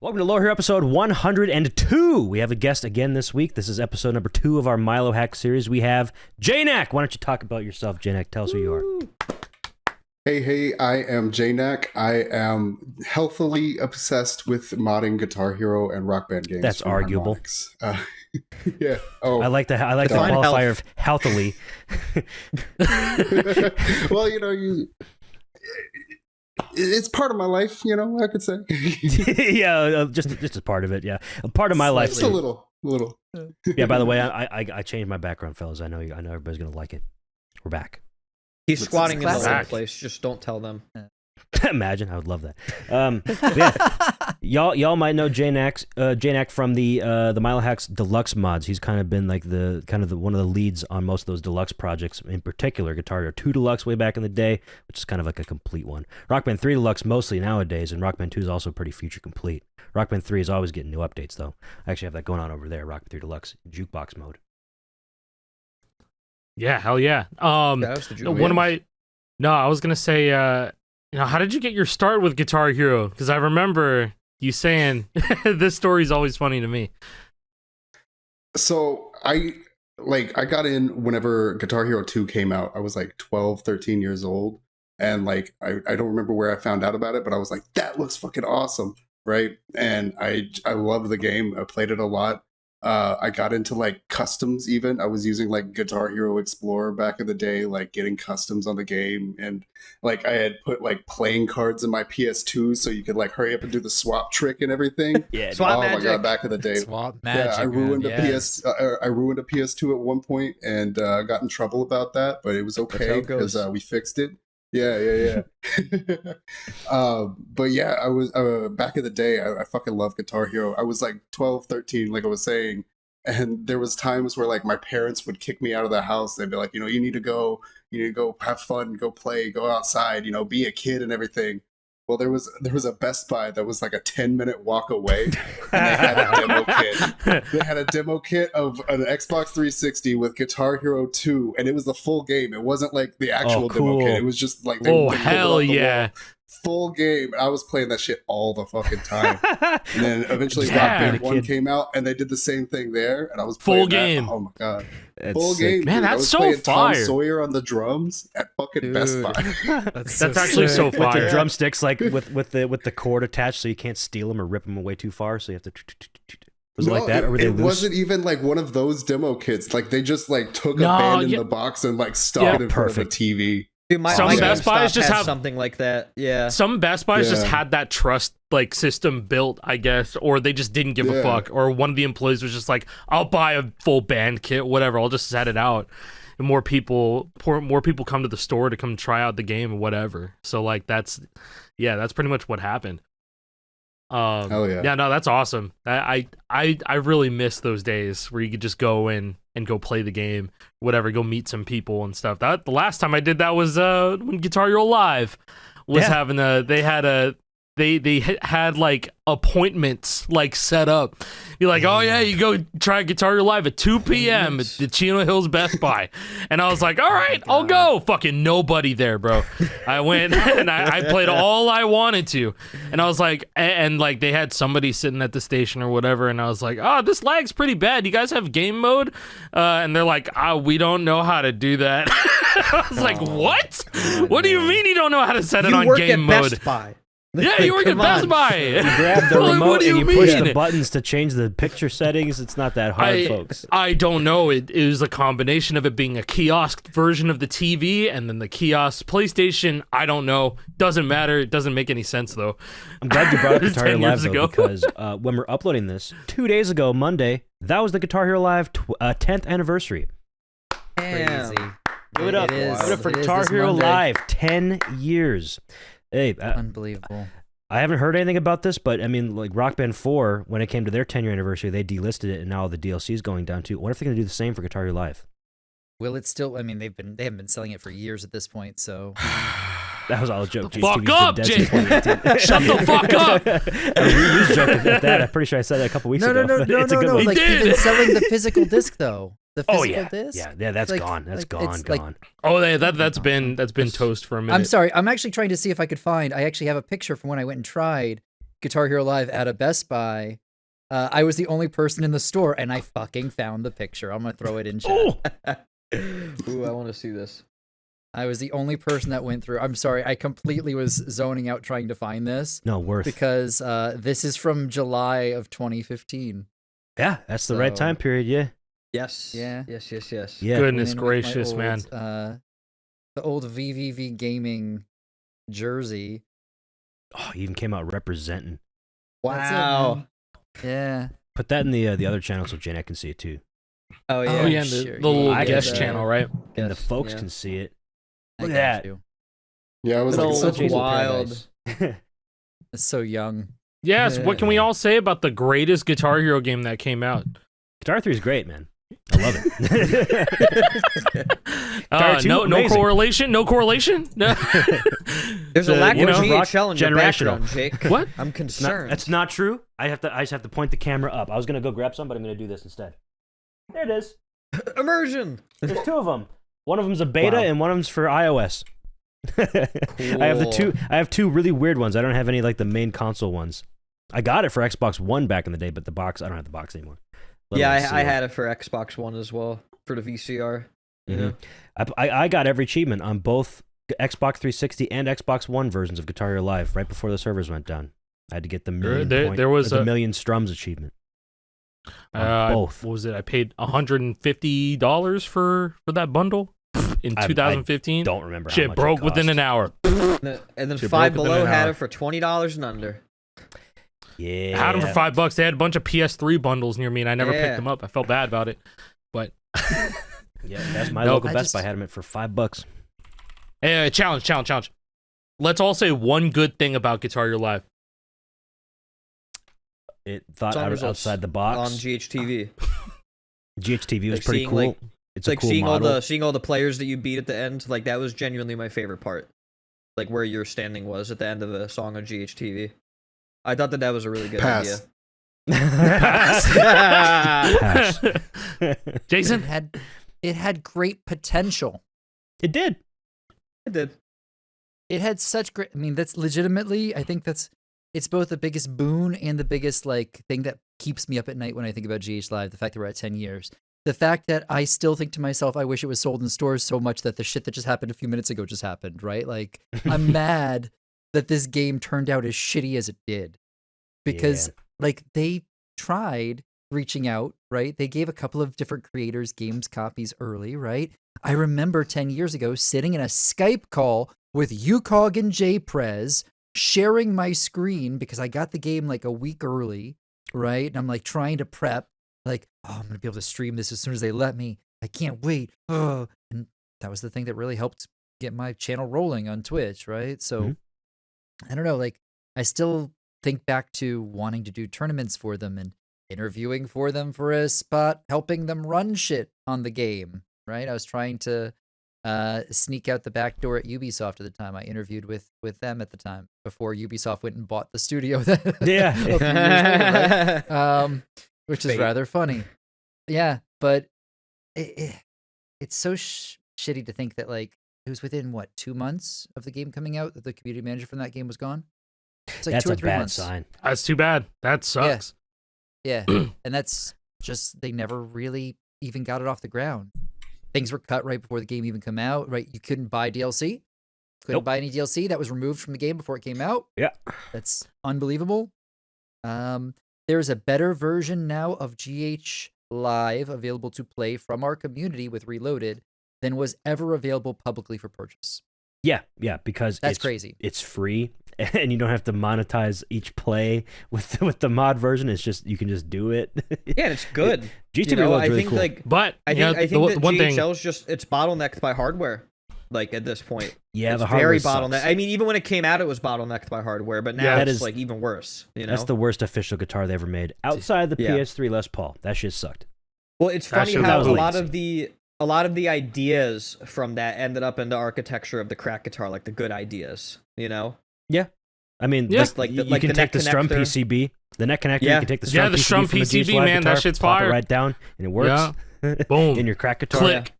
Welcome to Lower Here, episode 102. We have a guest again this week. This is episode number 2 of our Milohax series. We have Jnack. Why don't you talk about yourself, Jnack? Tell us who you are. Hey, I am Jnack. I am healthily obsessed with modding Guitar Hero and Rock Band games. That's arguable. Yeah. Oh, I like the qualifier of healthily. Well, it's part of my life, I could say. Yeah, just a part of it. Yeah, a part of my life. Just a little. Yeah. By the way, I changed my background, fellas. I know everybody's gonna like it. We're back. He's squatting in the wrong place. Just don't tell them. Imagine, I would love that. Yeah, y'all might know Jnack from the Milohax Deluxe Mods. He's kind of been like one of the leads on most of those deluxe projects. In particular, Guitar Hero 2 Deluxe way back in the day, which is kind of like a complete one. Rock Band 3 Deluxe mostly nowadays, and Rock Band 2 is also pretty feature complete. Rock Band 3 is always getting new updates though. I actually have that going on over there. Rock Band 3 Deluxe jukebox mode. Yeah, hell yeah. I was gonna say, how did you get your start with Guitar Hero? Because I remember you saying this story is always funny to me. So I got in whenever Guitar Hero 2 came out. I was like 12, 13 years old. And I don't remember where I found out about it, but I was like, that looks fucking awesome. Right. And I loved the game. I played it a lot. I got into customs even. I was using Guitar Hero Explorer back in the day, getting customs on the game. And I had put playing cards in my PS2 so you could hurry up and do the swap trick and everything. Yeah, swap magic. My god, back in the day. Swap magic. Yeah, I ruined a PS2 at one point and got in trouble about that, but it was okay because we fixed it. Yeah. But yeah, I was back in the day. I fucking love Guitar Hero. I was 12, 13, like I was saying, and there was times where my parents would kick me out of the house. They'd be like, you need to go have fun, go play, go outside, be a kid and everything. Well, there was a Best Buy that was a 10-minute walk away, and they had a demo kit. They had a demo kit of an Xbox 360 with Guitar Hero 2, and it was the full game. It wasn't the actual demo kit. It was just hell yeah, full game. I was playing that shit all the fucking time. And then eventually Rock Band 1 came out, and they did the same thing there, and I was playing full game. Oh my god. Full game, man! Dude. That's I was so playing fire. Tom Sawyer on the drums at fucking Best Buy. That's actually so fire. With the drumsticks, with the cord attached, so you can't steal them or rip them away too far. So you have to. Was it like that, or were they it loose? wasn't even one of those demo kits. They just took a band in the box and stuck it in front of a TV. Dude, some my Best Buys just have something like that. Yeah. Some Best Buys just had that trust system built, I guess, or they just didn't give a fuck, or one of the employees was just like, "I'll buy a full band kit, whatever. I'll just set it out." And more people come to the store to come try out the game or whatever. So that's pretty much what happened. Hell yeah. Yeah, no, that's awesome. I really miss those days where you could just go in and go play the game, whatever, go meet some people and stuff. The last time I did that was when Guitar Hero Live was having they had appointments set up. You're like, oh yeah, you go try Guitar Hero Live at 2 p.m. at the Chino Hills Best Buy. And I was like, all right, I'll go. Fucking nobody there, bro. I went and I played all I wanted to. And I was like, and they had somebody sitting at the station or whatever. And I was like, oh, this lag's pretty bad. You guys have game mode? And they're like, we don't know how to do that. I was like, what? What do you mean you don't know how to set it on game mode? Best Buy. Yeah, you work at Best Buy. You grab the remote and you push the buttons to change the picture settings. It's not that hard, folks. I don't know. It was a combination of it being a kiosk version of the TV and then the kiosk PlayStation. I don't know. Doesn't matter. It doesn't make any sense, though. I'm glad you brought up Guitar Hero Live, though, because when we're uploading this, 2 days ago, Monday, that was the Guitar Hero Live 10th anniversary. Damn. Crazy. Give it up. Give it up for Guitar Hero Live, 10 years. Hey, Unbelievable. I haven't heard anything about this, but I mean, Rock Band 4, when it came to their 10-year anniversary, they delisted it, and now all the DLC is going down too. What if they're going to do the same for Guitar Hero Live? Will it still? I mean, they haven't been selling it for years at this point, so. That was all a joke. Fuck up, Jay. Shut the fuck up. A reused joke at that. I'm pretty sure I said that a couple weeks ago. No. He did. Even selling the physical disc though. The physical disc? Yeah, that's gone. That's gone. Oh, that's been toast for a minute. I'm sorry. I'm actually trying to see if I could find. I actually have a picture from when I went and tried. Guitar Hero Live at a Best Buy. I was the only person in the store, and I fucking found the picture. I'm gonna throw it in chat. Ooh, I want to see this. I was the only person that went through. I'm sorry, I completely was zoning out trying to find this. No, worth. Because this is from July of 2015. Yeah, that's the right time period. Yeah. Yes. Yeah. Yes. Yeah. Goodness With my gracious, old, man. The old VVV gaming jersey. Oh, he even came out representing. That's it, Wow. man. Yeah. Put that in the other channel so Jnack can see it too, Oh yeah. Oh yeah, and sure, the little yeah. guest Yeah. channel, right? and the Yes, folks yeah. can see it. I Look got at that. you. Yeah, I was Good like, old so Jason cool. Wild. It's so young. Yes. What can we all say about the greatest Guitar Hero game that came out? Guitar 3 is great, man. I love it. Guitar 2, no amazing. correlation. No correlation. No. There's a lack you of know, GHL in your generational. background, Jake. What? I'm Not- concerned. that's not true. I just have to point the camera up. I was gonna go grab some, but I'm gonna do this instead. There it is. Immersion. There's two of them. One of them's a beta, Wow. and one of them's for iOS. I have the two. Cool. I have two really weird ones. I don't have any like the main console ones. I got it for Xbox One back in the day, but the box I don't have the box anymore. Yeah, Let me I see. had it for Xbox One as well for the VCR. You know. I got every achievement on both Xbox 360 and Xbox One versions of Guitar Hero Live right before the servers went down. I had to get the million there was the a- million strums achievement. On both. What was it? I paid $150 for that bundle in I 2015. Don't remember. How Shit much broke it within cost. an hour. And then Shit Five broke within Below an had hour. it for $20 and under. Yeah. I had them for $5. They had a bunch of PS3 bundles near me, and I never Yeah. picked them up. I felt bad about it, but Yeah, that's my Nope. local I Best just- Buy had them for $5. challenge. Let's all say one good thing about Guitar Hero Live. It thought Song I was results outside the box. on GHTV. GHTV was Like pretty seeing, cool. like- It's a Like cool seeing model. seeing all the players that you beat at the end, like that was genuinely my favorite part. Like where your standing was at the end of the song on GHTV. I thought that was a really good Pass. Pass. Jason? It had great potential. It did. I did. It had such great. I mean, that's legitimately. I think it's both the biggest boon and the biggest like thing that keeps me up at night when I think about GH Live. The fact that we're at 10 years. The fact that I still think to myself, I wish it was sold in stores so much that the shit that just happened a few minutes ago just happened. Right? Like I'm mad that this game turned out as shitty as it did, because like they tried reaching out. Right? They gave a couple of different creators games copies early. Right? I remember 10 years ago sitting in a Skype call with UCOG and JPrez, sharing my screen because I got the game like a week early, right? And I'm like trying to prep, like, oh, I'm going to be able to stream this as soon as they let me. I can't wait. Oh. And that was the thing that really helped get my channel rolling on Twitch, right? So I don't know, like I still think back to wanting to do tournaments for them and interviewing for them for a spot, helping them run shit on the game, right? I was trying to sneak out the back door at Ubisoft at the time. I interviewed with them at the time before Ubisoft went and bought the studio. A few years later, right? Which is Fate. rather funny. Yeah, but it's so shitty to think that like it was within what 2 months of the game coming out that the community manager from that game was gone. It's like That's 2 or a 3 bad months. sign. That's too bad. That sucks. Yeah, and that's just they never really even got it off the ground. Things were cut right before the game even came out. Right, you couldn't buy DLC. Couldn't Nope. buy any DLC. That was removed from the game before it came out. Yeah. That's unbelievable. There's a better version now of GH Live available to play from our community with Reloaded than was ever available publicly for purchase. Yeah, because That's it's crazy. It's free, and you don't have to monetize each play with the mod version. It's just you can just do it. Yeah, and it's good. GH2 You know, Reload's I really think cool. like But I you know, think that one thing. GHL's just it's bottlenecked by hardware. Like at this point, Yeah, it's the hardware very sucks. bottlenecked. I mean, even when it came out, it was bottlenecked by hardware, but now Yeah, that it's is- like even worse. You know, That's the worst official guitar they ever made outside the Yeah. PS3 Les Paul. That shit sucked. well, it's That funny shit how was a lazy. lot of the ideas from that ended up in the architecture of the crack guitar, like the good ideas. You know, I mean, Yeah. Like you the can neck take the strum connector. PCB, the neck connector. Yeah. You can take the strum Yeah, the PCB strum from the PCB, GH Live man, that guitar, shit's pop it fire. right down, and it works. Boom. In your crack guitar. Click.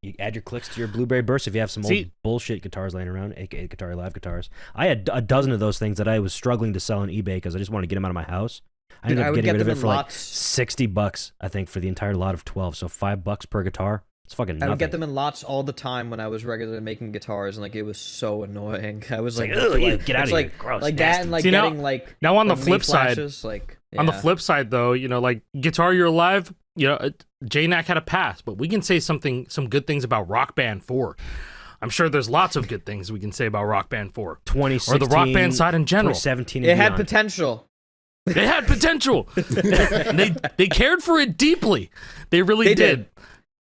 You add your clicks to your Blueberry Burst if you have some old bullshit guitars laying around, aka Guitar Live guitars. I had a dozen of those things that I was struggling to sell on eBay because I just wanted to get them out of my house. I ended up getting rid of it for like $60, I think, for the entire lot of 12. So $5 per guitar. It's fucking nothing. I would get them in lots all the time when I was regularly making guitars, and like it was so annoying. I was like, ugh, get out of here. Gross, like nasty. that, and like See, getting like now on the like, flip leaf side, flashes, like on the flip side though, you know, like Guitar Hero Live, you know, Jnack had a pass, but we can say some good things about Rock Band 4. I'm sure there's lots of good things we can say about Rock Band 4. 2016, or the Rock Band side in general. 2017 it had potential. They had potential. they cared for it deeply. They really did.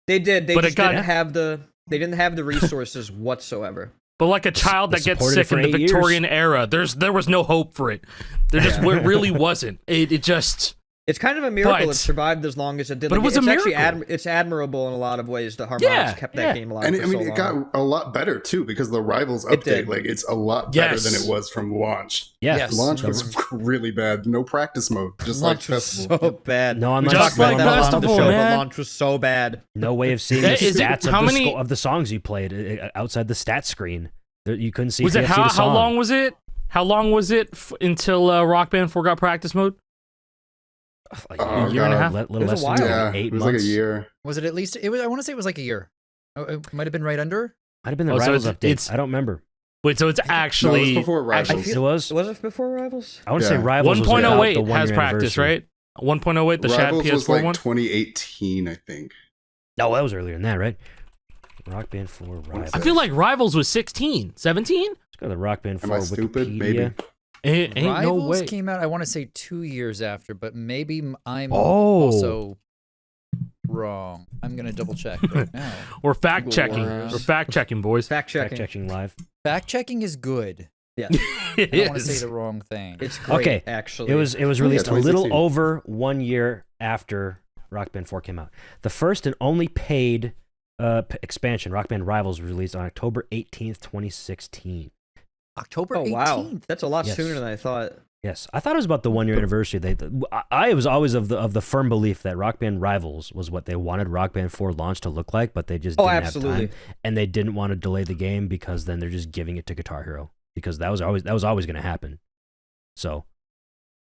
They did. They just didn't have the resources whatsoever. But like a child that gets sick in the Victorian era, there was no hope for it. There just really wasn't. It just. It's kind of a miracle it survived as long as it did. But like, it was a miracle. Actually it's admirable in a lot of ways that Harmonix kept that game alive and for I mean, so it long. got a lot better too because the Rivals update, like it's a lot better than it was from launch. Yes. Launch was really bad. No practice mode, just launch like was festival. so bad. No online just like festival, man. Launch was so bad. No way of seeing the stats of the songs you played outside the stat screen. You couldn't see. Was it how long was it? How long was it until Rock Band 4 got practice mode? Like a year and a half. Little less than 8 months. It was like a year. Was it at least? It was. I want to say it was like a year. Oh, it might have been right under. Might have been the Rivals update. I don't remember. Wait, so it's actually it was before Rivals. It was. Was it before Rivals? I want to say Rivals. 1.08 has practice, right? 1.08, the Shad PS4 was like one. 2018, I think. No, that was earlier than that, right? Rock Band 4 Rivals. I feel like Rivals was 16, 17. Let's go to the Rock Band 4 Am I stupid? Wikipedia. Maybe. Ain't no Rivals way. came out, I want to say 2 years after, but maybe I'm also wrong. I'm going to double check right now. We're fact checking. We're fact checking, boys. Fact checking. Fact checking live. Fact checking is good. Yeah. I don't want to say the wrong thing. It's great, okay. actually. It was released a little 2016. over 1 year after Rock Band 4 came out. The first and only paid expansion, Rock Band Rivals, was released on October 18th, 2016. October 18th. Oh, wow. That's a lot Yes. sooner than I thought. Yes, I thought it was about the 1 year anniversary. I was always of the firm belief that Rock Band Rivals was what they wanted Rock Band 4 launch to look like, but they just didn't have time, and they didn't want to delay the game because then they're just giving it to Guitar Hero because that was always going to happen. So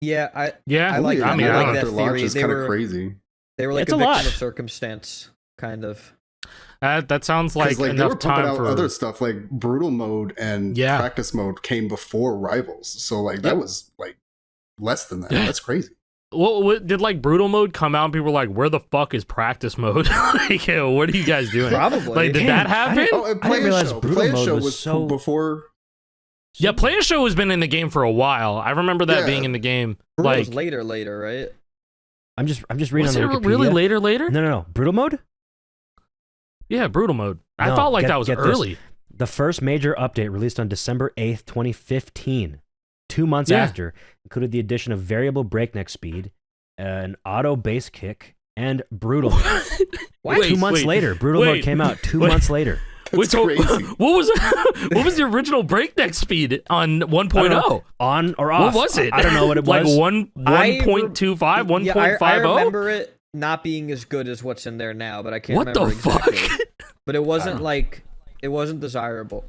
Yeah, I Only like a I year like after that launch theory. is kind of crazy. They were like It's a a victim lot. of circumstance, kind of. That sounds like They were enough pumping time out for other stuff like Brutal Mode and Practice Mode came before Rivals, so like that was like less than that. That's crazy. What did like Brutal Mode come out and people were like, where the fuck is practice mode? Like, yo, what are you guys doing? Probably. Like, did that happen? Oh, I didn't realize Brutal Play Mode Show was so before. Yeah, Play a Show has been in the game for a while. I remember that being in the game. Brutal Like was later, right? I'm just reading was on it the Wikipedia. really later? No. Brutal Mode? Yeah, Brutal Mode. I No, felt like get- that was get this. early. The first major update released on December 8th, 2015, 2 months after, included the addition of variable breakneck speed, an auto bass kick, and Brutal. Wait, 2 months later, Brutal Mode came out 2 months later. That's crazy. What was the original breakneck speed on 1.0? On or off? What was it? I don't know what it Like was. 1.25, 1.50? Yeah, I remember it not being as good as what's in there now, but I can't What the remember exactly. fuck? But it wasn't like it wasn't desirable.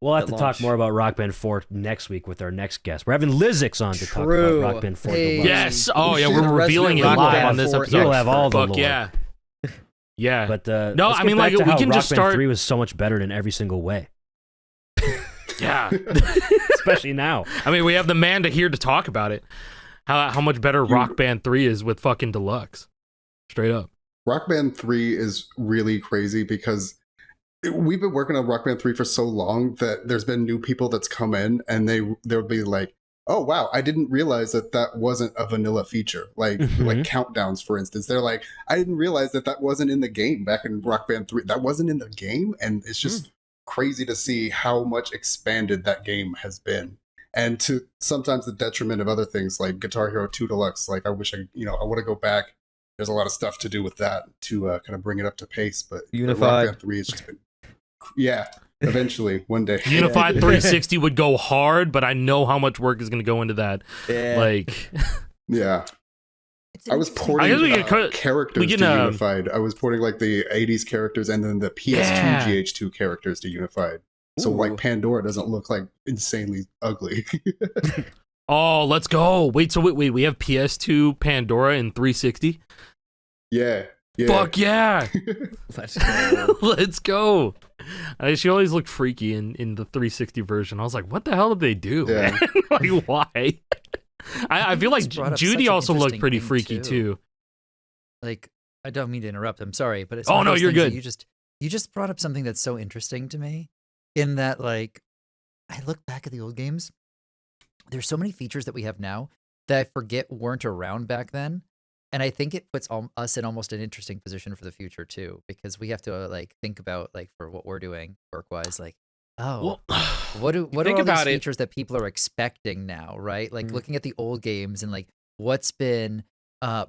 We'll have to at talk launch. more about Rock Band 4 next week with our next guest. We're having Lizix on to talk True. about Rock Band 4 Hey. Deluxe. Yes. Oh yeah, The we're revealing it resident live Rock on this Band episode. 4 You'll have all the Fuck lore. yeah. Yeah. But No, let's I get mean, back like, to we how can Rock just Band start- 3 was so much better in every single way, Yeah. especially now. I mean, we have the man to here to talk about it. How much better Rock Band 3 is with fucking Deluxe. Straight up. Rock Band 3 is really crazy because we've been working on Rock Band 3 for so long that there's been new people that's come in and they'll be like, oh wow, I didn't realize that wasn't a vanilla feature. Like like countdowns, for instance. They're like, I didn't realize that wasn't in the game back in Rock Band 3. That wasn't in the game, and it's just crazy to see how much expanded that game has been. And to sometimes the detriment of other things like Guitar Hero 2 Deluxe. Like I wish I want to go back. There's a lot of stuff to do with that to kind of bring it up to pace. But Unified. Rock Band 3 has just been, eventually one day. Unified 360 would go hard, but I know how much work is going to go into that. Yeah. Like, Yeah. I was porting I guess we could- characters we can, to Unified. I was porting like the 80s characters and then the PS2 GH2 characters to Unified. So like Ooh. Pandora doesn't look like insanely ugly. Oh, let's go. Wait, we have PS2 Pandora in 360? yeah. Fuck yeah. Let's go. Let's go. She always looked freaky in the 360 version. I was like, what the hell did they do? Yeah. Man? Like, why? I feel like just brought up Judy such an also looked interesting pretty thing, freaky too. Like, I don't mean to interrupt. I'm sorry, but it's Oh, one of no, those you're things that good. You just brought up something that's so interesting to me. In that, like, I look back at the old games. There's so many features that we have now that I forget weren't around back then. And I think it puts us in almost an interesting position for the future too, because we have to like think about like for what we're doing work-wise, like, oh, Well, what are think all these about it. features that people are expecting now, right? Like looking at the old games and like what's been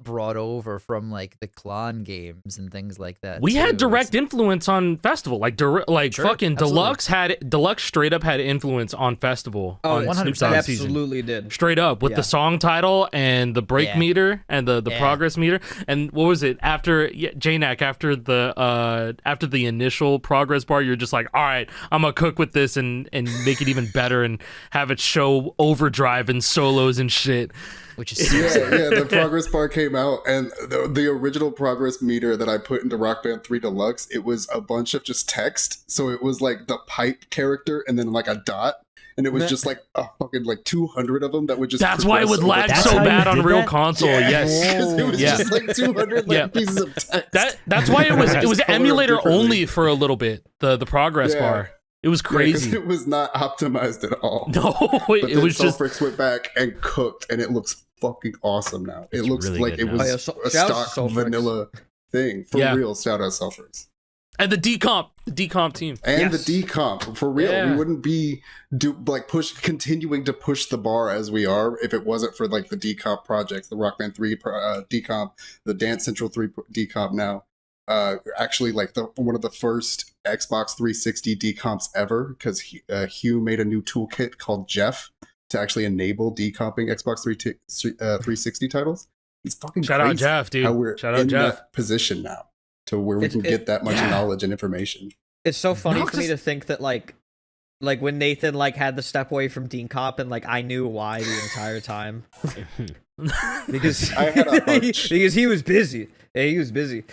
brought over from like the clone games and things like that. we too. had It's- direct influence on Festival. Like, Sure, fucking absolutely. Deluxe straight up had influence on Festival. Oh, on 100%. Snoop It Dogg's season. absolutely did. Straight up with Yeah. the song title and the break Yeah. meter and the Yeah. progress meter. And what was it after Jnack, after the initial progress bar, you're just like, all right, I'm gonna cook with this and make it even better and have it show overdrive and solos and shit. which is The progress bar came out, and the original progress meter that I put into Rock Band 3 Deluxe, it was a bunch of just text. So it was like the pipe character and then like a dot. And it was just like a fucking like 200 of them that would just. That's why it would lag That's so how you bad on did real that? console. Yes. Because it was Yeah. just like 200 like Yeah. pieces of text. That's why it was Just color them emulator differently. only for a little bit. The progress Yeah. bar. It was Yeah, 'cause crazy. it was not optimized at all. No, But it then was just Sulfrix went back and cooked, and it looks fucking awesome now. It It's looks really like good it now. was Oh, yeah, a shout out stock to Sulfrix. vanilla thing. For Yeah. real, shout out Sulfrix. and the decomp team. And Yes. the decomp, for real. Yeah. We wouldn't be continuing to push the bar as we are if it wasn't for like the decomp projects, the Rock Band 3 decomp, the Dance Central 3 decomp now. Actually, like one of the first Xbox 360 decomps ever, because Hugh made a new toolkit called Jeff to actually enable decomping Xbox 360 titles. It's fucking Shout out crazy Jeff, dude. how we're Shout out in Jeff. that position now to where we can It- get that much yeah. knowledge and information. It's so funny No, for me 'cause- to think that like when Nathan like had the step away from Dean Cop and like I knew why the entire time because I had a hunch. because he was busy. Yeah, he was busy.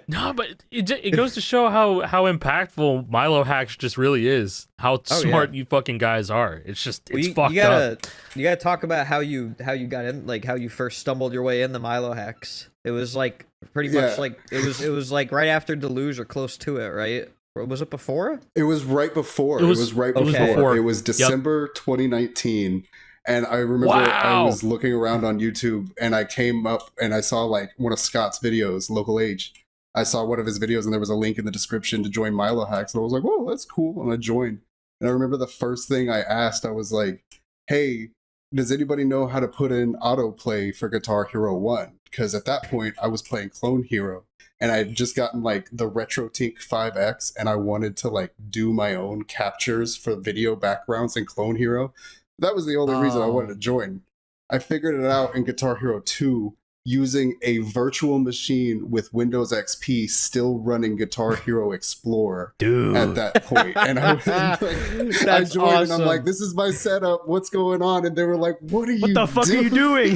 No, but it goes to show how impactful Milohax just really is. How Oh, yeah. smart you fucking guys are. It's just Well, it's you fucked gotta up. you gotta talk about how you got in, like how you first stumbled your way in the Milohax. It was like pretty much Yeah. like it was like right after Deluge or close to it, right? Or was it before? It was right before. It was- right it was before. before. It was December 2019. And I remember I Wow. was looking around on YouTube and I came up and I saw like one of Scott's videos, Local Age. I saw one of his videos and there was a link in the description to join Milohax. And I was like, whoa, that's cool. And I joined. And I remember the first thing I asked, I was like, hey, does anybody know how to put in autoplay for Guitar Hero 1? Because at that point I was playing Clone Hero. And I had just gotten like the RetroTink 5X and I wanted to like do my own captures for video backgrounds in Clone Hero. That was the only reason I wanted to join. I figured it out in Guitar Hero 2 using a virtual machine with Windows XP still running Guitar Hero Explorer Dude. at that point. And I was like, I That's joined and I'm awesome. like, this is my setup. What's going on? And they were like, what are you What the fuck are you doing?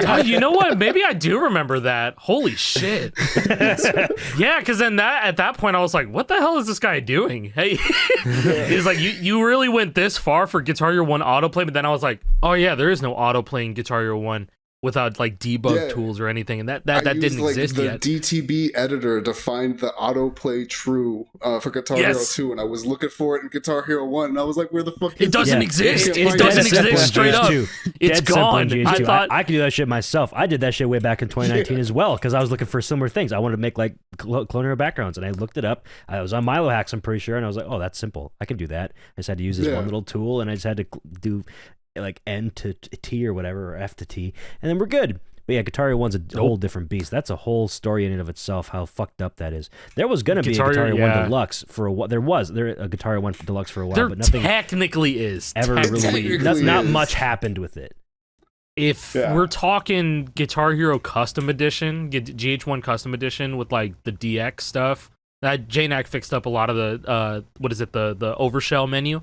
God, you know what? Maybe I do remember that. Holy shit. Yeah, because then at that point I was like, what the hell is this guy doing? Hey, he's like, you really went this far for Guitar Hero 1 autoplay, but then I was like, oh yeah, there is no autoplay in Guitar Hero 1 without like debug Yeah. tools or anything, and that I didn't used, like, exist the yet. DTB editor to find the autoplay true for Guitar Yes. Hero 2, and I was looking for it in Guitar Hero 1, and I was like, where the fuck is It doesn't Yeah. exist. It's It dead doesn't simple in exist straight up. GH2. It's Dead simple in gone. GH2. I thought I could do that shit myself. I did that shit way back in 2019 as well because I was looking for similar things. I wanted to make like Clone Hero backgrounds, and I looked it up. I was on Milohax, I'm pretty sure, and I was like, oh, that's simple. I can do that. I just had to use this Yeah. one little tool, and I just had to do like N to T or whatever, or F to T, and then we're good. But yeah, Guitar Hero 1's a whole different beast. That's a whole story in and of itself, how fucked up that is. There was going to be a Guitar Hero 1 Deluxe for a while. There a Guitar Hero 1 Deluxe for a while, there but nothing technically is. ever Technically. really, Technically not is. much happened with it. If we're talking Guitar Hero Custom Edition, GH1 Custom Edition with like the DX stuff, that Jnack fixed up a lot of the the overshell menu.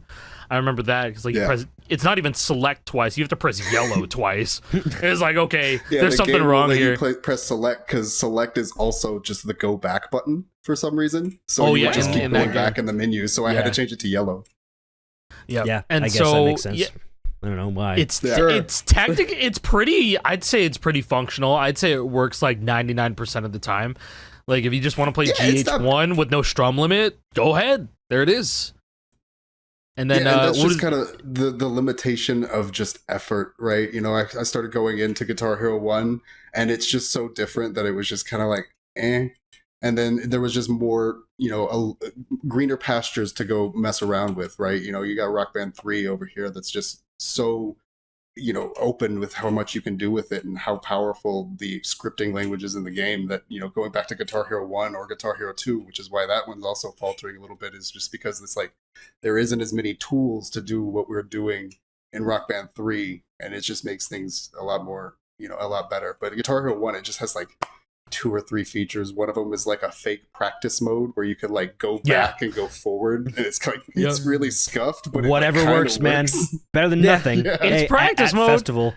I remember that because like you press, it's not even select twice. You have to press yellow twice. It's like, okay, there's something wrong here. Press select because select is also just the go back button for some reason. So you just keep going back in the menu. So I had to change it to yellow. Yeah, and I guess that makes sense. I don't know why. It's tactic. It's pretty. I'd say it's pretty functional. I'd say it works like 99% of the time. Like if you just want to play GH1 with no strum limit, go ahead. There it is. And then and that's just kind of the limitation of just effort, right? You know, I started going into Guitar Hero 1, and it's just so different that it was just kind of like, eh. And then there was just more, you know, greener pastures to go mess around with, right? You know, you got Rock Band 3 over here that's just so, you know, open with how much you can do with it and how powerful the scripting language is in the game that, you know, going back to Guitar Hero 1 or Guitar Hero 2, which is why that one's also faltering a little bit, is just because it's like there isn't as many tools to do what we're doing in Rock Band 3, and it just makes things a lot more, you know, a lot better. But Guitar Hero 1, it just has like 2 or 3 features. One of them is like a fake practice mode where you could like go back and go forward, and it's like it's really scuffed, but whatever works, man. Better than nothing. It's practice mode. Festival.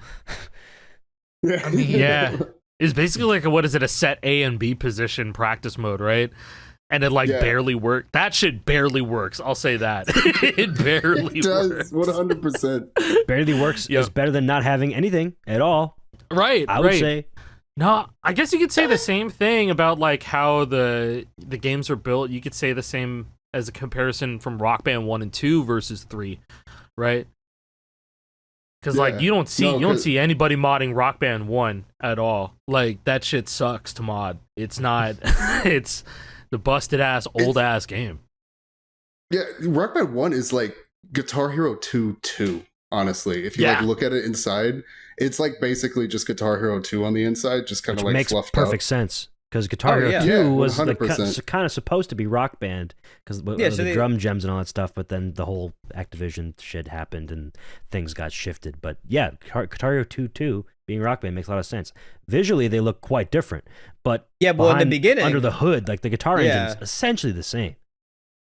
I mean, it's basically like a set A and B position practice mode, right? And it barely works. That shit barely works. I'll say that. It barely does. works. 100%. Barely works is better than not having anything at all. Right. I would say. No, I guess you could say the same thing about like how the games are built. You could say the same as a comparison from Rock Band 1 and 2 versus 3, right? Because like you don't see anybody modding Rock Band 1 at all. Like that shit sucks to mod. It's not. It's the busted ass old ass game. Yeah, Rock Band 1 is like Guitar Hero 2 2. Honestly, if you like look at it inside, it's like basically just Guitar Hero 2 on the inside, just kind of like makes fluffed perfect out. sense because Guitar Hero 2 was the kind of supposed to be Rock Band because the drum gems and all that stuff, but then the whole Activision shit happened and things got shifted. But yeah, Guitar Hero 2 being Rock Band makes a lot of sense. Visually, they look quite different, but in the beginning, under the hood, like the guitar engine's essentially the same.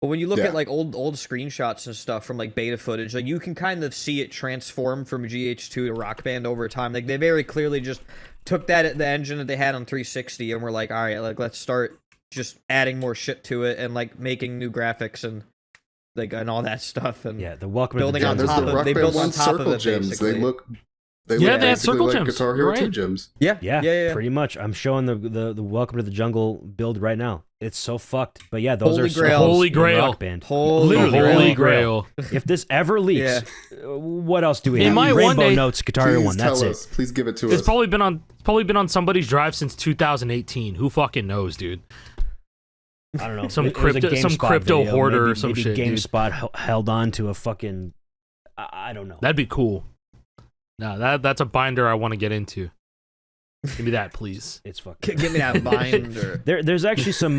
But when you look at like old screenshots and stuff from like beta footage, like you can kind of see it transform from GH2 to Rock Band over time. Like they very clearly just took the engine that they had on 360 and were like, all right, like let's start just adding more shit to it and like making new graphics and like and all that stuff. And the welcome building to the on top of they built on top of it. Gems. Basically. They look they had circle like gems. Guitar Hero 2 gems. Yeah, pretty much. I'm showing the Welcome to the Jungle build right now. It's so fucked. But yeah, those are Holy Grail. Rock Band. Holy Grail. If this ever leaks, what else do we In have? my Rainbow one day, Notes, Guitar Hero 1. That's it. Please give it to us. It's probably been on somebody's drive since 2018. Who fucking knows, dude? I don't know. Some crypto hoarder or some shit. GameSpot held on to a fucking. I don't know. That'd be cool. No, that's a binder I want to get into. Give me that, please. It's fucking. Give me that binder. There's actually some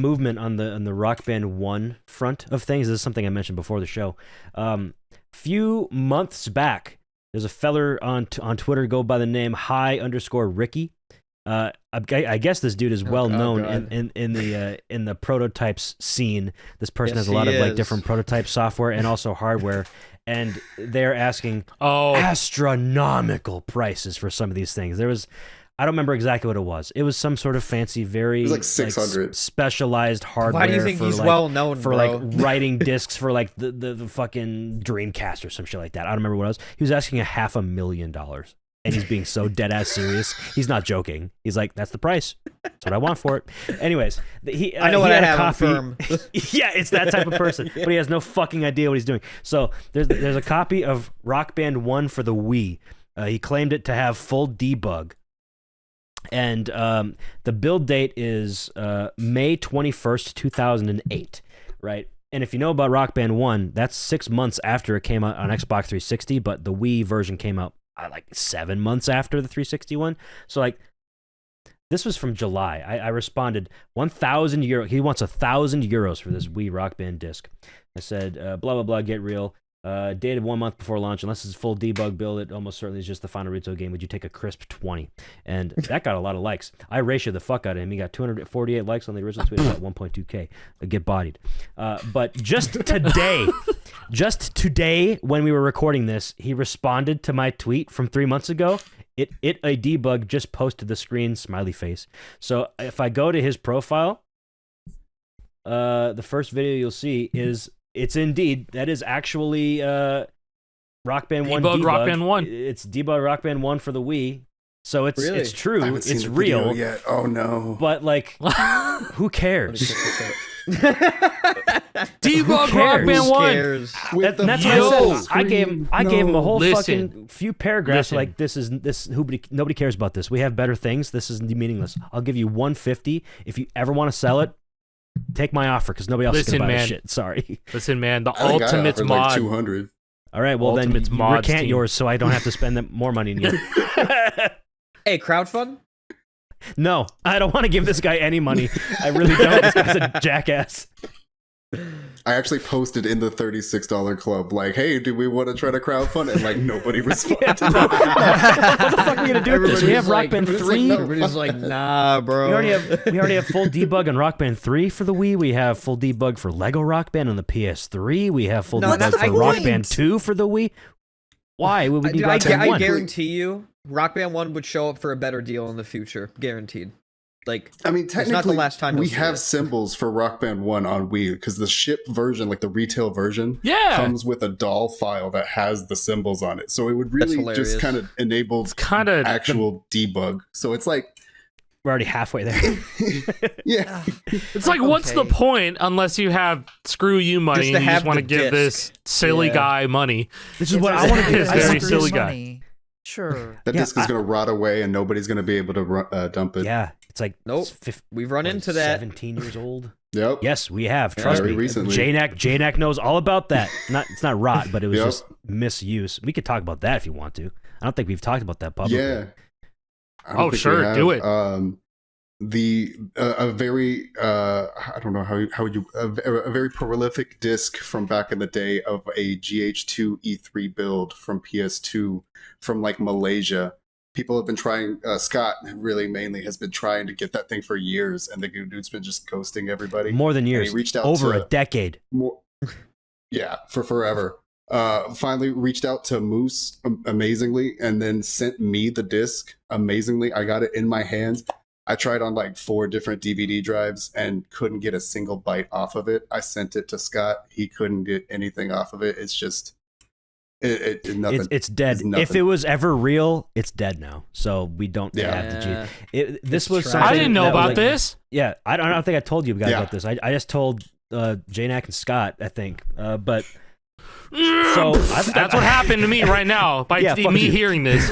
movement on the Rock Band 1 front of things. This is something I mentioned before the show. Few months back, there's a feller on Twitter go by the name Hi_Ricky. I guess this dude is well known in the prototypes scene. This person has a lot of like different prototype software and also hardware. And they're asking astronomical prices for some of these things. I don't remember exactly what it was. It was some sort of fancy, very it was like 600 specialized hardware. Why do you think he's well known for like writing discs for like the fucking Dreamcast or some shit like that? I don't remember what it was. He was asking $500,000. And he's being so dead ass serious. He's not joking. He's like, "That's the price. That's what I want for it." Anyways, I know what I have on firm. Yeah, it's that type of person, but he has no fucking idea what he's doing. So there's a copy of Rock Band 1 for the Wii. He claimed it to have full debug, and the build date is May 21st, 2008. Right. And if you know about Rock Band 1, that's 6 months after it came out on Xbox 360, but the Wii version came out like 7 months after the 360 one. So like this was from July. I responded 1,000 euro. He wants €1,000 for this Wii Rock Band disc. I said blah blah blah, get real. Dated 1 month before launch. Unless it's a full debug build, it almost certainly is just the final retail game. Would you take a crisp 20? And that got a lot of likes. I ratioed the fuck out of him. He got 248 likes on the original tweet. About 1.2K. Get bodied. But just today, when we were recording this, he responded to my tweet from 3 months ago. A debug just posted the screen smiley face. So if I go to his profile, the first video you'll see is. It's indeed, that is actually Rock Band 1 Debug. Rock Band 1. It's Debug Rock Band 1 for the Wii. So it's true. I haven't seen It's the real. video yet. Oh no. But like, who cares? Debug Rock Band 1. That's what I said. I gave him a whole fucking few paragraphs like nobody cares about this. We have better things. This is meaningless. I'll give you 150 if you ever want to sell it. Take my offer because nobody else is going to buy this shit. Sorry. Listen, man, the Ultimates mod. Like 200. All right, well Ultimates then mods recant team. yours so I don't have to spend more money than you. Hey, crowdfund? No, I don't want to give this guy any money. I really don't. This guy's a jackass. I actually posted in the $36 club, like, hey, do we want to try to crowdfund? And like nobody responded. What the fuck are we gonna do with this? We have Rock Band 3. Everybody's like, nah, bro. We already have full debug on Rock Band 3 for the Wii. We have full debug for Lego Rock Band on the PS3. We have full debug for Rock Band 2 for the Wii. Why would we need Rock Band 1? I guarantee you, Rock Band 1 would show up for a better deal in the future. Guaranteed. Like, I mean, technically, it's not the last time we have symbols for Rock Band 1 on Wii because the shipped version, like the retail version, comes with a doll file that has the symbols on it. So it would really just kind of enable actual debug. So it's like we're already halfway there. Yeah, it's like, what's the point unless you have screw you money and you just want to give this silly guy money? This is what I want to do. This very silly guy. Sure. That disc is going to rot away and nobody's going to be able to dump it. Yeah. It's like, nope. We've run into that. 17 years old. Yep. Yes, we have. Trust me. Recently. Jnack knows all about that. It's not rot, but it was just misuse. We could talk about that if you want to. I don't think we've talked about that publicly. Yeah. Oh, sure. Do it. A very I don't know how would you a very prolific disc from back in the day of a GH2 E3 build from PS2 from like Malaysia. People have been trying. Scott really mainly has been trying to get that thing for years, and the dude's been just ghosting everybody. More than years. And he reached out over a decade. Yeah, for forever. Finally reached out to Moose amazingly, and then sent me the disc amazingly. I got it in my hands. I tried on like 4 different DVD drives and couldn't get a single byte off of it. I sent it to Scott. He couldn't get anything off of it. It's just. Nothing. It's dead. If it was ever real, it's dead now. So we don't have the This was something I didn't know about this. Yeah, I don't think I told you guys about this. I just told Jnack and Scott, I think. But so that's what happened to me right now by me hearing this.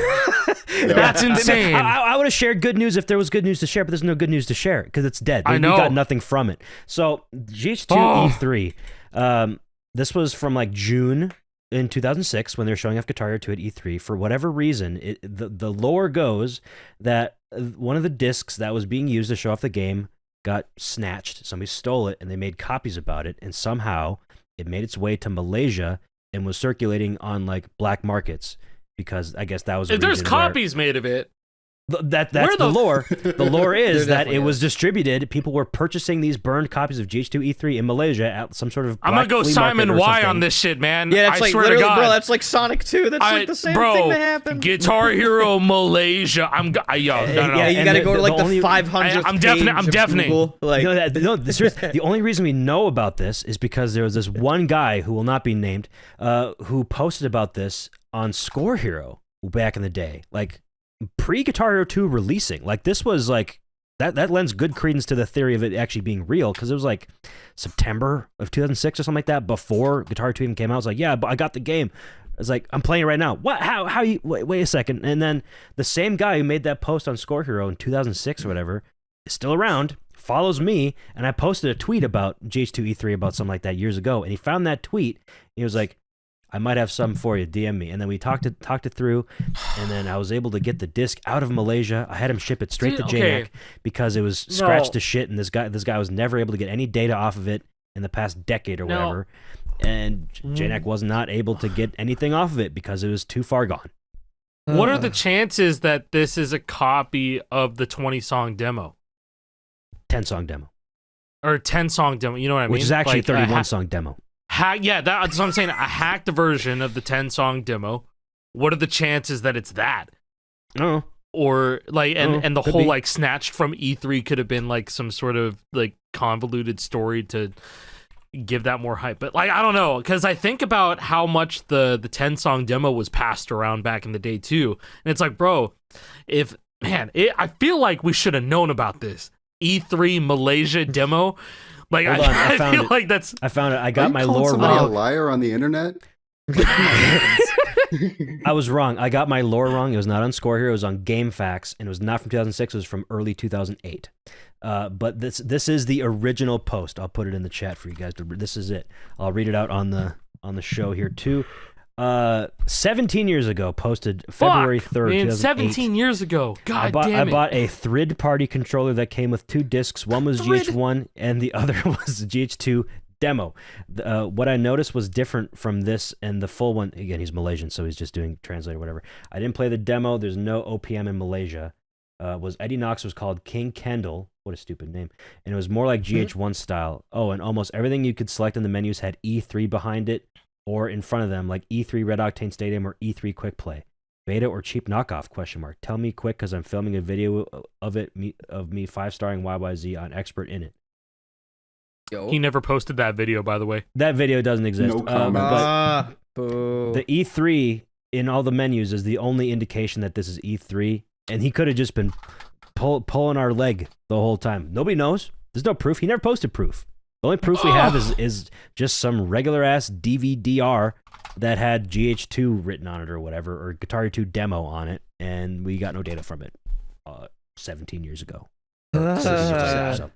That's insane. I would have shared good news if there was good news to share, but there's no good news to share because it's dead. We got nothing from it. So GH2 E3. This was from like June. In 2006, when they were showing off Guitar Hero 2 at E3, for whatever reason, the lore goes that one of the discs that was being used to show off the game got snatched. Somebody stole it, and they made copies about it, and somehow it made its way to Malaysia and was circulating on like black markets because I guess that was. If there's copies made of it. That's the lore. The lore is that it was distributed. People were purchasing these burned copies of GH2 E3 in Malaysia at some sort of. I'm gonna go Simon Y on this shit, man. Yeah, that's I like swear to God, bro. That's like Sonic 2. That's like the same thing that happened. Guitar Hero Malaysia. No. You gotta go to like the 500th. I'm definitely. Like, the only reason we know about this is because there was this one guy who will not be named, who posted about this on Score Hero back in the day, like. Pre-Guitar Hero 2 releasing, like this was like that lends good credence to the theory of it actually being real because it was like September of 2006 or something like that before Guitar Hero 2 even came out. I was like, yeah, but I got the game. I was like, I'm playing it right now. What? How you? Wait a second. And then the same guy who made that post on Score Hero in 2006 or whatever is still around, follows me, and I posted a tweet about GH2 E3 about something like that years ago, and he found that tweet. And he was like, I might have some for you. DM me. And then we talked it through, and then I was able to get the disc out of Malaysia. I had him ship it straight to Jnack because it was scratched to shit, and this guy was never able to get any data off of it in the past decade or whatever. and Jnack was not able to get anything off of it because it was too far gone. What are the chances that this is a copy of the 20-song demo? 10-song demo. Or 10-song demo, you know what I mean? Which is actually like, 31-song demo. Yeah, that's what I'm saying. A hacked version of the 10-song demo. What are the chances that it's that? I don't know. Or like, and the whole be. like snatched from E3 could have been like some sort of like convoluted story to give that more hype. But like, I don't know, because I think about how much the 10-song demo was passed around back in the day too, and it's like, bro, I feel like we should have known about this E3 Malaysia demo. Like, I feel like that's. I found it. I got my lore somebody wrong. a liar on the internet? I was wrong. I got my lore wrong. It was not on Score Hero. It was on GameFAQs, and it was not from 2006. It was from early 2008. But this is the original post. I'll put it in the chat for you guys to. This is it. I'll read it out on the show here too. 17 years ago, posted February 3rd, man, 2008. 17 years ago. God damn it. I bought a Thrid party controller that came with 2 discs. One was GH1 and the other was GH2 demo. What I noticed was different from this and the full one. Again, he's Malaysian, so he's just doing translate or whatever. I didn't play the demo. There's no OPM in Malaysia. Was Eddie Knox was called King Kendall. What a stupid name. And it was more like GH1 style. Oh, and almost everything you could select in the menus had E3 behind it or in front of them, like E3 Red Octane Stadium or E3 Quick Play. Beta or cheap knockoff, ? Tell me quick, because I'm filming a video of me 5-starring YYZ on Expert in it. Yo. He never posted that video, by the way. That video doesn't exist. No comment. But Boo. the E3 in all the menus is the only indication that this is E3, and he could have just been pulling our leg the whole time. Nobody knows. There's no proof. He never posted proof. The only proof we have is just some regular ass DVD-R that had GH2 written on it or whatever, or Guitar Hero 2 demo on it, and we got no data from it 17 years ago. So,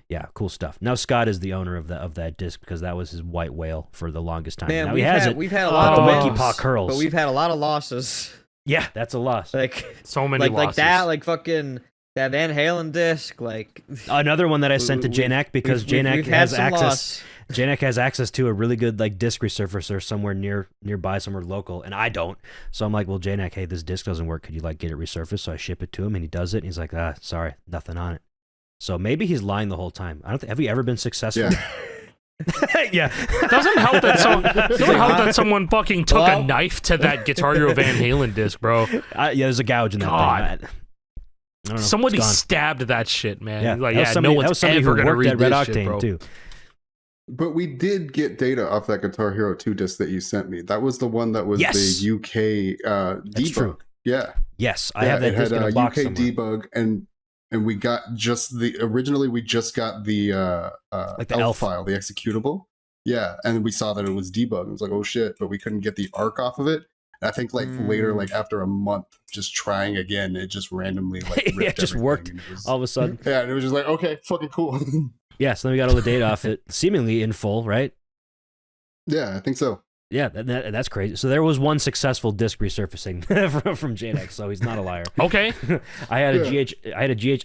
yeah, cool stuff. Now Scott is the owner of that disc because that was his white whale for the longest time. Man, now he has it. We've had a lot the of monkey wins, paw curls. but we've had a lot of losses. Yeah, that's a loss. Like So many losses. like that, like fucking that Van Halen disc, like Another one that I sent to Jnack because Jnack has access. Loss. Jnack has access to a really good like disc resurfacer somewhere nearby, somewhere local, and I don't. So I'm like, well, Jnack, hey, this disc doesn't work. Could you like get it resurfaced? So I ship it to him, and he does it. And he's like, sorry, nothing on it. So maybe he's lying the whole time. I don't. Have you ever been successful? Yeah. Yeah. Doesn't help that someone fucking took a knife to that Guitar Hero Van Halen disc, bro. Yeah, there's a gouge in that God. thing. I don't know. Somebody It's gone. stabbed that shit, man. Yeah, Like, that was somebody, no that one's was somebody ever who gonna worked read at Red this Octane shit, bro. too. But we did get data off that Guitar Hero 2 disc that you sent me. That was the one that was Yes. the UK debug. true. Yeah. Yes, I have that it disc had in a box UK somewhere. debug, and we got just originally we just got the Like the ELF ELF. file, the executable. Yeah, and we saw that it was debug. It was like, oh shit, but we couldn't get the arc off of it. And I think like later, like after a month, just trying again, it just randomly like ripped Yeah, it just everything, worked and it was- all of a sudden. Yeah, and it was just like, okay, fucking cool. Yeah, so then we got all the data off it, seemingly in full, right? Yeah, I think so. Yeah, that's crazy. So there was one successful disc resurfacing from Jnack, so he's not a liar. Okay. I had a GH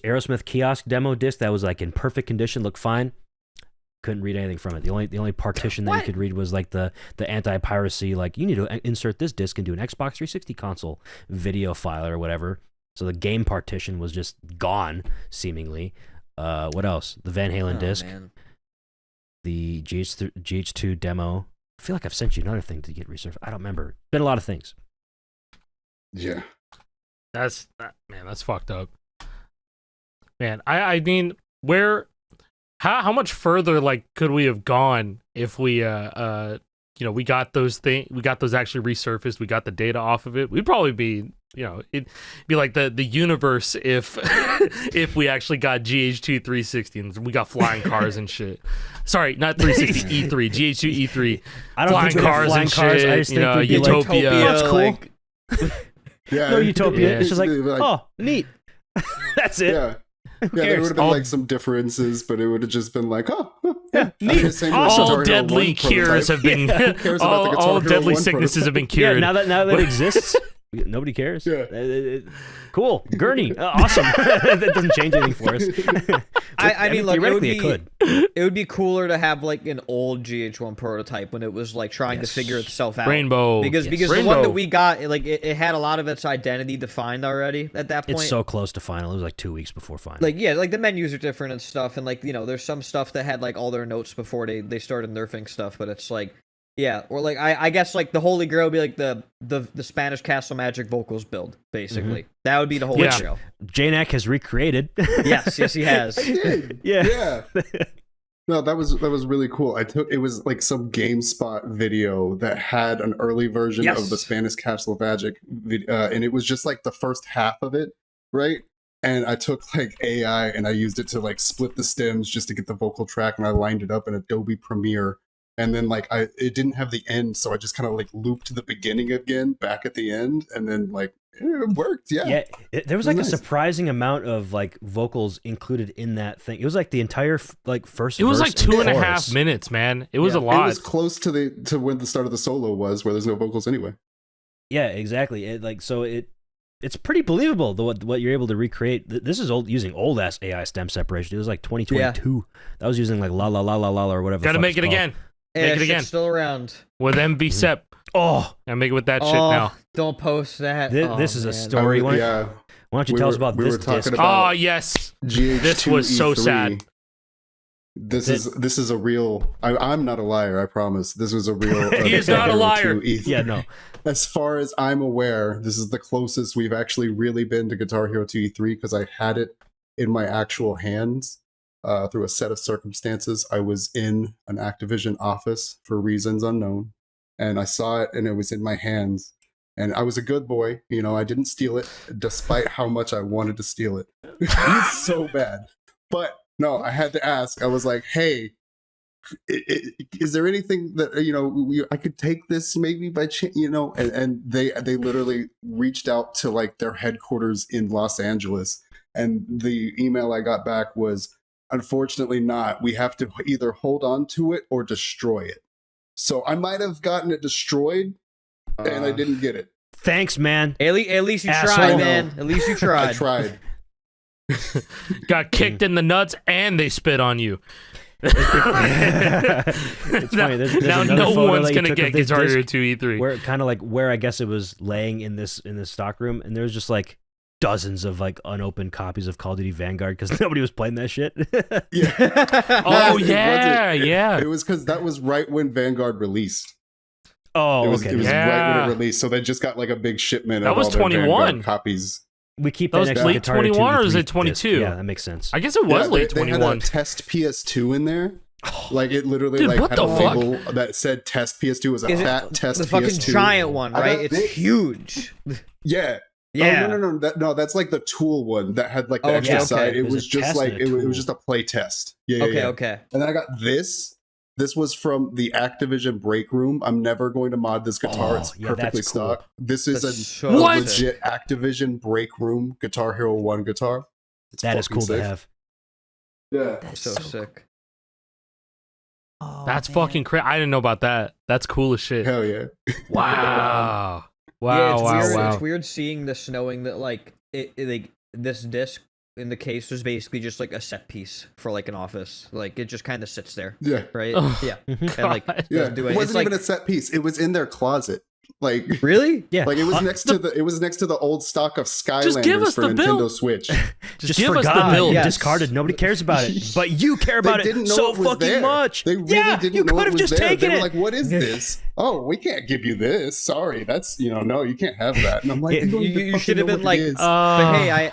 Aerosmith kiosk demo disc that was like in perfect condition, looked fine. Couldn't read anything from it. The only partition that you could read was like the anti-piracy, like you need to insert this disc into an Xbox 360 console video file or whatever. So the game partition was just gone, seemingly. What else? The Van Halen disc, man. the GH2 demo. I feel like I've sent you another thing to get resurfaced. I don't remember. Been a lot of things. Yeah. That's fucked up. Man, I mean, how much further like could we have gone if we we got those actually resurfaced, we got the data off of it. We'd probably be, it'd be like the universe if if we actually got GH2 360 and we got flying cars and shit. Sorry, not 360, E3, GH2 E3. I don't flying think we'd have cars flying and cars. shit, I just think we'd be like, Utopia. that's cool. like, Yeah. No Utopia. Yeah. It's just like, Basically, oh, neat. That's it. Yeah. Yeah, there cares? would have been All- like some differences, but it would have just been like, oh, Yeah, neat. The same with All Guitar Hero deadly 1 cures prototype. have been Who cares about the Guitar all Hero deadly 1 sicknesses have been Yeah, cured. now that it exists, Nobody cares. Yeah. Cool. Gurney. Awesome. That doesn't change anything for us. I mean, look, theoretically, it would be cooler to have like an old GH1 prototype when it was like trying to figure itself out. Rainbow. Because the one that we got, like it had a lot of its identity defined already at that point. It's so close to final. It was like 2 weeks before final. Like, yeah, like the menus are different and stuff, and like, you know, there's some stuff that had like all their notes before they started nerfing stuff, but it's like, yeah, or like I guess like the holy grail would be like the Spanish Castle Magic vocals build, basically. That would be the holy grail. Jnack has recreated. yes, he has. I did. Yeah. No, that was really cool. It was like some GameSpot video that had an early version of the Spanish Castle Magic, and it was just like the first half of it, right? And I took like AI and I used it to like split the stems just to get the vocal track, and I lined it up in Adobe Premiere. And then like it didn't have the end, so I just kind of like looped the beginning again back at the end, and then like it worked. Yeah. There was like a surprising amount of like vocals included in that thing. It was like the entire like first. It was verse like 2.5 minutes, man. It was a lot. It was close to when the start of the solo was, where there's no vocals anyway. Yeah, exactly. It's pretty believable what you're able to recreate. This is using old ass AI stem separation. It was like 2022. That was using like la la la la la or whatever. Gotta make it again. Make it again. Still around With MVSEP. I make it with that shit now. Don't post that. This is a story. Why don't you tell us about this disc? Oh yes, GH2 this was so E3. sad. This is a real. I'm not a liar. I promise. This was a real. He is not a liar. Yeah, no. As far as I'm aware, this is the closest we've actually really been to Guitar Hero 2 E3 because I had it in my actual hands. Through a set of circumstances. I was in an Activision office for reasons unknown, and I saw it, and it was in my hands, and I was a good boy. You know, I didn't steal it, despite how much I wanted to steal it. It's so bad. But no, I had to ask. I was like, hey, is there anything that, you know, I could take this maybe by chance, you know? And they literally reached out to like their headquarters in Los Angeles, and the email I got back was, unfortunately not. We have to either hold on to it or destroy it. So I might have gotten it destroyed, and I didn't get it. Thanks, man. At least you tried, man. At least you tried. I tried. Got kicked in the nuts, and they spit on you. It's funny. There's now no one's gonna get Guitar Hero 2 E3. Where kind of like where I guess it was laying in this stock room, and there was just like dozens of like unopened copies of Call of Duty Vanguard because nobody was playing that shit. Oh yeah. It was because that was right when Vanguard released. Oh, it was, okay. It was right when it released, so they just got like a big shipment of was all their 21 Vanguard copies. We keep that was next late Guitar Hero 21 or is 2 it 22? Yeah, that makes sense. I guess it was late they 21. had a test PS2 in there. Like it literally Dude, like what had a the fuck? label that said test PS2. It was a fat test PS2. The fucking giant one, right? It's huge. Yeah. Yeah. Oh, no. That's like the Tool one that had like the extra side. It was just like it was just a play test. Yeah. Okay. And then I got this. This was from the Activision break room. I'm never going to mod this guitar. It's perfectly stock. Cool. This is a legit Activision break room Guitar Hero 1 guitar. That is cool sick. to have. Yeah. That's so sick. Oh, That's fucking crazy. I didn't know about that. That's cool as shit. Hell yeah. Wow. It's weird seeing this, knowing that like this disc in the case was basically just like a set piece for like an office. Like it just kind of sits there. Yeah. Right. Oh, yeah. And like it wasn't even a set piece. It was in their closet. Like really? Yeah. Like it was next to the old stock of Just give Skylanders us for the Nintendo bill. Switch. Just give us forgot, the bill. discarded. Nobody cares about it, but you care about it so fucking much. They really didn't you know could it have was just there. taken They it. were like, "What is this? Oh, we can't give you this. Sorry, that's no, you can't have that." And I'm like, you should have been like, but hey,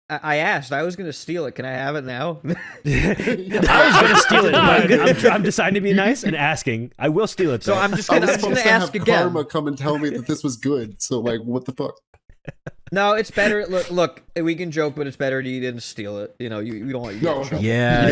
I asked. I was gonna steal it. Can I have it now? I was gonna steal it. But I'm deciding to be nice and asking. I will steal it. Though. So I'm just gonna ask again. Karma come and tell me that this was good. So like, what the fuck? No, it's better. Look, we can joke, but it's better you didn't steal it. You know, you don't want you. No. Yeah,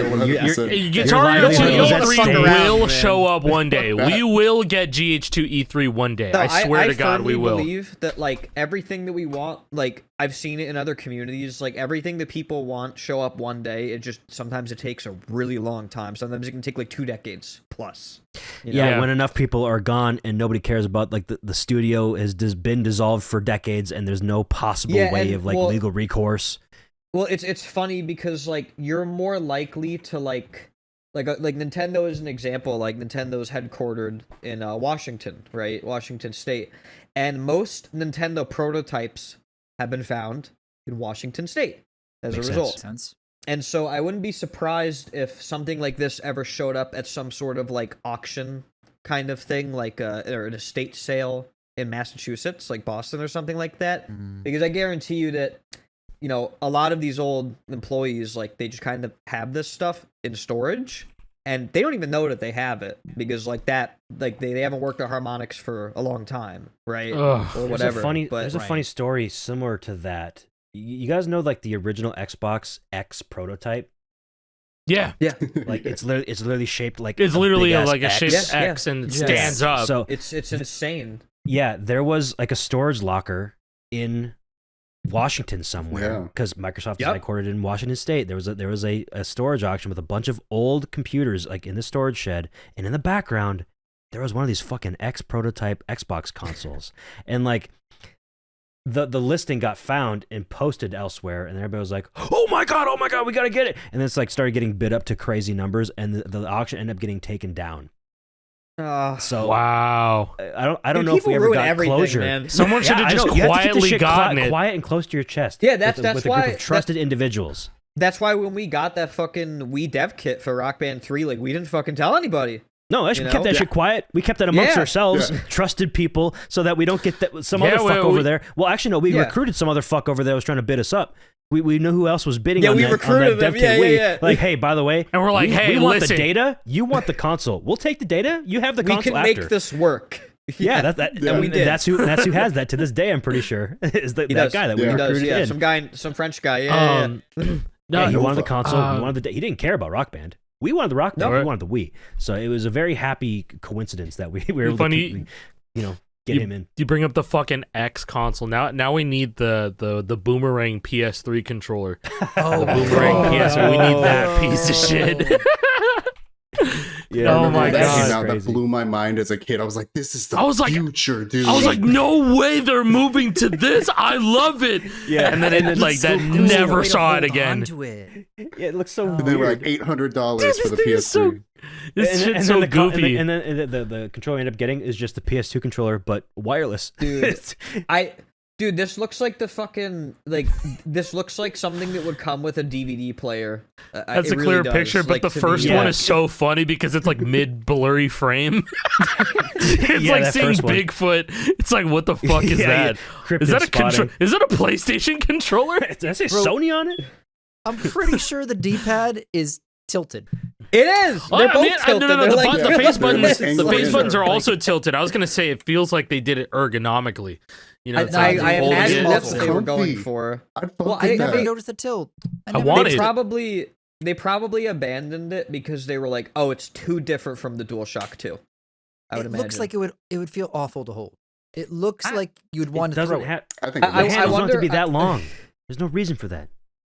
Guitar Hero 2 E3 will show up one day. We will get GH2 E3 one day. I swear to God, we will. Believe that like everything that we want, like I've seen it in other communities. Like everything that people want show up one day. It just sometimes it takes a really long time. Sometimes it can take like 2 decades plus. You know? Yeah, when enough people are gone and nobody cares about like the studio has been dissolved for decades and there's no possible way of like legal recourse. Well, it's funny because like you're more likely to like Nintendo is an example. Like Nintendo's headquartered in Washington, right? Washington State, and most Nintendo prototypes have been found in Washington State as a result. Makes sense. And so I wouldn't be surprised if something like this ever showed up at some sort of like auction kind of thing, like or an estate sale in Massachusetts, like Boston or something like that. Because I guarantee you that, you know, a lot of these old employees, like they just kind of have this stuff in storage and they don't even know that they have it because like that, like they haven't worked at Harmonix for a long time, right? Or whatever. There's a funny story similar to that. You guys know like the original Xbox X prototype? Yeah. Like it's literally shaped like it's literally like a X. shaped X and it stands up. So it's insane. Yeah, there was like a storage locker in Washington somewhere because Microsoft is headquartered in Washington State. There was a storage auction with a bunch of old computers like in the storage shed, and in the background there was one of these fucking X prototype Xbox consoles, and like the listing got found and posted elsewhere, and everybody was like, oh my god, we gotta get it, and then it's like started getting bid up to crazy numbers, and the auction ended up getting taken down. So wow, I don't know if we ever got closure. Man. Someone should have just quietly gotten it, quiet and close to your chest. Yeah, that's with why a group of trusted individuals. That's why when we got that fucking Wii dev kit for Rock Band 3, like we didn't fucking tell anybody. No, we kept that shit quiet. We kept that amongst ourselves, trusted people, so that we don't get that some other fuck over there. Well, actually, no, we recruited some other fuck over there that was trying to bid us up. We knew who else was bidding on that. Yeah, we recruited them. Yeah. Like, hey, by the way, and we're like, hey, we want listen. the data. You want the console. We'll take the data. You have the console after. We can make this work. Yeah, that's who has that to this day. I'm pretty sure is that guy that we recruited in. Some French guy. No, he wanted the console. He wanted he didn't care about Rock Band. We wanted the Rock Band. We wanted the Wii. So it was a very happy coincidence that we were able to, get him in. You bring up the fucking X console. Now we need the Boomerang PS3 controller. Oh, the Boomerang PS3. We need that piece of shit. Yeah, oh my god, that blew my mind as a kid. I was like, "This is the future, dude." I was like, "No way, they're moving to this! I love it!" Yeah, and then that never saw it again. Yeah, it looks so weird. They were like $800 for the PS3. This shit's so goofy. And then the controller I ended up getting is just the PS2 controller, but wireless. Dude, this looks like this looks like something that would come with a DVD player. That's a clear picture, but the first one is so funny because it's like mid blurry frame. It's like seeing Bigfoot. It's like, what the fuck is that? Is that Is that a PlayStation controller? Did I say Sony on it? I'm pretty sure the D-pad is tilted. It is. They're both tilted. No, the face buttons are like, also tilted. I was gonna say it feels like they did it ergonomically. You know, I imagine that's what they were going for. I never noticed the tilt. They probably abandoned it because they were like, oh, it's too different from the DualShock 2. I would imagine. It looks like it would feel awful to hold. It looks like you'd want to throw it. I think the handles don't have to be that long. There's no reason for that.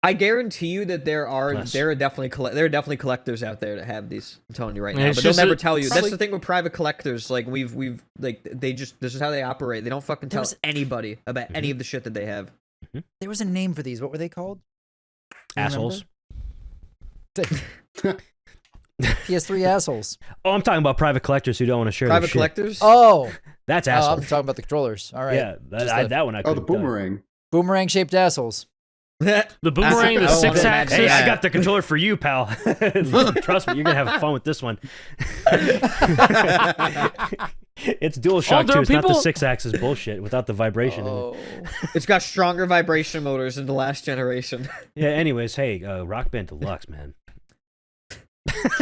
I guarantee you that there are definitely collectors out there that have these. I'm telling you right now, but they'll never tell you. That's the thing with private collectors. Like we've like this is how they operate. They don't fucking tell anybody about any of the shit that they have. There was a name for these. What were they called? Assholes. PS3 assholes. Oh, I'm talking about private collectors who don't want to share private their collectors. Shit. Oh, that's assholes. I'm talking about the controllers. All right. Yeah, that one I could. The boomerang. Boomerang shaped assholes. The boomerang, the 6-axis. Hey, I got the controller for you, pal. Trust me, you're gonna have fun with this one. It's DualShock 2. It's not the 6-axis bullshit without the vibration in it. It's got stronger vibration motors in the last generation. Yeah. Anyways, hey, Rock Band Deluxe, man.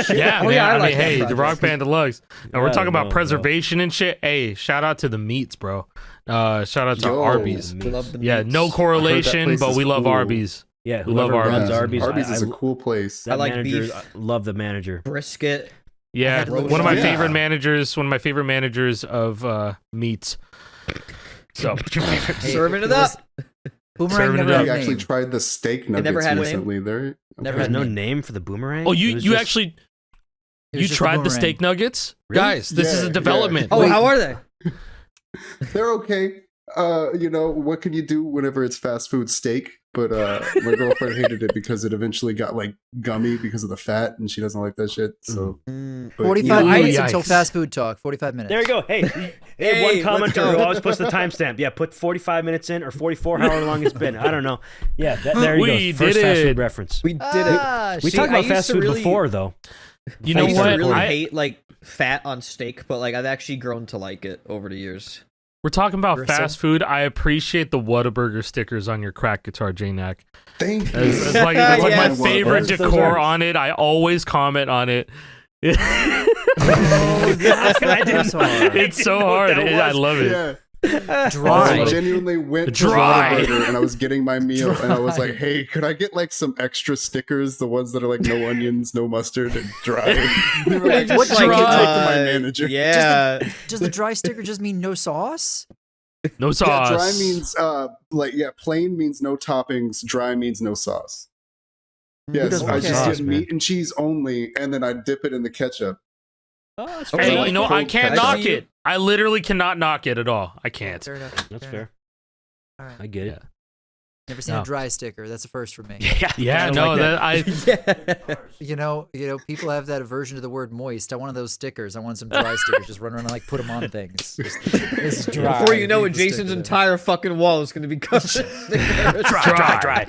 Yeah, man. I mean, hey, the Rock Band Deluxe. And we're talking about preservation and shit. Hey, shout out to the meats, bro. Shout out to Arbys. We love the meats. Yeah, no correlation, but we love Arbys. Yeah, we love Arbys. Arbys is a cool place. I like beef. I love the manager. Brisket. Yeah, one of my favorite managers. One of my favorite managers of meats. So serving it up. Boomerang Serving never it had up. We a actually name. tried the steak never nuggets had a name? recently. There, Never There's had no name. name for the boomerang. Oh, It you was you just- actually It was you just a tried the boomerang. steak nuggets, Really? guys? This is Yeah, a yeah. development. Oh, how are they? they're okay. You know, what can you do whenever it's fast food steak? But my girlfriend hated it because it eventually got like gummy because of the fat, and she doesn't like that shit. So but, 45 Ooh, minutes yikes. until fast food talk. 45 minutes. There you go. Hey, Hey, one let's commenter go. who always puts the timestamp. Yeah, put 45 minutes in or 44, however long it's been. I don't know. Yeah, there you We go. First did fast it. food reference. We did it. Ah, We See, talked I about used fast to food really- before, though. You I know used to what? really I- hate like fat on steak, but like I've actually grown to like it over the years. We're talking about Gristle. fast food. I appreciate the Whataburger stickers on your crack guitar, Jnack. thank you. It's like, it's like my Yes. favorite Those decor are- on it. I always comment on it. Oh, that's I didn't- so hard. It's so hard. that I was. love it. Yeah. Dry. I genuinely went to Dry. Whataburger and I was getting my meal and I was like, hey, could I get like some extra stickers? The ones that are like no onions, no mustard, and dry. They were like, What "Just take it dry?" to my manager. Yeah. Does the dry sticker just mean no sauce? No Yeah, sauce. dry means plain means no toppings, dry means no sauce. Yes, doesn't I like just sauce, get man? meat and cheese only, and then I dip it in the ketchup. Oh, that's Okay. Hey, like you know, I cold can't ketchup. knock it. I literally cannot knock it at all. I can't. Fair enough. That's fair. fair. All right. I get it. Never seen No. a dry sticker. That's a first for me. Yeah, Yeah, I don't no, like that I. Yeah. You know, people have that aversion to the word moist. I wanted those stickers. I wanted some dry stickers. Just run around and like put them on things. Just, this is dry. Before you know it, People stick Jason's to them. entire fucking wall is going to be covered in stickers.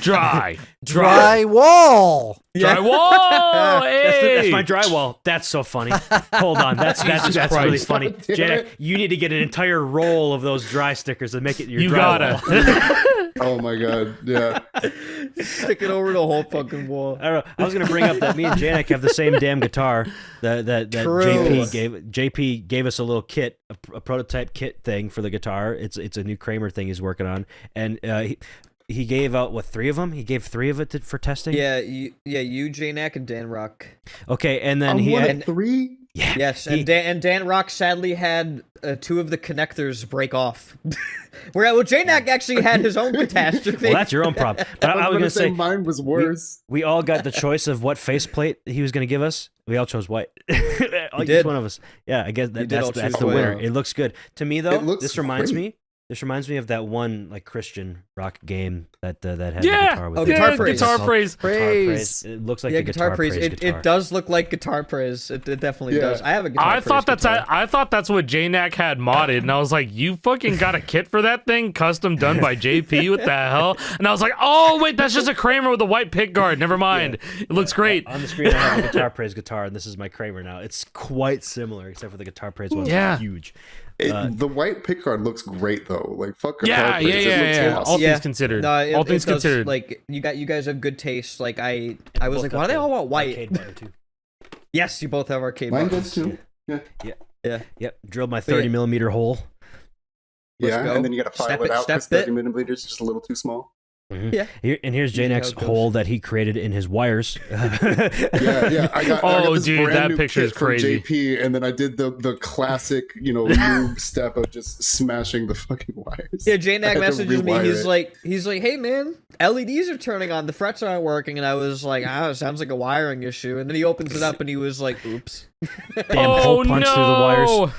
Dry. dry wall. Yeah. Dry wall. That's Hey. my drywall. That's so funny. Hold on, that's really Christ. funny. God damn Jack, it. you need to get an entire roll of those dry stickers and make it your You drywall. gotta. Oh my god, yeah. Stick it over the whole fucking wall. I don't know. I was gonna bring up that me and Jnack have the same damn guitar that True. JP gave us a little kit, a prototype kit thing for the guitar. It's a new Kramer thing he's working on, and he gave out three of them. He gave three of it for testing. Yeah, you, Jnack, and Dan Rock. Okay, and then I'm he one had, of three. yeah. Yes, he- and Dan Rock sadly had two of the connectors break off. Where Jnack actually had his own catastrophe. Well, that's your own problem. But I was gonna say mine was worse. we all got the choice of what faceplate he was gonna give us. We all chose white. Each did. one of us. Yeah, I guess You did all that's choose the white. winner. It looks good to me though. It looks This reminds great. me. This reminds me of that one like Christian rock game that had the Yeah. guitar with Oh, it. Guitar Yeah, Praise. Guitar praise. Guitar praise. It looks like yeah, the Guitar Praise. guitar. It does look like Guitar Praise. It definitely Yeah. does. I have a Guitar I Praise thought that's guitar. I thought that's what Jnack had modded, and I was like, "You fucking got a kit for that thing, custom done by JP? What the hell?" And I was like, "Oh wait, that's just a Kramer with a white pick guard. Never mind. It looks great." On the screen, I have a Guitar Praise guitar, and this is my Kramer now. It's quite similar, except for the Guitar Praise one's Yeah. huge. The white pickguard looks great though. Like fuck. Yeah, Guitar Praise. It looks yeah. awesome. All Yeah. things considered. No, All things it does, considered. Like you guys have good taste. Like I was Both like, got why do they the all want white? arcade button, too. Yes, you both have arcade Mine buttons. does too. Yeah. Yep, drilled my But yeah. 30mm hole. Let's Yeah, go. and then you gotta file Step it it, out step because it. 30 millimeters is just a little too small. Yeah. Here's Usually how Jnack's it goes. hole that he created in his wires. Yeah. I got Oh, this dude, brand that new picture is kit from crazy. JP, and then I did the classic, noob step of just smashing the fucking wires. Yeah, I Jnack had to messages me. rewire He's like, hey man, LEDs are turning on, the frets aren't working, and I was like, it sounds like a wiring issue. And then he opens it up and he was like, oops. Damn hole punch through the wires.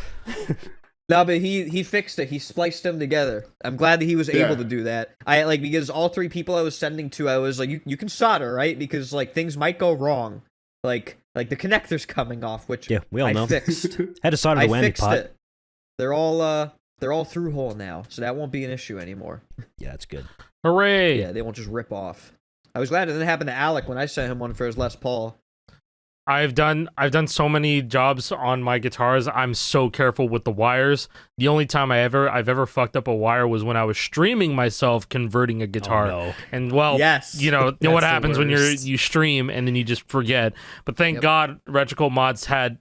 No, but he fixed it. He spliced them together. I'm glad that he was able Yeah. to do that. Because all three people I was sending to, I was like, you can solder, right? Because like things might go wrong, like the connectors coming off, which Yeah, we all I know. fixed. Had to solder I the whammy fixed pot. it. They're all through hole now, so that won't be an issue anymore. Yeah, that's good. Hooray! Yeah, they won't just rip off. I was glad it didn't happen to Alec when I sent him one for his Les Paul. I've done so many jobs on my guitars. I'm so careful with the wires. The only time I've ever fucked up a wire was when I was streaming myself converting a guitar. Oh, no. And well, Yes. you know what That's the happens when worst. you stream and then you just forget. But thank Yep. God Retrocult Mods had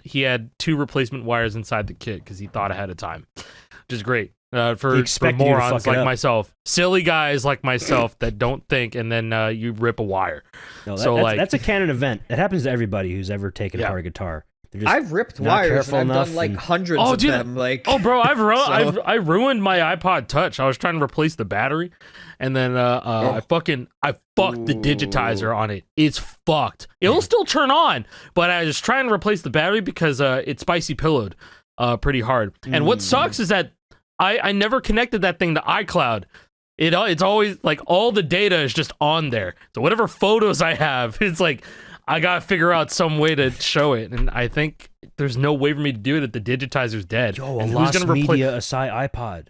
2 replacement wires inside the kit because he thought ahead of time, which is great. He For expected you to morons fuck it like up. myself, silly guys like myself that don't think, and then you rip a wire. No, So, like- that's a Canon event. It happens to everybody who's ever taken Yeah. apart a guitar. they're just I've ripped not wires careful and I've enough done like and- hundreds Oh, of dude. them. Like, Oh, bro, So- I ruined my iPod Touch. I was trying to replace the battery, and then I fucked the digitizer on it. It's fucked. It'll still turn on, but I was trying to replace the battery because it's spicy pillowed pretty hard. And what sucks is that I never connected that thing to iCloud. It's always like all the data is just on there. So whatever photos I have, it's like I gotta figure out some way to show it, and I think there's no way for me to do it if the digitizer's dead. Yo, a And lost replace? media Acai iPod.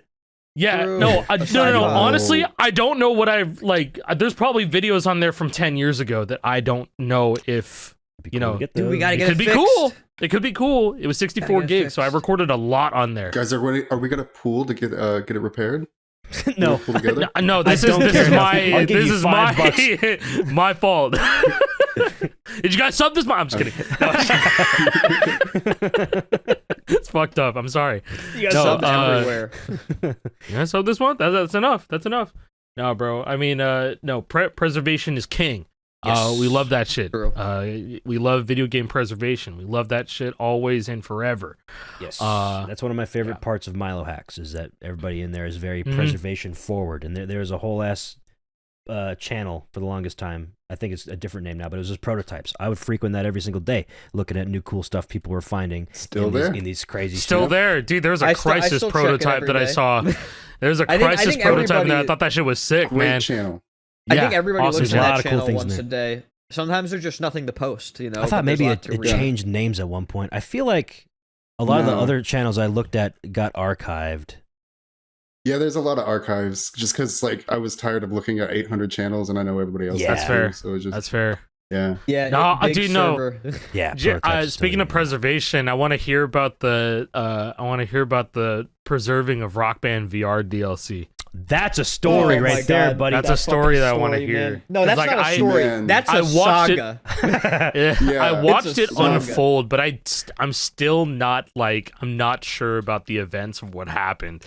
Yeah, True. no. Aside Honestly, I don't know what I've like. There's probably videos on there from 10 years ago that I don't know if It'd be you cool know. to get dude, we those. gotta It get could be fixed. cool. It could be cool. It was 64 Gotta get it gigs, so I fixed. recorded a lot on there. Guys, are we gonna pool to get it repaired? No. Pool together? No, this don't is care enough. my I'll give this you is $5. my fault. Did you guys sub this? I'm just kidding. No. It's fucked up. I'm sorry. You got No, subs everywhere. You guys sub this month? That's enough. That's enough. No, bro. I mean, no. Preservation is king. Yes. We love that shit. True. We love video game preservation. We love that shit always and forever. Yes, Uh, that's one of my favorite parts of Milohax is that everybody in there is very Mhm. preservation forward, and there's a whole ass channel for the longest time. I think it's a different name now, but it was just prototypes. I would frequent that every single day, looking at new cool stuff people were finding. Still in there? in these crazy Still stuff. there, dude. There's a I crisis still check it prototype every that I day. saw. There's a I think crisis prototype, and I everybody- thought that shit was sick, Great man. channel. I Yeah, think everybody awesome looks There's at a lot that of cool channel things in once there. a day. Sometimes there's just nothing to post, you know. I thought but there's maybe a it, lot to it read. changed names at one point. I feel like a lot of the No. other channels I looked at got archived. Yeah, there's a lot of archives just because like I was tired of looking at 800 channels and I know everybody else. Yeah. does That's too, fair. So it's just That's fair. yeah. Yeah, No, I big do know. server. Yeah. prototypes is Speaking of totally- preservation, I want to hear about the preserving of Rock Band VR DLC. that's a story Oh my right there, God. buddy. That's a story that I wanna fucking hear. man. No, It's that's like not a story. Man. That's a I watched it- saga. Yeah. I watched it It's a saga. unfold, but I'm still not I'm not sure about the events of what happened.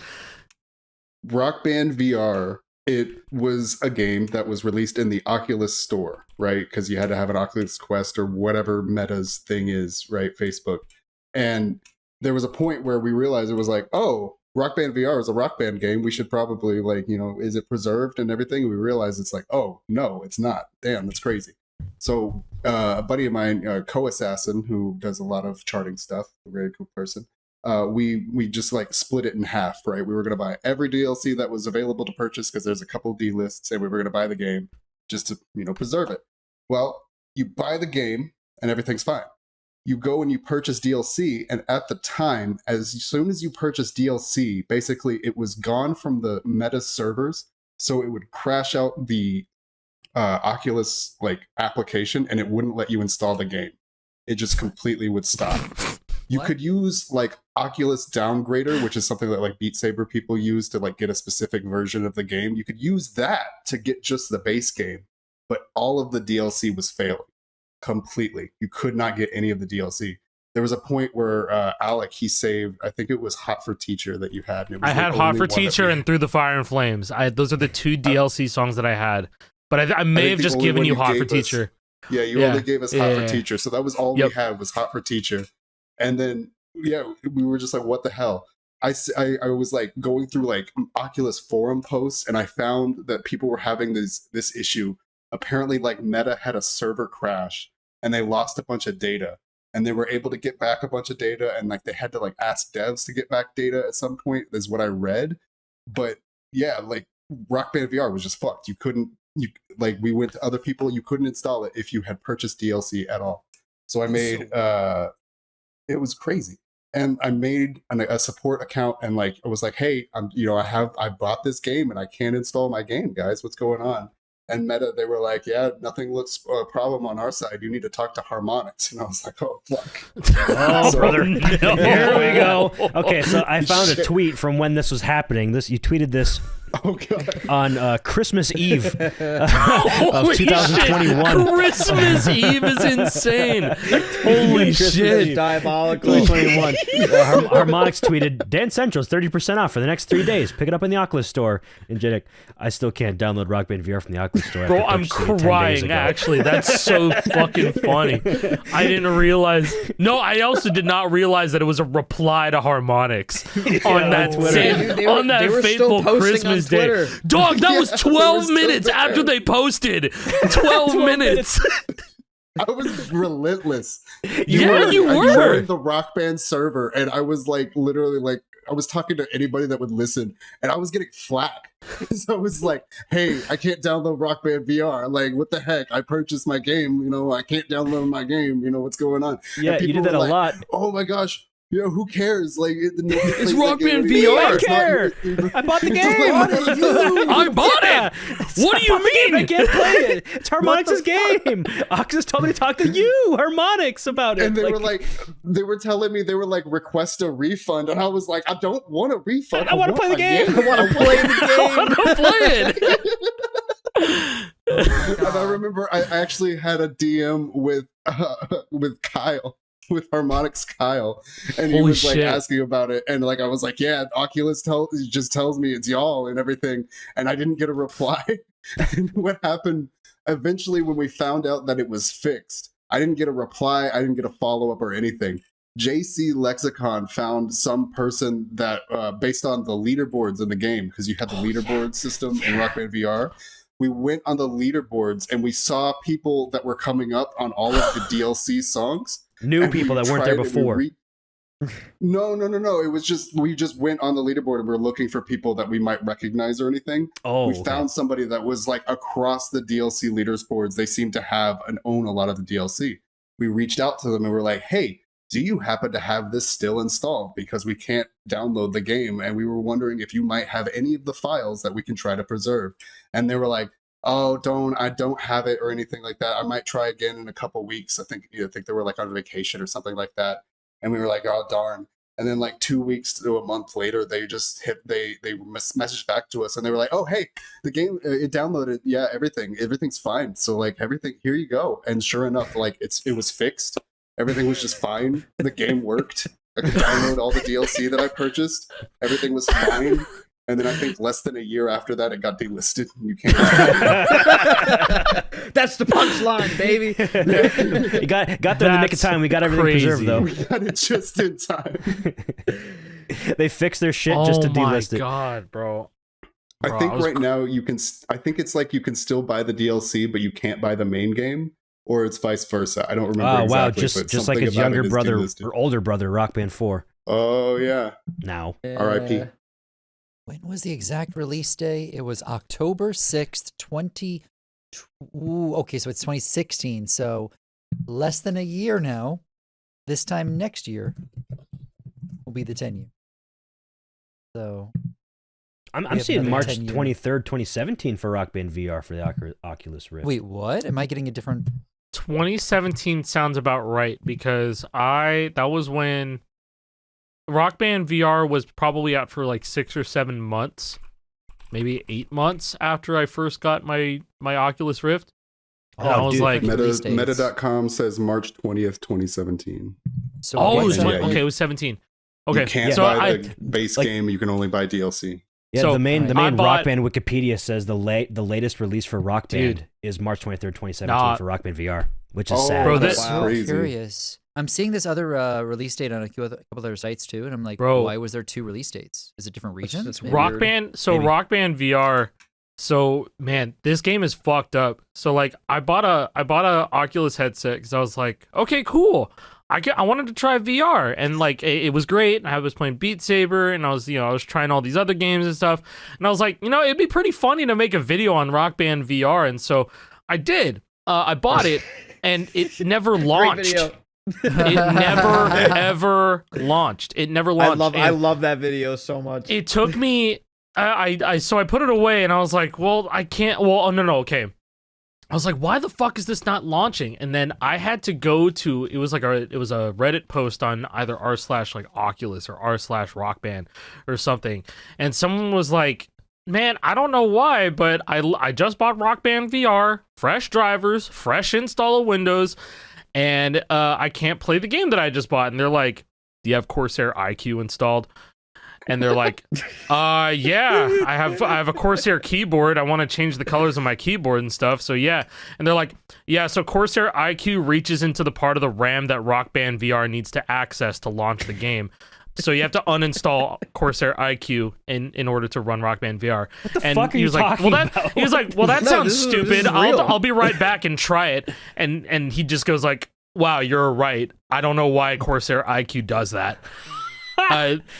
Rock Band VR, it was a game that was released in the Oculus store, right? Because you had to have an Oculus Quest or whatever Meta's thing is, right? Facebook. And there was a point where we realized it was like, oh, Rock Band VR is a Rock Band game. We should probably is it preserved and everything? And we realized it's like, oh, no, it's not. Damn, that's crazy. So a buddy of mine, Co-Assassin, who does a lot of charting stuff, a very cool person, we just like split it in half, right? We were going to buy every DLC that was available to purchase because there's a couple D lists, and we were going to buy the game just to preserve it. Well, you buy the game and everything's fine. You go and you purchase DLC, and at the time, as soon as you purchase DLC, basically it was gone from the Meta servers, so it would crash out the Oculus application, and it wouldn't let you install the game. It just completely would stop. You What? could use Oculus Downgrader, which is something that Beat Saber people use to get a specific version of the game. You could use that to get just the base game, but all of the DLC was failing completely. You could not get any of the DLC. There was a point where Alec, he saved, I think it was Hot for Teacher that you had. And it was I had the Hot only for one that Teacher we- and Through the Fire and Flames. Those are the two DLC songs that I had. But I may think have the just only given one you you Hot for gave us- Teacher. Yeah, you Yeah. only gave us Hot Yeah. for Teacher. So that was all Yep. we had was Hot for Teacher. And then, yeah, we were just like, what the hell? I was going through Oculus forum posts, and I found that people were having this issue. Apparently, Meta had a server crash, and they lost a bunch of data. And they were able to get back a bunch of data, and they had to ask devs to get back data at some point, is what I read. But yeah, Rock Band VR was just fucked. We went to other people, you couldn't install it if you had purchased DLC at all. So I made it was crazy. And I made a support account, and I was like, hey, I bought this game and I can't install my game, guys. What's going on? And Meta, they were like, yeah, nothing looks a problem on our side. You need to talk to Harmonix. And I was like, oh, fuck. Oh, So- brother. No. Here we go. Okay, so I found a Shit. tweet from when this was happening. You tweeted this Oh god. on Christmas Eve of Holy 2021. shit. Christmas Eve is insane. Holy shit. Diabolical. 2021. Harmonix tweeted, Dan Central's 30% off for the next 3 days. Pick it up in the Oculus store. And Jnack, I still can't download Rock Band VR from the Oculus store. Bro, I'm crying, actually. That's so fucking funny. I didn't realize. No, I also did not realize that it was a reply to Harmonix on that on that fateful Christmas day. Dog, that was 12 minutes after they posted. 12 minutes. I was relentless. You were. You were in the Rock Band server, and I was like, literally, like, I was talking to anybody that would listen, and I was getting flack. So I was like, hey, I can't download Rock Band VR. Like, what the heck? I purchased my game, you know, I can't download my game, you know, what's going on? Yeah, you did that a lot. Oh my gosh. You know, who cares? Like, it's Rock Band VR. I care. I bought the game. I bought it. What do you mean? I can't play it. It's Harmonix's game. Oculus told me to talk to you, Harmonix, about it. And they were telling me, they were like, request a refund. And I was like, I don't want a refund. I want to play the game. I want to play the game. I want to play it. And I remember I actually had a DM with Kyle. With Harmonix Kyle, and he was like asking about it, and like I was like, yeah, Oculus just tells me it's y'all and everything, and I didn't get a reply. And what happened eventually when we found out that it was fixed, I didn't get a reply, I didn't get a follow-up or anything. JC Lexicon found some person that based on the leaderboards in the game, because you had the leaderboard system in Rock Band VR. We went on the leaderboards and we saw people that were coming up on all of the DLC songs. New people that weren't there before. No. It was just, we just went on the leaderboard and we were looking for people that we might recognize or anything. Oh, we found somebody that was like across the DLC leaderboards. They seem to have and own a lot of the DLC. We reached out to them and we're like, hey, do you happen to have this still installed? Because we can't download the game. And we were wondering if you might have any of the files that we can try to preserve. And they were like, oh, I don't have it or anything like that. I might try again in a couple weeks. I think they were like on vacation or something like that. And we were like, oh, darn. And then like 2 weeks to a month later, they just they messaged back to us and they were like, oh, hey, the game, it downloaded. Yeah, everything's fine. So like everything, here you go. And sure enough, like it was fixed. Everything was just fine. The game worked. I could download all the DLC that I purchased. Everything was fine. And then I think less than a year after that, it got delisted. You can't. That's the punchline, baby. You got there in the nick of time. We got everything preserved, though. We got it just in time. They fixed their shit just to delist it. Oh my god, bro. I think right now you can. I think it's like you can still buy the DLC, but you can't buy the main game, or it's vice versa. I don't remember. Exactly, wow, just like his younger brother or older brother, Rock Band 4. Oh yeah. Now, R.I.P. When was the exact release day? It was October 6th, okay, so it's 2016. So less than a year now. This time next year will be the 10 year. So I'm seeing March 23rd, 2017 for Rock Band VR for the Oculus Rift. Wait, what? Am I getting a different? 2017 sounds about right because that was when Rock Band VR was probably out for like 6 or 7 months, maybe 8 months after I first got my Oculus Rift. And I was like, Meta.com says March 20th, 2017. So okay, it was 17. Okay, you can't buy the base game. You can only buy DLC. Yeah, so the main Rock Band Wikipedia says the latest release for Rock Band is March 23rd, 2017 for Rock Band VR, which is sad. Bro, that's crazy. Curious. I'm seeing this other release date on a couple other sites too, and I'm like, bro, why was there 2 release dates? Is it different regions? It's Rock Band. So maybe. Rock Band VR. So man, this game is fucked up. So like, I bought a Oculus headset because I was like, okay, cool. I wanted to try VR, and like it was great. I was playing Beat Saber, and I was trying all these other games and stuff. And I was like, it'd be pretty funny to make a video on Rock Band VR, and so I did. I bought it, and it never launched. It never ever launched. It never launched. I love that video so much. It took me. So I put it away, and I was like, well, I can't. Well, oh, no, okay. I was like, why the fuck is this not launching? And then I had to go to, it was a Reddit post on either r/like Oculus or r/Rock Band or something. And someone was like, man, I don't know why, but I just bought Rock Band VR, fresh drivers, fresh install of Windows, and I can't play the game that I just bought. And they're like, "Do you have Corsair IQ installed?" And they're like, yeah, I have a Corsair keyboard. I want to change the colors of my keyboard and stuff. So yeah. And they're like, yeah, so Corsair IQ reaches into the part of the RAM that Rock Band VR needs to access to launch the game. So you have to uninstall Corsair IQ in order to run Rock Band VR. What the and fuck are he you was like, talking well, about? He was like, well, that No, sounds this is stupid. real. I'll be right back and try it. And he just goes like, wow, you're right. I don't know why Corsair IQ does that.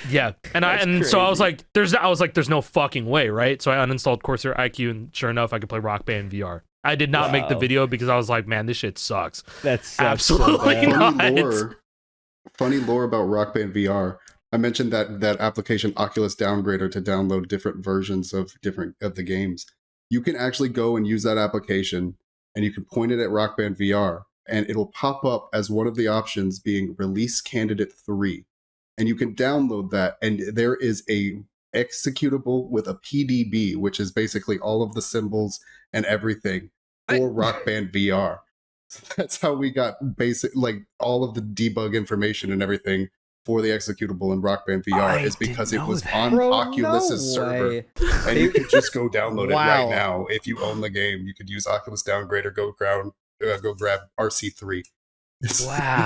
Yeah, and so I was like, there's no fucking way, right? So I uninstalled Corsair IQ, and sure enough, I could play Rock Band VR. I did not make the video because I was like, man, this shit sucks. That's absolutely not. Funny lore about Rock Band VR. I mentioned that application Oculus Downgrader to download different versions of the games. You can actually go and use that application, and you can point it at Rock Band VR, and it'll pop up as one of the options being Release Candidate 3. And you can download that, and there is a executable with a PDB, which is basically all of the symbols and everything for Rock Band VR. So that's how we got all of the debug information and everything for the executable in Rock Band VR is because it was on Oculus's server. And you could just go download it right now. If you own the game, you could use Oculus Downgrader, go grab RC3. It's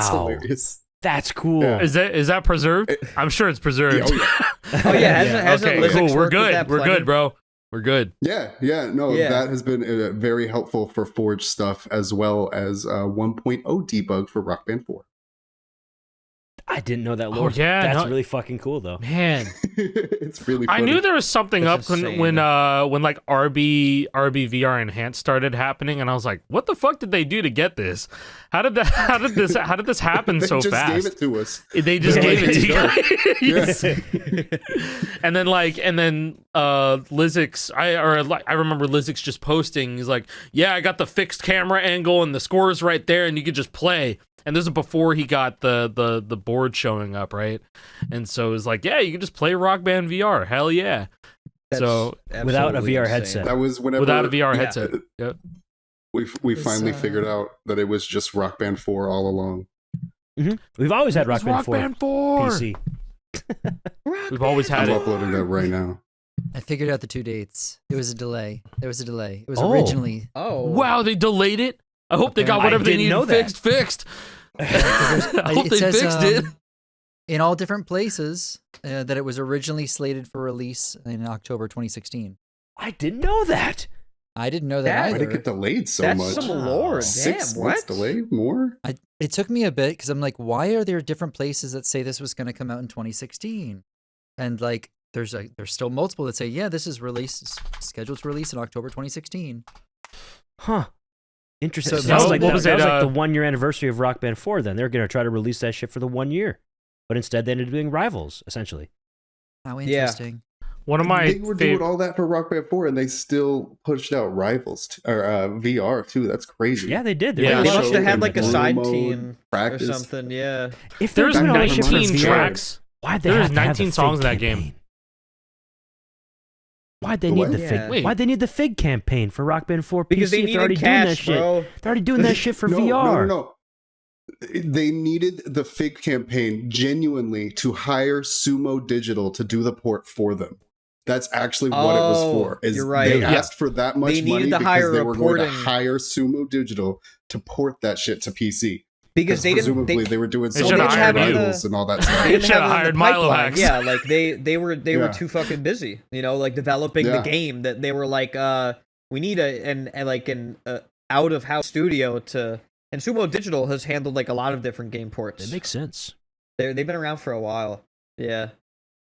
hilarious. That's cool. Yeah. Is that preserved? I'm sure it's preserved. Oh yeah, hasn't okay, cool. We're worked with good. that We're plenty? good, bro. We're good. Yeah. That has been very helpful for Forge stuff as well as 1.0 debug for Rock Band 4. I didn't know that lore. Oh, yeah, That's really fucking cool, though. Man, it's really funny. I knew there was something That's up insane. when like RBVR Enhanced started happening, and I was like, what the fuck did they do to get this? How did this happen They so just fast? gave it to us. They just gave it to you guys. Yes. and then Lizix, I remember Lizix just posting. He's like, yeah, I got the fixed camera angle and the score's right there, and you could just play. And this is before he got the board showing up, right? And so it was like, yeah, you can just play Rock Band VR. Hell yeah. So without a absolutely VR insane. headset. That was whenever without a VR headset. Yep. we finally figured out that it was just Rock Band 4 all along. Mm-hmm. We've always had Rock It's Band Rock 4 Band 4 PC. We've always had I'm it. uploading that right now. I figured out the 2 dates. It was a delay. There was a delay. It was Oh. originally. Oh Wow, they delayed it. I hope they got I whatever they didn't know needed that. fixed. I hope It they says, fixed it. in all different places that it was originally slated for release in October 2016. I didn't know that. I didn't know that That- Why did it either. get delayed so That's much? some lore. 6 Damn, months what? delayed? More? It took me a bit because I'm like, why are there different places that say this was going to come out in 2016? And like, there's still multiple that say, yeah, this is scheduled to release in October 2016. Huh. Interesting. So that was what like, was that was it, like the 1 year anniversary of Rock Band 4 then. They're going to try to release that shit for the 1 year. But instead they ended up doing Rivals, essentially. How Yeah. interesting. One of my They were doing all that for Rock Band 4 and they still pushed out Rivals or VR too. That's crazy. Yeah, they did. Yeah. They Show must have had and like a blue side mode, team practice. or something. Yeah. If they're there's doing all that shit for 19 VR, tracks. why'd they There's have to have 19 the songs Fig in that game. campaign? Why'd they The need what? the Yeah. Fig? Wait. Why'd they need the Fig campaign for Rock Band 4 PC Because they if they're already needed doing that cash, shit? bro. They're already doing that shit for No, VR. No. They needed the Fig campaign genuinely to hire Sumo Digital to do the port for them. That's actually what it was for. Is you're right. They Yeah. asked for that much They needed money to because hire they a were going to porting- hire Sumo Digital to port that shit to PC. Because they didn't. presumably they were doing They some should've hired you. rivals and all that stuff. They didn't Should've have it in hired the pipeline. Milohax. Yeah, like they were Yeah. too fucking busy, like developing the Yeah. game that they were like, we need an out of house studio to. And Sumo Digital has handled like a lot of different game ports. It makes sense. They've been around for a while. Yeah.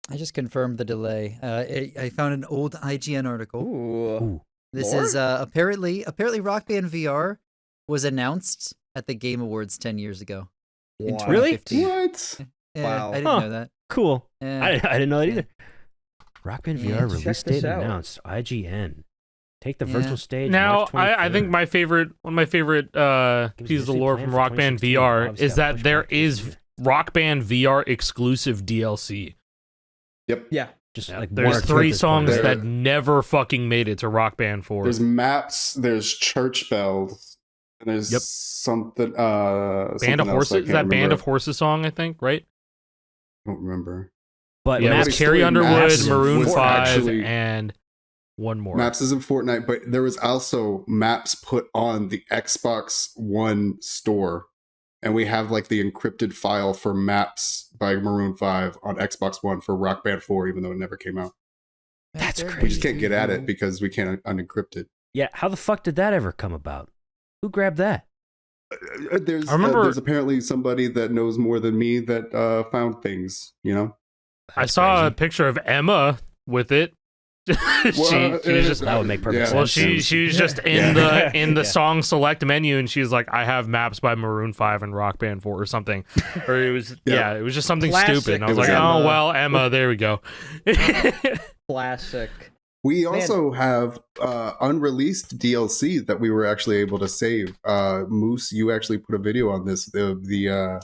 I just confirmed the delay. I found an old IGN article. Ooh. This Lord? is apparently Rock Band VR was announced at the Game Awards 10 years ago. In Wow. Really? 2015. What? Yeah, Wow. I didn't Huh. know that. Cool. Yeah. I didn't know that either. Rock Band Yeah, VR check release this date out. announced. IGN. Take the Yeah. virtual stage. Now, March I think 23rd. one of my favorite pieces of Disney lore plan from for Rock Band 2016. VR Obviously is got that pushed there back this is year. Rock Band VR exclusive DLC. Yep. Yeah. Just like There's one or two 3 at this songs point. that never fucking made it to Rock Band 4. There's Maps, there's Church Bells, and there's something Band of Horses. Is that Band of Horses song? I think, right? I don't remember. But Yeah, Maps, it was Carrie Underwood, Maps Maroon was 5, actually- and one more. Maps is in Fortnite, but there was also Maps put on the Xbox One store. And we have like the encrypted file for Maps by Maroon 5 on Xbox One for Rock Band 4, even though it never came out. That's They're crazy. We just can't get at it because we can't unencrypt it. Yeah, how the fuck did that ever come about? Who grabbed that? There's, I remember- there's apparently somebody that knows more than me that found things, you know? I saw a picture of Emma with it. she was just That would make perfect well, sense. she was just in the song select menu, and she's like, I have Maps by Maroon 5 and Rock Band 4 or something, or it was it was just something Classic. stupid. And I was It was like, Emma. oh well, Emma, there we go. Classic. We also have unreleased DLC that we were actually able to save. Moose, you actually put a video on this. The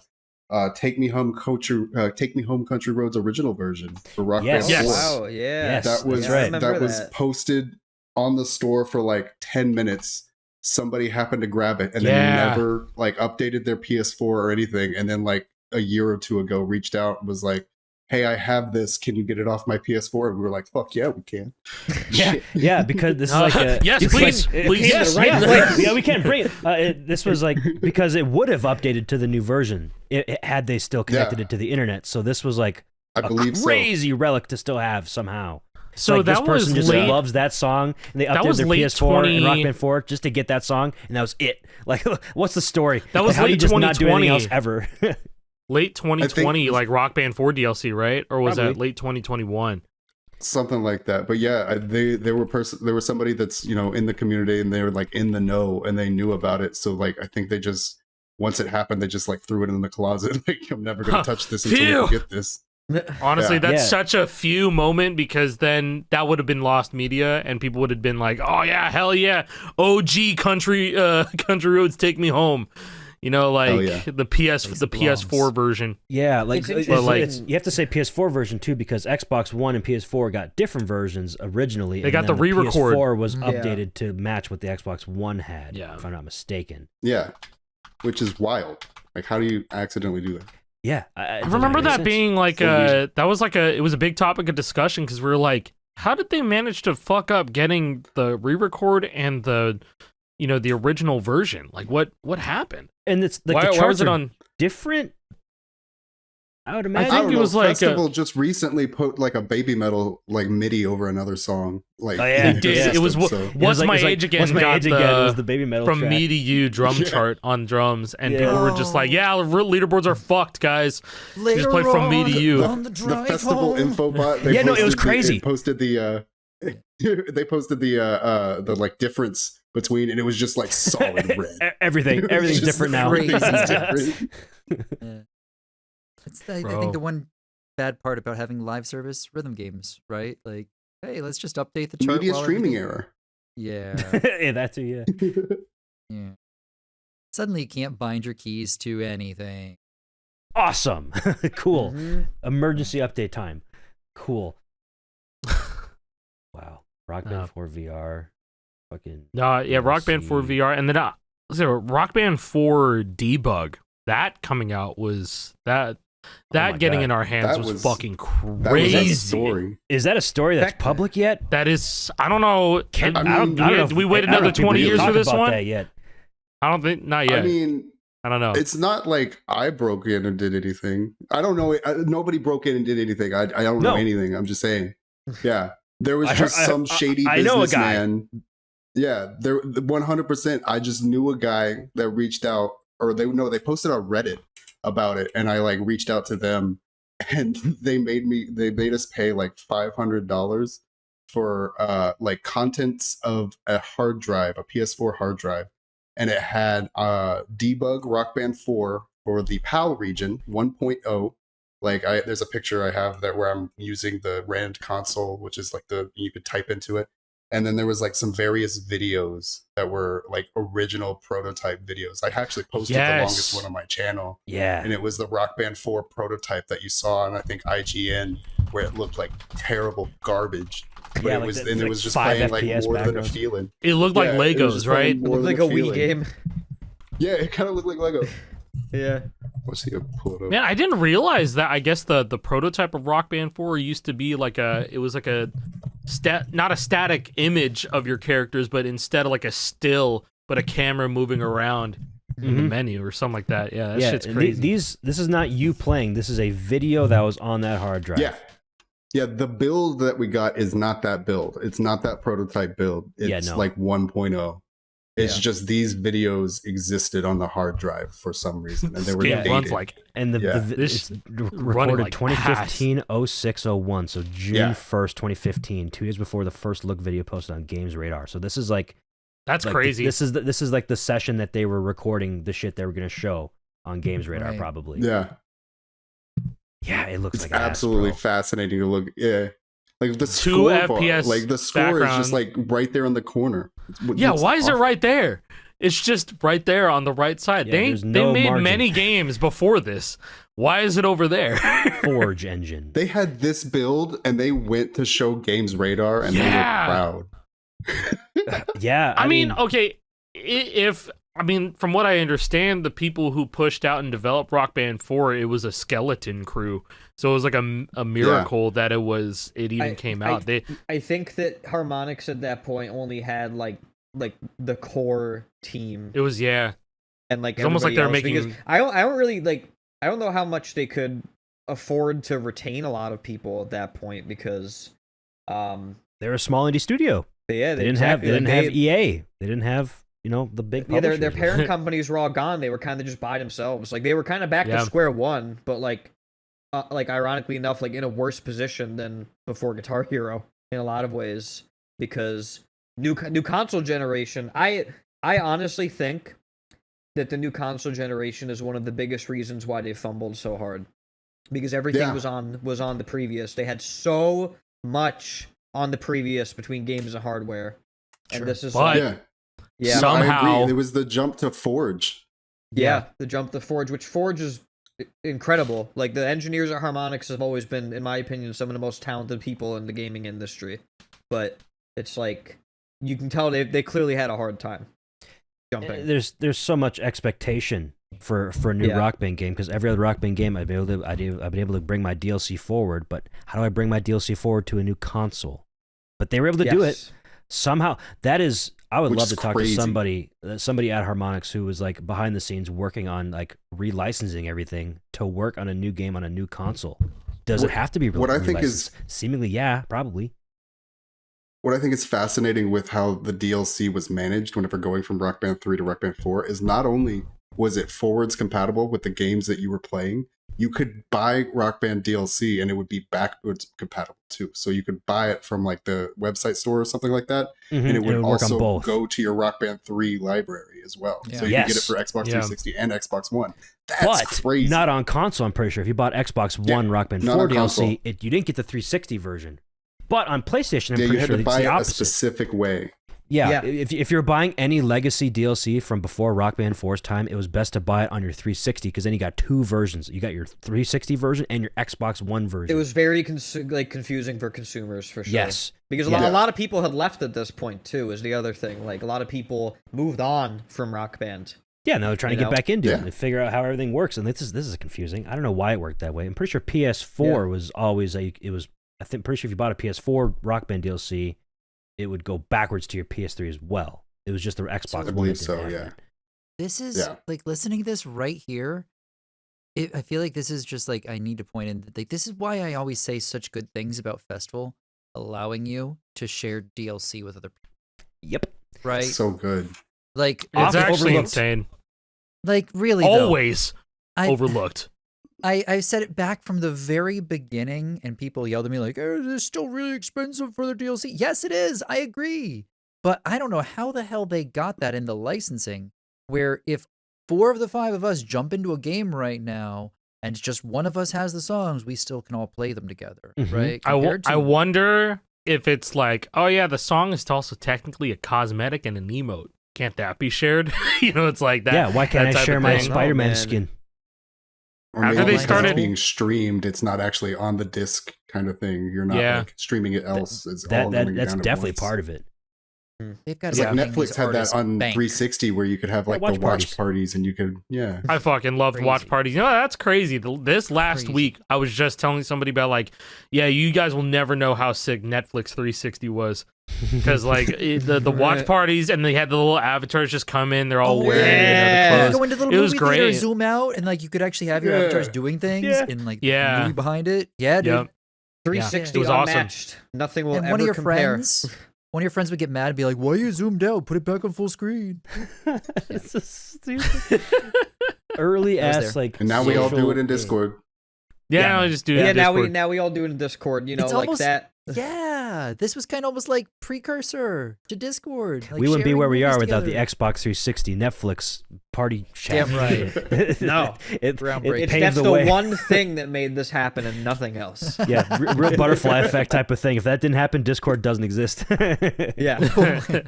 Take Me Home Country Roads original version for Rock Yes. Band 4. Wow, yeah. Yes. That was That's right. that was posted on the store for like 10 minutes. Somebody happened to grab it and then never like updated their PS4 or anything. And then like a year or two ago reached out and was like, hey, I have this. Can you get it off my PS4? And we were like, fuck yeah, we can. Yeah, because this is like a Yes, it's please, like- please. yes, Right yeah, place. yeah, we can't bring it. This was like because it would have updated to the new version had they still connected it to the internet. So this was like I believe so. crazy relic to still have somehow. So like, that this person was just late. loves that song, and they That updated was their late PS4 and Rock 20 Band 4 just to get that song, and that was it. Like, what's the story? That was like, how do you late just not do anything 2020. else ever? Late 2020, like Rock Band 4 DLC, right? Or was that Probably. late 2021? Something like that. But yeah, there was somebody that's, you know, in the community and they were like in the know and they knew about it. So like I think they just once it happened, they just like threw it in the closet. Like, I'm never gonna touch this until Phew. we can get this. Honestly, Yeah. that's Yeah. such a few moment because then that would have been lost media and people would have been like, "Oh yeah, hell yeah, OG country roads take me home." You know, like yeah. the PS4 version. Yeah, like, It's it's, interesting. you have to say PS4 version too because Xbox One and PS4 got different versions originally. They and got then the re-record. PS4 was Yeah. updated to match what the Xbox One had. Yeah. If I'm not mistaken. Yeah. Which is wild. Like, how do you accidentally do that? Yeah, I remember that being like it was a big topic of discussion because we were like, how did they manage to fuck up getting the re-record and the original version? Like, what happened? and it's like Why the was charts it are on? different. I would I imagine. think don't it was know, like Festival just recently put like a Baby Metal like MIDI over another song. Like, Oh, yeah. in It their did. It was system, so- It What's was My it was Age Again? What's my got age again? It the- was the Baby Metal from track. Me to You drum Yeah. chart on drums, and Yeah. people were just like, "Yeah, leaderboards are fucked, guys." Just play From Me to You. The festival info bot. They Yeah, no, it was posted crazy. They posted the they posted the like difference between, and it was just like solid red. Everything's Just different now. everything's Crazy. different. Yeah. It's I Bro. think the one bad part about having live service rhythm games, right? Like, hey, let's just update the chart. Media while streaming everything- era. Yeah, Yeah, that too. Yeah. yeah. Suddenly, you can't bind your keys to anything. Awesome. Cool. Mhm. Emergency update time. Cool. Wow. Rock Band Uh, 4 VR. Fucking. Yeah, Rock Band 4 see. VR, and then Rock Band 4 Debug. That coming out was that my getting God. in our hands That was was- fucking That was a crazy. story. Is that a story that's Heck- public yet? That is, I don't know. Can, I I don't mean, know. do we wait I don't know another if people 20 even years talk for this about one? that yet. I don't think not yet. I mean, I don't know. it's not like I broke in and did anything. I don't know. Nobody broke in and did anything. I don't know No. anything. I'm just saying. Yeah, there was I just heard- some shady I know a guy. businessman. Yeah, there 100%. I just knew a guy that reached out, or they posted on Reddit about it, and I like reached out to them, and they made us pay like $500 for like contents of a hard drive, a PS4 hard drive, and it had Debug Rock Band 4 for the PAL region 1.0. Like there's a picture I have that where I'm using the RAND console, which is like you could type into it. And then there was like some various videos that were like original prototype videos. I actually posted the longest Yes. one on my channel, Yeah. and it was the Rock Band 4 prototype that you saw on I think IGN where it looked like terrible garbage. But Yeah, it like was, the- and it like was just 5 playing like FPS more than a background. feeling. It looked like Yeah, it was Legos, just right? playing more Looked than like a Wii feeling. game. Yeah, it kind of looked like Lego. Yeah. Let's see, pull it up. Man, I didn't realize that. I guess the prototype of Rock Band 4 used to be like it was like a not a static image of your characters, but instead of like a still, but a camera moving around in the menu or something like that. Yeah, that shit's and crazy. this is not you playing. This is a video that was on that hard drive. Yeah. Yeah, the build that we got is not that build. It's not that prototype build. It's no. like 1.0. It's Yeah. just these videos existed on the hard drive for some reason, and they were Game dated. runs like And Yeah. it's running recorded like 2015 0601, so June Yeah. 1st, 2015, 2 days before the first look video posted on Games Radar. So this is like that's like, crazy. This is like the session that they were recording the shit they were gonna show on Games Radar, Right. probably. Yeah, Yeah, it looks it's like absolutely ass, fascinating to look. Yeah, like the 2 score bar, FPS like the score is just background. like right there in the corner. Yeah, It's why is it awful. right there? It's just right there on the right side. Yeah, they there's they no made margin. many games before this. Why is it over there? Forge engine. They had this build, and they went to show Games Radar, and Yeah. they were proud. Yeah, I mean, okay, from what I understand, the people who pushed out and developed Rock Band 4, it was a skeleton crew. So it was like a miracle that it even came out. I think that Harmonix at that point only had like the core team It was and like It's almost like they're everybody else, making- because I don't really I don't know how much they could afford to retain a lot of people at that point, because they're a small indie studio. they They didn't have EA. They didn't have the big yeah, their publishers. parent companies were all gone. They were kind of just by themselves. Like they were kind of back Yeah. to square one, but like ironically enough, like in a worse position than before Guitar Hero in a lot of ways, because new console generation. I honestly think that the new console generation is one of the biggest reasons why they fumbled so hard, because everything Yeah. was on the previous. They had so much on the previous between games and hardware, and this is But- Yeah, yeah. No, I agree. Somehow- It was the jump to Forge. Yeah, the jump to Forge, which Forge is incredible. Like the engineers at Harmonix have always been, in my opinion, some of the most talented people in the gaming industry. But it's like you can tell they clearly had a hard time jumping. There's so much expectation for a new Yeah. Rock Band game, because every other Rock Band game I've been able to bring my DLC forward, but how do I bring my DLC forward to a new console? But they were able to do it Yes. somehow. That is, I would Which love is to talk crazy. to somebody at Harmonix who was like behind the scenes working on like relicensing everything to work on a new game on a new console. Does it What- have to be what I think relicensed? Seemingly, yeah, probably. What I think is fascinating with how the DLC was managed whenever going from Rock Band 3 to Rock Band 4 is not only was it forwards compatible with the games that you were playing, you could buy Rock Band DLC and it would be backwards compatible too. So you could buy it from like the website store or something like that, and it would work on also both. go to your Rock Band 3 library as well. Yeah. So you can get it Yes. for Xbox Yeah. 360 and Xbox One. That's But crazy. not on console, I'm pretty sure. If you bought Xbox One Rock Band not 4 on console. DLC, you didn't get the 360 version. But on PlayStation, I'm yeah, you pretty had sure to it's buy the it a opposite. specific way. Yeah, Yeah. if you're buying any legacy DLC from before Rock Band 4's time, it was best to buy it on your 360, because then you got two versions. You got your 360 version and your Xbox One version. It was very confusing for consumers for sure. Yes. Because Yeah. a lot of people had left at this point too. Is the other thing. Like a lot of people moved on from Rock Band. Yeah, no, they're trying to You get know? back into it Yeah. and figure out how everything works. And this is confusing. I don't know why it worked that way. I'm pretty sure PS4 was always pretty sure if you bought a PS4 Rock Band DLC, it would go backwards to your PS3 as well. It was just the Xbox I One. believe that didn't so, have yeah. that. This is Yeah. like listening to this right here. I feel like this is just like I need to point in. Like this is why I always say such good things about Festival, allowing you to share DLC with other people. Yep. Right? So good. Like, It's Often actually overlooked. insane. like really though, Always I- overlooked. I said it back from the very beginning, and people yelled at me like, "Oh, it's still really expensive for the DLC." Yes, it is. I agree, but I don't know how the hell they got that in the licensing. Where if 4 of the 5 of us jump into a game right now, and just one of us has the songs, we still can all play them together, Mhm. right? I Compared to- wonder if it's like, oh yeah, the song is also technically a cosmetic and an emote. Can't that be shared? It's like that. Yeah, why can't that I type share of my thing. Spider-Man man. skin? Or After maybe they because started- it's being streamed, it's not actually on the disc kind of thing. You're not like streaming it else. It's all going that's down at definitely once. part of it. They've got It's like Netflix had that on 360 where you could have like the watch parties and you could I fucking loved watch parties. You know, that's crazy. This last week I was just telling somebody about like, yeah, you guys will never know how sick Netflix 360 was. Because like the watch parties and they had the little avatars just come in, they're all wearing the clothes. Go into the little movie theater, zoom out, and like you could actually have your avatars doing things and like the movie behind it. Yeah, dude. 360 was unmatched. Awesome. Nothing will and ever one of your compare. One of your friends would get mad and be like, "Why are you zoomed out? Put it back on full screen." It's so stupid. Early ass like. And now we all do it in Discord. Yeah, I just do it. Yeah, in Discord. now we all do it in Discord. You know, It's like almost, that. Yeah, this was kind of almost like precursor to Discord. Like we wouldn't be where we are without the together. Xbox 360 Netflix party chat. Damn right. No, Groundbreaking. that's the the way. one thing that made this happen and nothing else. Yeah, real butterfly effect type of thing. If that didn't happen, Discord doesn't exist. Yeah.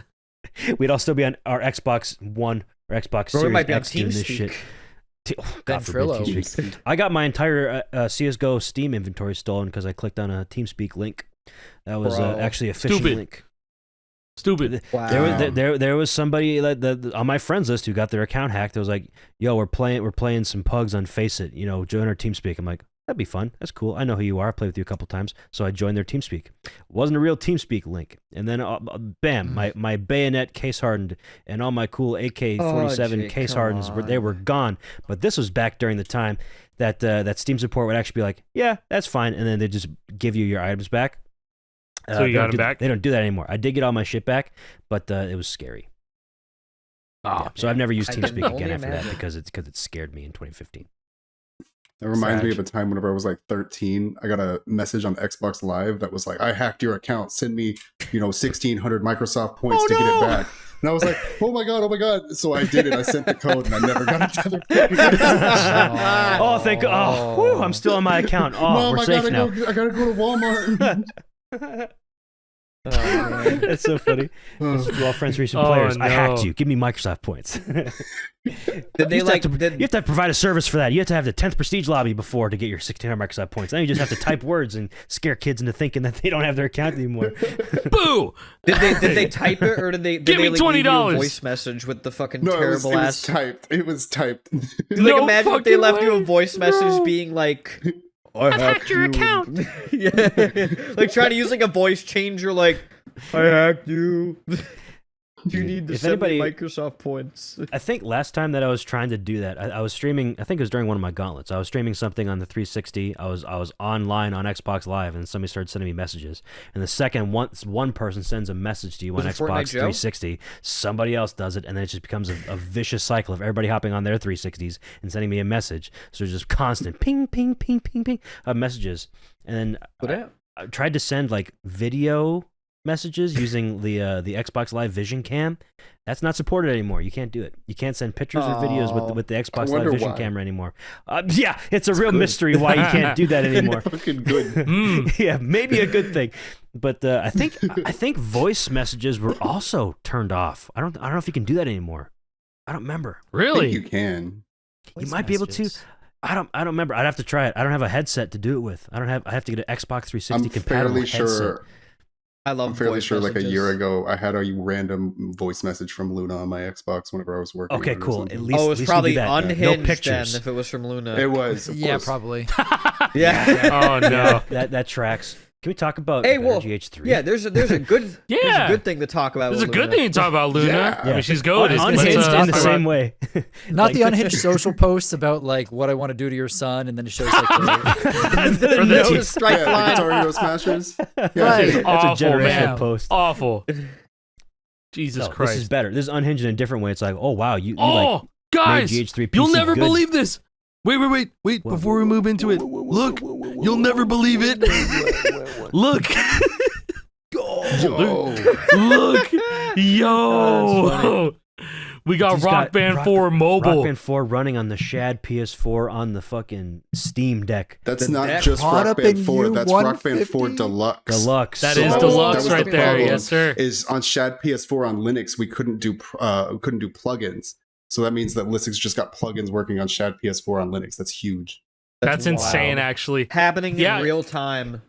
We'd all still be on our Xbox One or Xbox Or we Series might be on X doing this Teamspeak. shit. God forbid Ventrilo. Teamspeak. I got my entire CSGO Steam inventory stolen because I clicked on a Teamspeak link. That was actually a phishing Stupid. link. Stupid. Wow. There was somebody on my friends list who got their account hacked. It was like, yo, we're playing some pugs on Faceit. You know, join our Teamspeak. I'm like, that'd be fun. That's cool. I know who you are. I played with you a couple times, so I joined their Teamspeak. Wasn't a real Teamspeak link, and then bam, my bayonet case hardened, and all my cool AK-47 case hardens were gone. But this was back during the time that Steam support would actually be like, yeah, that's fine, and then they just give you your items back. So you got them back? They don't do that anymore. I did get all my shit back, but it was scary. Oh, So I've never used I can Teamspeak only again after that imagine. because it scared me in 2015. That reminds me of a time whenever I was like 13. I got a message on Xbox Live that was like, I hacked your account. Send me, 1,600 Microsoft points to get it back. And I was like, oh my God. So I did it. I sent the code and I never got it. Oh, thank God. Oh, I'm still on my account. Oh, Mom, we're safe now. I gotta go to Walmart. That's so funny. To all friends, recent players. I hacked you. Give me Microsoft points. Did they you have to provide a service for that. You have to have the 10th prestige lobby before to get your 1,600 Microsoft points. Now you just have to type words and scare kids into thinking that they don't have their account anymore. Boo! Did they type it or did they Give me like, $20. leave you a voice message with the fucking terrible it was ass? typed. It was typed. Like imagine if they left you a voice message being like, I hacked your account. Yeah, like trying to use like a voice changer, like I hacked you. You need to send me Microsoft points. I think last time that I was trying to do that, I was streaming. I think it was during one of my gauntlets. I was streaming something on the 360. I was online on Xbox Live, and somebody started sending me messages. And the second one person sends a message to you on Xbox 360, somebody else does it, and then it just becomes a vicious cycle of everybody hopping on their 360s and sending me a message. So there's just constant ping, ping, ping, ping, ping of messages. And then I tried to send like video messages using the Xbox Live Vision Cam. That's not supported anymore. You can't do it. You can't send pictures or videos with the Xbox Live Vision camera anymore. Yeah, it's a real mystery why you can't do that anymore. Fucking good. Yeah, maybe a good thing. But I think voice messages were also turned off. I don't know if you can do that anymore. I don't remember. Really? I think you can. You might be able to. I don't remember. I'd have to try it. I don't have a headset to do it with. I have to get an Xbox 360 compatible headset. I'm fairly sure like a year ago I had a random voice message from Luna on my Xbox whenever I was working. Okay, cool. At least, it was probably unhinged no then pictures. if it was from Luna. It was. Of course. Probably. Yeah. Oh no. That tracks. Can we talk about GH3? Yeah, there's a good there's a good thing to talk about. There's a good thing to talk about Luna. Yeah. I mean, she's good. Unhinged in the same way. Not the unhinged social posts about like what I want to do to your son, and then it shows like the strike line. Guitar Hero Smashers. Right. That's Awful, a generational man. post. Awful. Jesus Christ. This is better. This is unhinged in a different way. It's like, oh wow, you Oh, guys, made GH3 PC you'll never good. believe this. Wait. Before we move into it, look, you'll never believe it. Look. Look. Yo. We got Rock Band 4 mobile. Rock Band 4 running on the Shad PS4 on the fucking Steam Deck. That's not just Rock Band 4. That's Rock Band 4 Deluxe. That is Deluxe right there. Problem, yes, sir. Is on Shad PS4 on Linux we couldn't do plugins. So that means that Linux just got plugins working on Shad PS4 on Linux. That's huge. That's insane, actually. Happening in real time.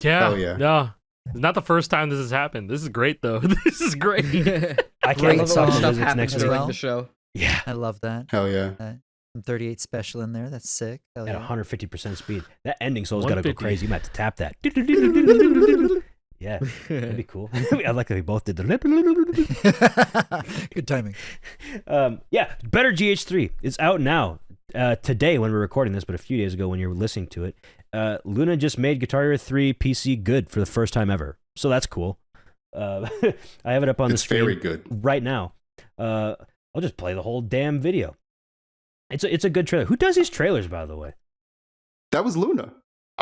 Yeah. Oh, yeah. No. It's not the first time this has happened. This is great though. This is great. I I can't love get it when stuff stuff next happens week. during the show. Yeah. I love that. Hell yeah. Some 38 special in there. That's sick. Hell At yeah. 150% speed. That ending solo's got to go 150. crazy. You might have to tap that. Yeah, that'd be cool. I like that we both did the. Good timing. Yeah, better GH3. It's out now. Today when we're recording this, but a few days ago when you're listening to it, Luna just made Guitar Hero 3 PC good for the first time ever. So that's cool. I have it up on the screen very good right now. I'll just play the whole damn video. It's a good trailer. Who does these trailers, by the way? That was Luna.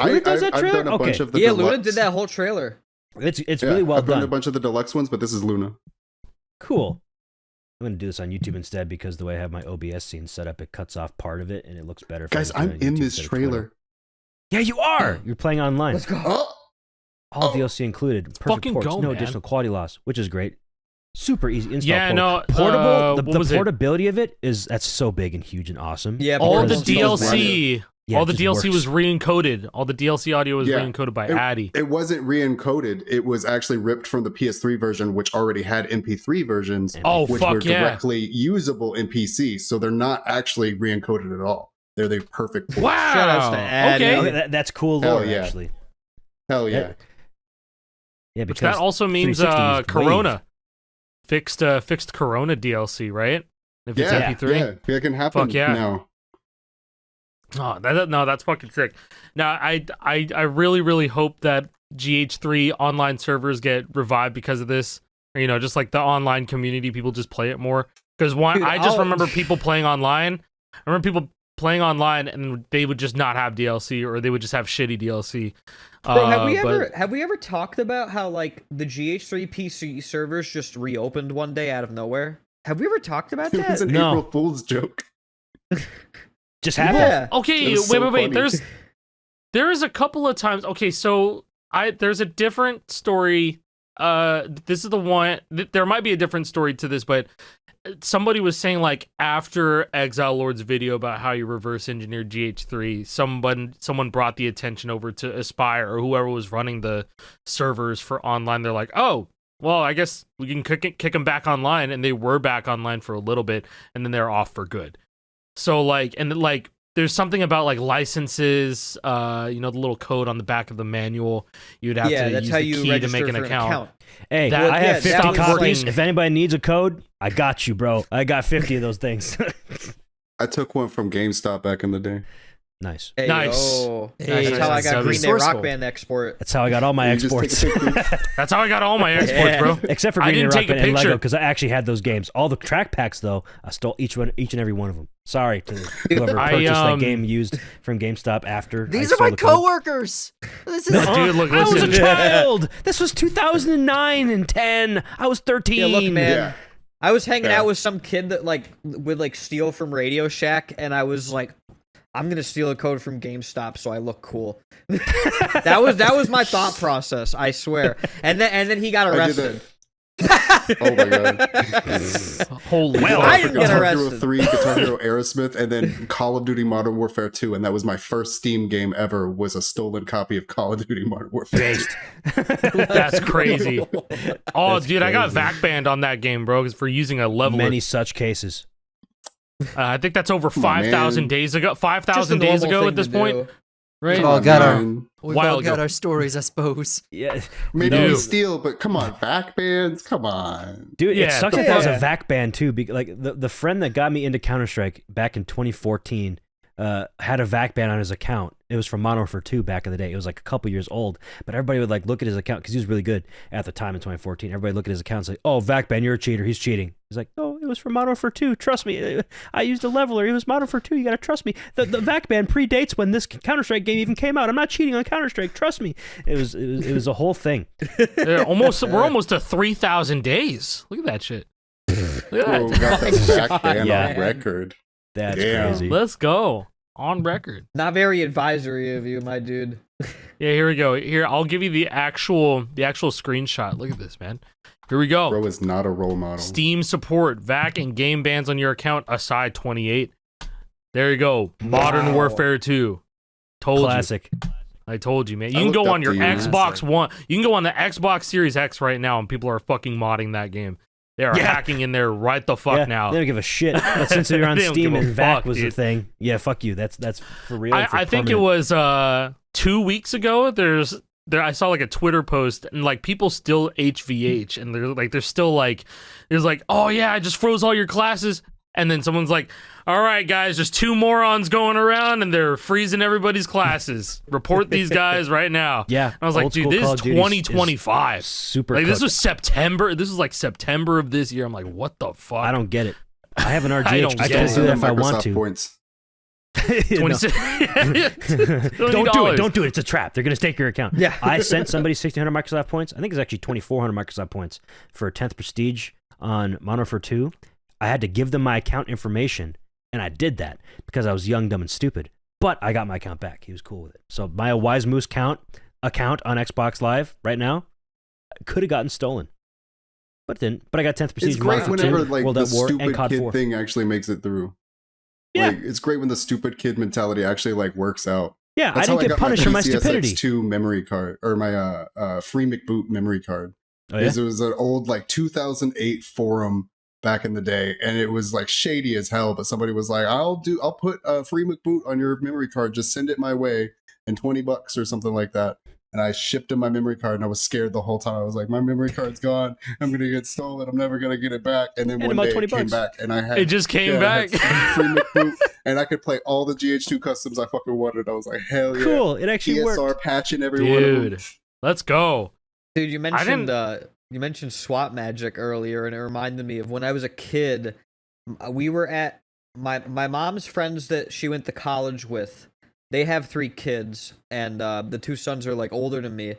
Luna does that I've trailer? done a bunch of the Yeah, deluxe. Luna did that whole trailer. It's really well I've done done. a bunch of the deluxe ones, but this is Luna. Cool. I'm going to do this on YouTube instead because the way I have my OBS scene set up, it cuts off part of it and it looks better. Guys, I'm in this trailer. Yeah, you are. You're playing online. Let's go. Oh, All DLC included. Perfect Fucking ports, go, no man. additional quality loss, which is great. Super easy install. Yeah, no, portable. what The was it? portability of it that's so big and huge and awesome. Yeah, All the Portable installs DLC, Yeah, all it the just DLC works. was re-encoded. All the DLC audio was Yeah. re-encoded by Addy. it wasn't re-encoded. It was actually ripped from the PS3 version, which already had MP3 versions, Oh, which fuck were yeah. directly usable in PC. So they're not actually re-encoded at all. They're the perfect port. Wow. Shoutouts to Addy. Okay. Okay, that's cool Hell lore, yeah. actually. Hell yeah. Yeah, Which because that also means 360 is Corona. Fixed Corona DLC, right? If it's Yeah, MP3. yeah, it can happen Fuck yeah. now. Oh, no, that's fucking sick. Now, I really hope that GH3 online servers get revived because of this. Or, you know, just like the online community, people just play it more. Because Dude, I just remember people playing online. I remember people playing online and they would just not have DLC or they would just have shitty DLC. Bro, have we ever talked about how like the GH3 PC servers just reopened one day out of nowhere? Have we ever talked about It was that? an No. April Fool's joke. just happened. Yeah. Okay, It was wait. so funny. There is a couple of times. Okay, so there's a different story. This is the one. There might be a different story to this, but somebody was saying like after Exile Lord's video about how you reverse engineered GH3, someone brought the attention over to Aspire or whoever was running the servers for online. They're like, oh, well, I guess we can kick them back online, and they were back online for a little bit, and then they're off for good. So like, and like, there's something about like licenses, you know, the little code on the back of the manual. You'd have to that's use how the you key to register make an for account. Hey, That- I have yeah, 50 that was copies. like- If anybody needs a code, I got you, bro. I got 50 of those things. I took one from GameStop back in the day. Nice. Hey, Nice. oh. Hey, That's how I nice. got Green Day Resourceful. Rock Band export. That's how I got all my You just take exports. a picture. That's how I got all my exports, bro. Except for I Green Day didn't Rock take a Band and picture. Lego, because I actually had those games. All the track packs, though, I stole each and every one of them. Sorry to whoever I, purchased that game used from GameStop after. These I are my stole the code. coworkers. This is Dude, look, I was a listen. child. This was 2009 and 10. I was 13. Yeah, look, man. Yeah. I was hanging Yeah. out with some kid that like would like steal from Radio Shack, and I was like, I'm gonna steal a code from GameStop so I look cool. that was my thought process, I swear. And then he got I did arrested. that. Oh my god. Holy Well, I fuck. didn't get Guitar Hero arrested. 3, Guitar Hero Aerosmith, and then Call of Duty Modern Warfare 2, and that was my first Steam game ever, was a stolen copy of Call of Duty Modern Warfare 2. That's crazy. Oh, That's dude, I got crazy. vac banned on that game, bro, for using a leveler. Many such cases. I think that's over Come on, 5,000 man. days ago. Just a 5,000 days normal ago thing at this to point, do. right? We've all got our Man. we've While all got ago. our stories, I suppose. Yeah, Maybe No. we steal, but come on, back bands, come on. dude, Yeah, it sucks that that was yeah. a VAC ban too. Like the friend that got me into Counter Strike back in 2014 had a VAC ban on his account. It was from Modern Warfare 2 back in the day. It was like a couple years old, but everybody would like look at his account because he was really good at the time in 2014. Everybody look at his account and say, "Oh, VAC ban, you're a cheater. He's cheating." He's like, "No, it was from Modern Warfare 2. Trust me. I used a leveler. It was Modern Warfare 2. You gotta trust me. The VAC ban predates when this Counter Strike game even came out. I'm not cheating on Counter Strike. Trust me." It was a whole thing. We're almost to 3,000 days. Look at that shit. Look at Bro, that. got the back band Yeah. on record. That's Damn. crazy. Let's go. On record. Not very advisory of you, my dude. Yeah, here we go. Here, I'll give you the actual screenshot. Look at this, man. Here we go. Bro is not a role model. Steam support, VAC, and game bans on your account, Acai 28. There you go. Modern Wow. Warfare 2. Told Classic. I told you, man. You I can go looked on up your to you. Xbox One. You can go on the Xbox Series X right now, and people are fucking modding that game. They are hacking in there right the fuck now. They don't give a shit. But since you're on They don't Steam give a and VAC fuck, was the dude. thing, yeah, fuck you. That's for real. I think it was 2 weeks ago. I saw like a Twitter post, and like people still HVH, and they're still like, there's like, oh yeah, I just froze all your classes, and then someone's like, all right guys, there's 2 morons going around, and they're freezing everybody's classes. Report these guys right now. Yeah, and I was like, old dude, school this Call is of Duty 2025. super. Like this cooked. was September. This was like September of this year. I'm like, what the fuck? I don't get it. I have an RGH. I don't I get can it. do that if I want Microsoft to. Points. You know. 26. Don't do it. Don't do it. It's a trap. They're going to take your account. Yeah. I sent somebody 1,600 Microsoft points. I think it's actually 2,400 Microsoft points for 10th Prestige on Modern Warfare 2. I had to give them my account information, and I did that because I was young, dumb, and stupid. But I got my account back. He was cool with it. So my Wise Moose account on Xbox Live right now could have gotten stolen. But it didn't. But I got 10th Prestige. It's great Modern Warfare whenever 2, like World the at War, and stupid COD kid 4. thing actually makes it through. Yeah. Like, it's great when the stupid kid mentality actually like works out. Yeah, That's I how didn't get got punished for my PCSX2 stupidity. memory card, or my free McBoot memory card. Oh, yeah? It was an old like 2008 forum back in the day, and it was like shady as hell. But somebody was like, "I'll put a free McBoot on your memory card. Just send it my way, and $20 or something like that." And I shipped him my memory card, and I was scared the whole time. I was like, "My memory card's gone. I'm gonna get stolen. I'm never gonna get it back." And then And one about day it 20 came bucks. back, and I had It just came I back. had free McBoot, and I could play all the GH2 customs I fucking wanted. I was like, "Hell yeah!" Cool. It actually ESR worked. patching every one of them. Dude, let's go. Dude, you mentioned swap magic earlier, and it reminded me of when I was a kid. We were at my mom's friends that she went to college with. They have 3 kids, and the 2 sons are like older than me.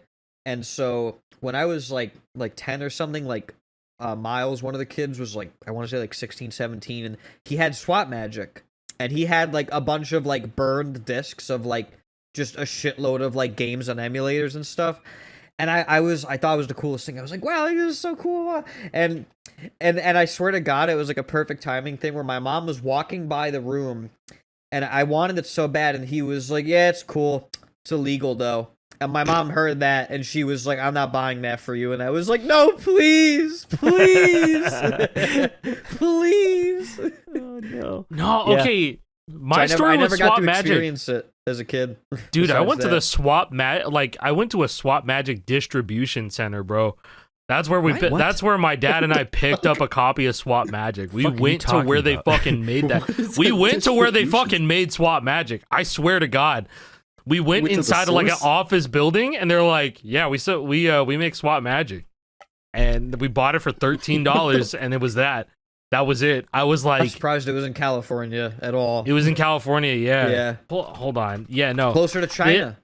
And so when I was like 10 or something, like Miles, one of the kids, was like, I want to say like 16, 17, and he had swap magic, and he had like a bunch of like burned discs of like just a shitload of like games and emulators and stuff. And I thought it was the coolest thing. I was like, wow, this is so cool. And I swear to God, it was like a perfect timing thing where my mom was walking by the room, and I wanted it so bad, and he was like, yeah, it's cool. It's illegal though. And my mom heard that, and she was like, I'm not buying that for you. And I was like, no, please, please, please. Oh, no. No, Yeah. okay. My So story I never with got swap to magic. experience it as a kid. Dude, I Besides went to that. the I went to a swap magic distribution center, bro. That's where What? that's where my dad and I picked up a copy of Swap Magic. We Fuck are you went to talking where they about? fucking made that. What is We that went to where they distribution? fucking made Swap Magic. I swear to God. We went Went to the inside of like an source? office building, and they're like, "Yeah, we make Swap Magic," and we bought it for $13, and it was that. That was it. I was I'm like, surprised it was in California at all. it was in California. Yeah. Yeah. Hold on. Yeah. No. Closer to China.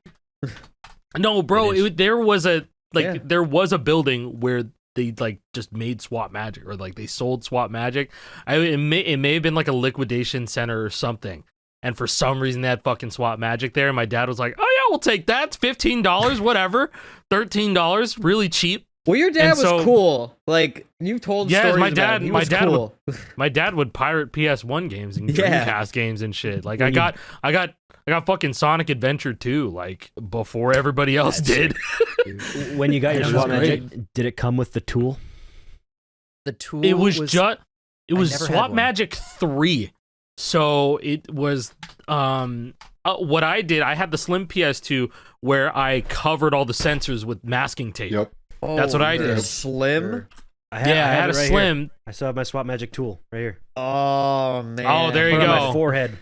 No, bro. It is. There was a Yeah. there was a building where they like just made Swap Magic, or like they sold Swap Magic. It may have been like a liquidation center or something. And for some reason, they had fucking Swap Magic there. And my dad was like, "Oh yeah, we'll take that. It's $15, whatever. $13, really cheap." Well, your dad And was so- cool. Like, you've told Yeah, stories my about dad- him. He my was dad cool. My dad would pirate PS1 games and Yeah. Dreamcast games and shit. Like When I got fucking Sonic Adventure 2 like before everybody else did. When you got your That swap was magic, did it come with the tool? The tool It was just I never had Swap one. Magic 3. So it was what I did, I had the slim PS2 where I covered all the sensors with masking tape. Yep. That's what I the did. Slim. I I had it a right slim. Here. I still have my swap magic tool right here. Oh man. Oh, there you Put it on go. my forehead.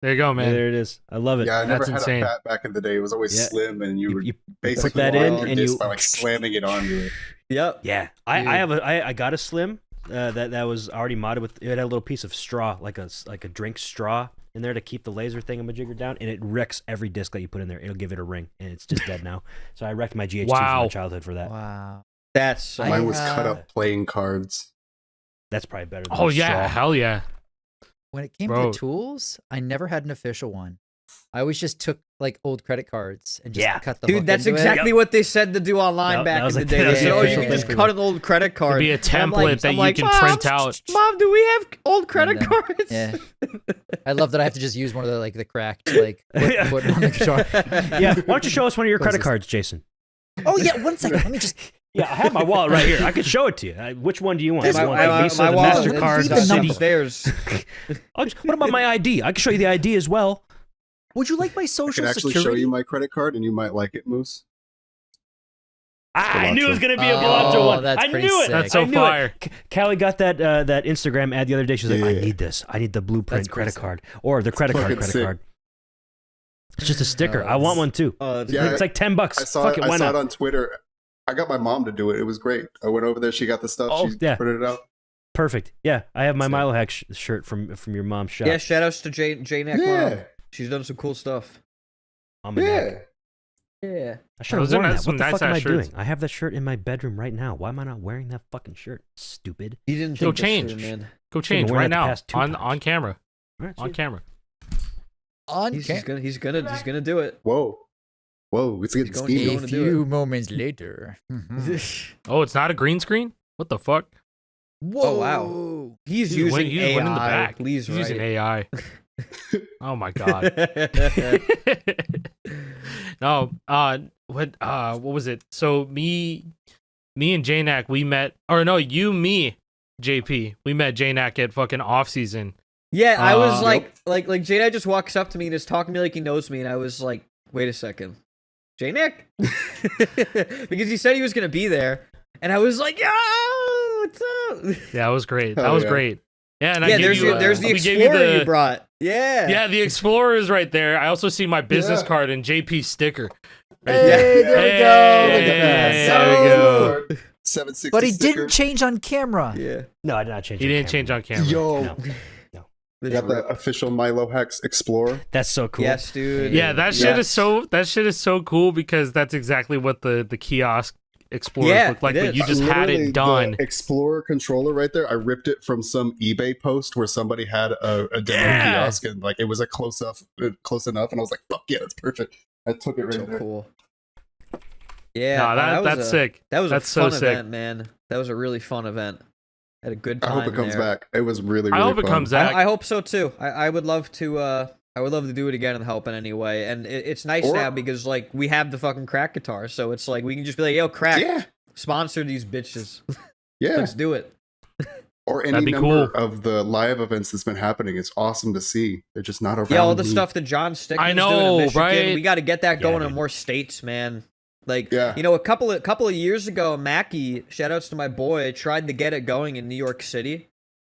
There you go, Yeah, man. there it is. I love it. Yeah, I never That's had insane. a fat back in the day. It was always Yeah. slim, and you would You basically that lock in your and disc you- by like slamming it onto it. Yep. Yeah, I got a slim that was already modded with. It had a little piece of straw, like a drink straw in there to keep the laser thingamajigger down, and it wrecks every disc that you put in there. It'll give it a ring, and it's just dead now. So I wrecked my GH2 from Wow. my childhood for that. Wow. That's I Mine was cut have- up playing cards. That's probably better. Than Oh the yeah, straw. hell yeah. When it came Bro. to tools, I never had an official one. I always just took like old credit cards and just cut the hook Dude, that's into exactly what they said to do online back in the day. They said, "Oh, you can just cut an old credit card." It'd be a template that you can print out. Mom, do we have old credit cards? Yeah. I love that I have to just use one of the cracked like put on the guitar. Yeah. Why don't you show us one of your credit cards, Jason? Oh yeah, 1 second. Let me just. Yeah, I have my wallet right here. I could show it to you. Which one do you want? My Visa, my the wallet, MasterCard, it's Citi? upstairs. What about my ID? I can show you the ID as well. Would you like my I social can actually security? show you my credit card, and you might like it, Moose. I knew it was gonna be a Bellagio one. That's I pretty knew it. sick. That's so fire. Callie got that Instagram ad the other day. She was like, "I need this. I need the blueprint That's credit crazy. card or the credit card card." It's just a sticker. I want one too. It's like $10. I saw Fuck it. it. Why I saw not? it on Twitter. I got my mom to do it. It was great. I went over there. She got the stuff. Oh, She yeah. printed it out. Perfect. Yeah, I have my Milohax shirt from your mom's shop. Yeah, shout outs to Jnack. Yeah. She's done some cool stuff. I'm a Yeah. neck. Yeah. I should have Those are worn nice- that. What the some fuck am I nice-ass shirts. doing? I have that shirt in my bedroom right now. Why am I not wearing that fucking shirt? Stupid. You didn't Go think this change. through, man. Go change worn right it the now past 2 on times. camera. All right, On cheers. camera. He's gonna do it. Whoa. Whoa. It's getting He's going- steamy. he's A going to do few moments later. Oh, it's not a green screen? What the fuck? Whoa! Oh, wow. He's using he's AI. winning the back. Please, He's using right? AI. Oh my god. No, what was it? So me and Jnack, we met, or no, me, JP, we met Jnack at fucking Offseason. Yeah, I was Yep. like Jnack just walks up to me and is talking to me like he knows me, and I was like, wait a second, Jnack? Because he said he was gonna be there, and I was like, yo, what's up? Yeah, that was great. Hell That was yeah. great. Yeah, and I Yeah, gave there's you, there's the we gave you Explorer you the, brought. Yeah. yeah, the Explorer is right there. I also see my business Yeah. card and JP's sticker. Right Hey, there we go. Look at Hey, that. there we go. 760 But he sticker. didn't change on camera. Yeah. No, I did not change. He the didn't camera. change on camera. Yo. No. You got the official Milohax Explorer. That's so cool. Yes, dude. Yeah, that shit Yes. is so cool because that's exactly what the kiosk Explorers Yeah, look like, it but is. you just had Literally, it done. The Explorer controller right there. I ripped it from some eBay post where somebody had a demo Yeah. kiosk and like it was a close enough, and I was like, "Fuck yeah, that's perfect." I took it right So there. cool. Yeah, No, was that's sick. That was That's a so fun sick. event, man. That was a really fun event. Had a good I time. hope it comes there. back. It was really, I really hope it fun. comes back. I hope so too. I would love to. I would love to do it again and help in any way. And it's nice Or- now because like we have the fucking crack guitar, so it's like we can just be like, "Yo, crack, Yeah, sponsor these bitches. yeah. Let's do it." Or any That'd be number cool. of the live events that's been happening. It's awesome to see. They're just not around. Yeah, all the me. stuff that John Stickman's I doing know, in Michigan, right? we got to get that Yeah, going in dude. more states, man. Like, Yeah. you know, a couple of years ago, Mackie, shout outs to my boy, tried to get it going in New York City,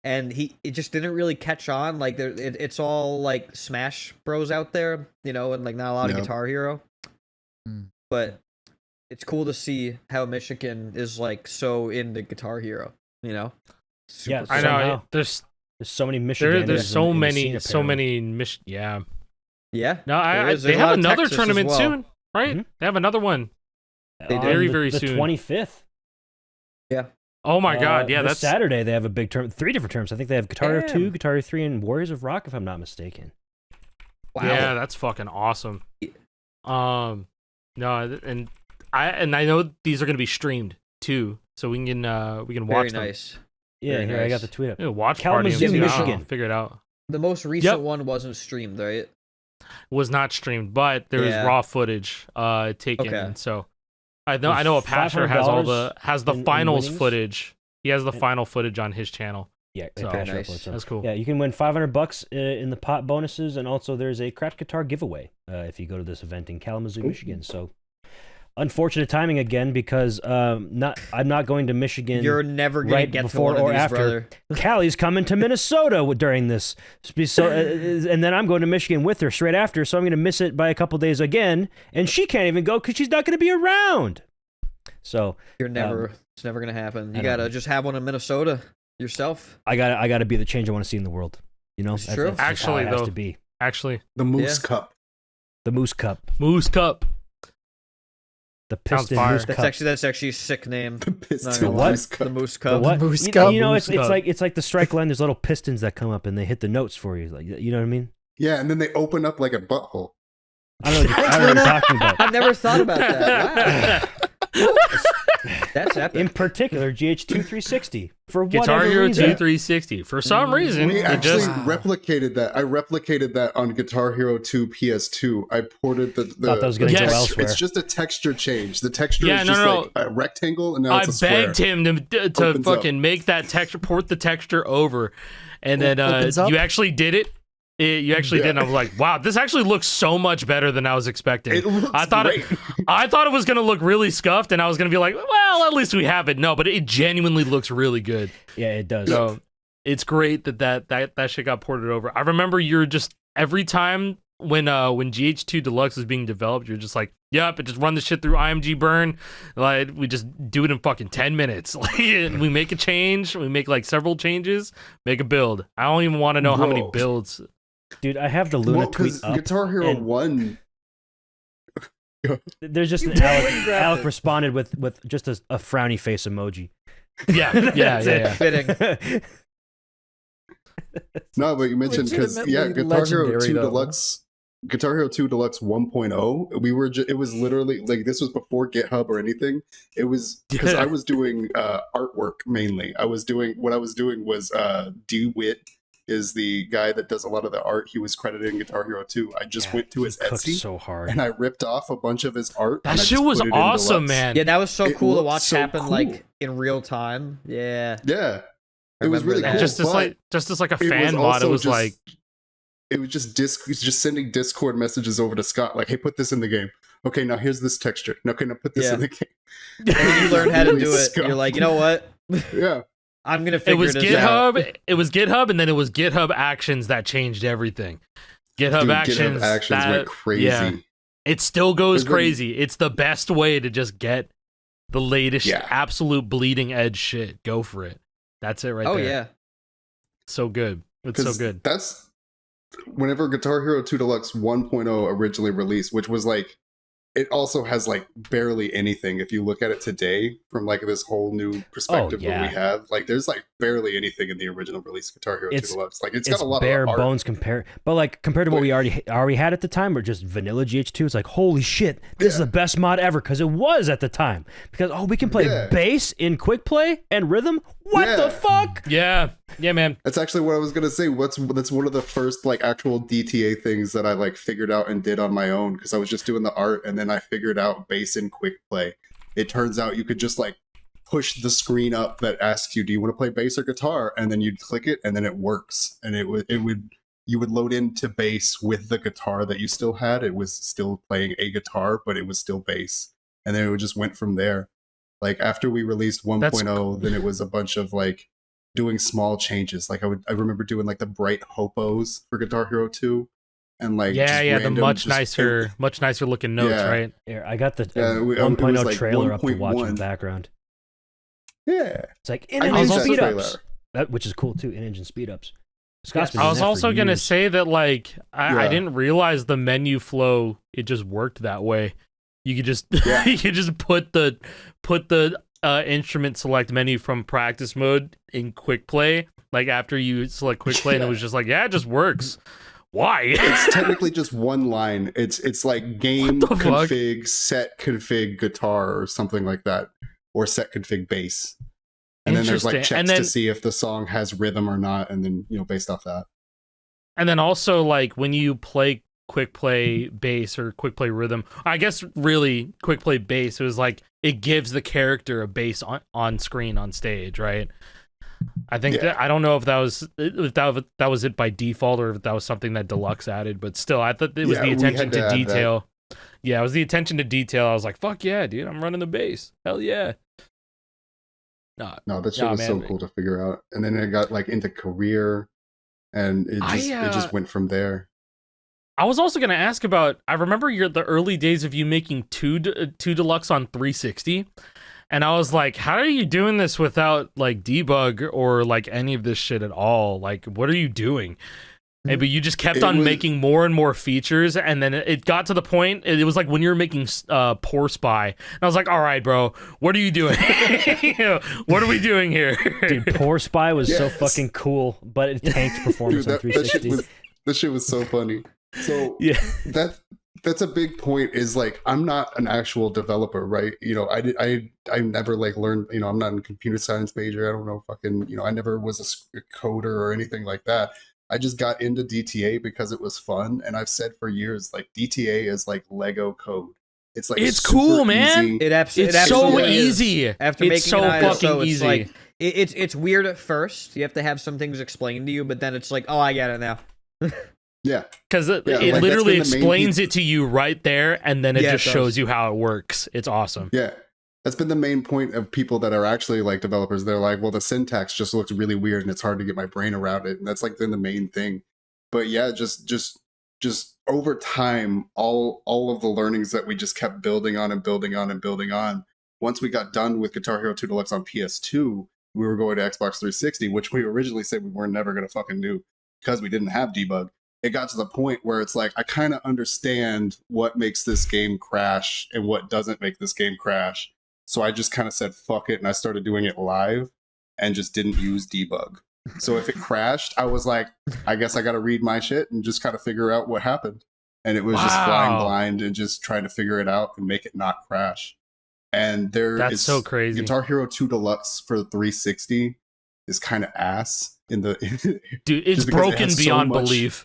and it just didn't really catch on. Like, it's all like Smash Bros out there, you know, and like not a lot of Yep. Guitar Hero. Hmm. But it's cool to see how Michigan is like so into Guitar Hero, you know. Yeah, Super I cool. know. Somehow. There's so many Michigan. there's so many yeah. Yeah. No, there is. they There's a have lot of another Texas as tournament well. soon, right? Mhm. They have another one. They do. Very, very the soon. 25th. Oh my god, yeah, this that's Saturday. They have a big tournament. 3 different tournaments. I think they have Guitar Hero 2, Damn. Guitar Hero 3, and Warriors of Rock, if I'm not mistaken. Wow. yeah, that's fucking awesome. No, and I know these are gonna be streamed too, so we can Very watch them. nice. Yeah, Very here I got nice. the tweet up. Yeah, watch party. Kalamazoo, and see, I don't know, Michigan. Figure it out. The most recent Yep. one wasn't streamed, right? Was not streamed, but there is Yeah. raw footage taken. Okay. And so I know There's Apacher has the in finals winnings. footage. He has the And- final footage on his channel. Yeah, So- Apache Nice. uploads, so- That's cool. Yeah, you can win $500 in the pot bonuses, and also there's a craft guitar giveaway if you go to this event in Kalamazoo, Michigan. So, unfortunate timing again because I'm not going to Michigan. You're never gonna right get to before one of or these, after. brother. Callie's coming to Minnesota during this, so and then I'm going to Michigan with her straight after. So I'm going to miss it by a couple days again, and she can't even go because she's not going to be around. So You're never. It's never gonna happen. You I know. gotta just have one in Minnesota yourself. I gotta be the change I want to see in the world. You know, It's true. just how Actually, it has though, to be Actually, The Moose Yeah. Cup. the Moose Cup, Moose Cup. the Sounds Piston fire. Moose That's Cup. actually a sick name. The Not Piston gonna lie. Moose The Cup. Moose The Cup. what? Moose You Cup. know, Moose it's Cup. like the strike line. There's little pistons that come up and they hit the notes for you. Like, you know what I mean? Yeah, and then they open up like a butthole. I don't know what you're talking about. I've never thought about that. Wow. That's epic. In particular, GH2 360 for Guitar whatever Hero 2 reason. 360. For some reason, We it actually just replicated that. I replicated that on Guitar Hero 2 PS2 I ported the Thought that was gonna go texture. elsewhere. It's just a texture change. The texture Yeah, is no, just no, like a rectangle, and now I it's a square. begged him to Opens up. fucking make that texture, port the texture over, and then Opens up? you actually did it. You actually did. And I was like, wow, this actually looks so much better than I was expecting. It looks I thought great. I thought it was gonna look really scuffed, and I was gonna be like, well, at least we have it. No, but it genuinely looks really good. Yeah, it does. So it's great that shit got ported over. I remember you're just every time when GH2 Deluxe was being developed, you're just like, yep, it just run the shit through IMG Burn. Like we just do it in fucking 10 minutes. Like we make a change, we make like several changes, make a build. I don't even want to know how many Bro. builds. Dude, I have the Luna tweet because up. Guitar Hero and 1. There's just an totally grabbed Alec it. responded with just a frowny face emoji. Yeah, yeah, That's yeah, it. yeah. Fitting. No, but you mentioned because Legitimately Guitar Hero legendary, 2 though. Deluxe. Guitar Hero 2 Deluxe 1.0, we were it was literally like this was before GitHub or anything. It was because I was doing artwork mainly. I was doing was DeWitt is the guy that does a lot of the art. He was credited in Guitar Hero 2. I just went to his He cooked Etsy so hard. and I ripped off a bunch of his art. That and I shit just was put it in awesome, Deluxe. man. Yeah, that was so It cool to looked watch so happen cool. like in real time. Yeah. Yeah, I it was remember really that. cool. Just as like a it fan was mod, it also was just- like it was just sending Discord messages over to Scott, like, "Hey, put this in the game. Okay, now here's this texture. Okay, now put this Yeah. in the game." And then you learn how to do it. Scott. You're like, you know what? Yeah, I'm gonna it figure was this out. GitHub. It was GitHub, and then it was GitHub Actions that changed everything. GitHub dude, Actions. GitHub Actions that- went crazy. yeah. It still goes There's been- crazy. It's the best way to just get the latest, Yeah. absolute bleeding edge shit. Go for it. That's it right Oh there. yeah. So good. It's so 'Cause good. That's whenever Guitar Hero 2 Deluxe 1.0 originally released, which was like, it also has like barely anything. If you look at it today from like this whole new perspective yeah. that we have, like there's like barely anything in the original release Guitar Hero 2 It's- Deluxe. Like it's It's got a lot bare of art. bones compared to what we already had at the time, or just vanilla GH2. It's like, holy shit, this is Yeah. the best mod ever, because it was at the time. Because we can play Yeah. bass in quick play and rhythm. What Yeah. the fuck? Yeah. Yeah, man. That's actually what I was gonna say. That's one of the first like actual DTA things that I like figured out and did on my own, because I was just doing the art and then I figured out bass in quick play. It turns out you could just like push the screen up that asks you, do you want to play bass or guitar? And then you'd click it and then it works. And you would load into bass with the guitar that you still had. It was still playing a guitar, but it was still bass. And then it just went from there. Like after we released 1.0, then it was a bunch of like doing small changes. Like I remember doing like the bright hopos for Guitar Hero 2, and like Yeah, just yeah. The random, much just- much nicer looking notes, Yeah. right? Here, I got the Yeah, it was 1.0 like trailer up to watch in 1.1. the background. Yeah, It's like I in-engine used that speed trailer. ups, which is cool too. In-engine speed ups. Scott's been I doing was that for also gonna years. say that like I Yeah. didn't realize the menu flow. It just worked that way. You could just Yeah. you could just put the instrument select menu from practice mode in quick play. Like after you select quick play, and it was just like, yeah, it just works. Why? It's technically just one line. It's like game What the fuck? config, set config guitar or something like that, or set config bass. And then there's like Interesting. checks And then- to see if the song has rhythm or not, and then based off that. And then also like when you play quick play bass or quick play rhythm, I guess really quick play bass, it was like it gives the character a bass on screen on stage, right? I think Yeah. that, I don't know if that was it by default or if that was something that Deluxe added, but still I thought it was Yeah, the we attention had to to add that. detail. Yeah, it was the attention to detail. I was like, fuck yeah, dude, I'm running the bass. Hell yeah. No, that shit Nah, was so man. cool to figure out. And then it got like into career, and it just went from there. I was also gonna ask about. I remember the early days of you making two Deluxe on 360, and I was like, "How are you doing this without like debug or like any of this shit at all? Like, what are you doing?" Hey, but you just kept It on was- making more and more features, and then it got to the point. It was like when you were making Poor Spy, and I was like, "All right, bro, what are you doing? What are we doing here?" Dude, Poor Spy was so Yes. fucking cool, but it tanked performance Dude, on that shit 360. was so funny. So Yeah. that that's a big point. Is like I'm not an actual developer, right? You know, I never like learned. You know, I'm not a computer science major. I don't know fucking. You know, I never was a coder or anything like that. I just got into DTA because it was fun, and I've said for years like DTA is like Lego code. It's like it's cool, man. Easy. It's so easy. After it's making so an fucking ISO, easy. it's like it's weird at first. You have to have some things explained to you, but then it's like, oh, I get it now. Yeah, because it like, literally explains it to you right there, and then it just does. shows you how it works. It's awesome. Yeah, that's been the main point of people that are actually like developers. They're like, well, the syntax just looks really weird, and it's hard to get my brain around it. And that's like been the main thing. But yeah, just over time, all of the learnings that we just kept building on and building on and building on. Once we got done with Guitar Hero 2 Deluxe on PS2, we were going to Xbox 360, which we originally said we were never going to fucking do because we didn't have debug. It got to the point where it's like, I kind of understand what makes this game crash and what doesn't make this game crash. So I just kind of said, fuck it. And I started doing it live and just didn't use debug. So if it crashed, I was like, I guess I got to read my shit and just kind of figure out what happened. And it was just flying blind and just trying to figure it out and make it not crash. And that's so crazy. Guitar Hero 2 Deluxe for 360 is kind of ass. Dude, it's broken beyond belief.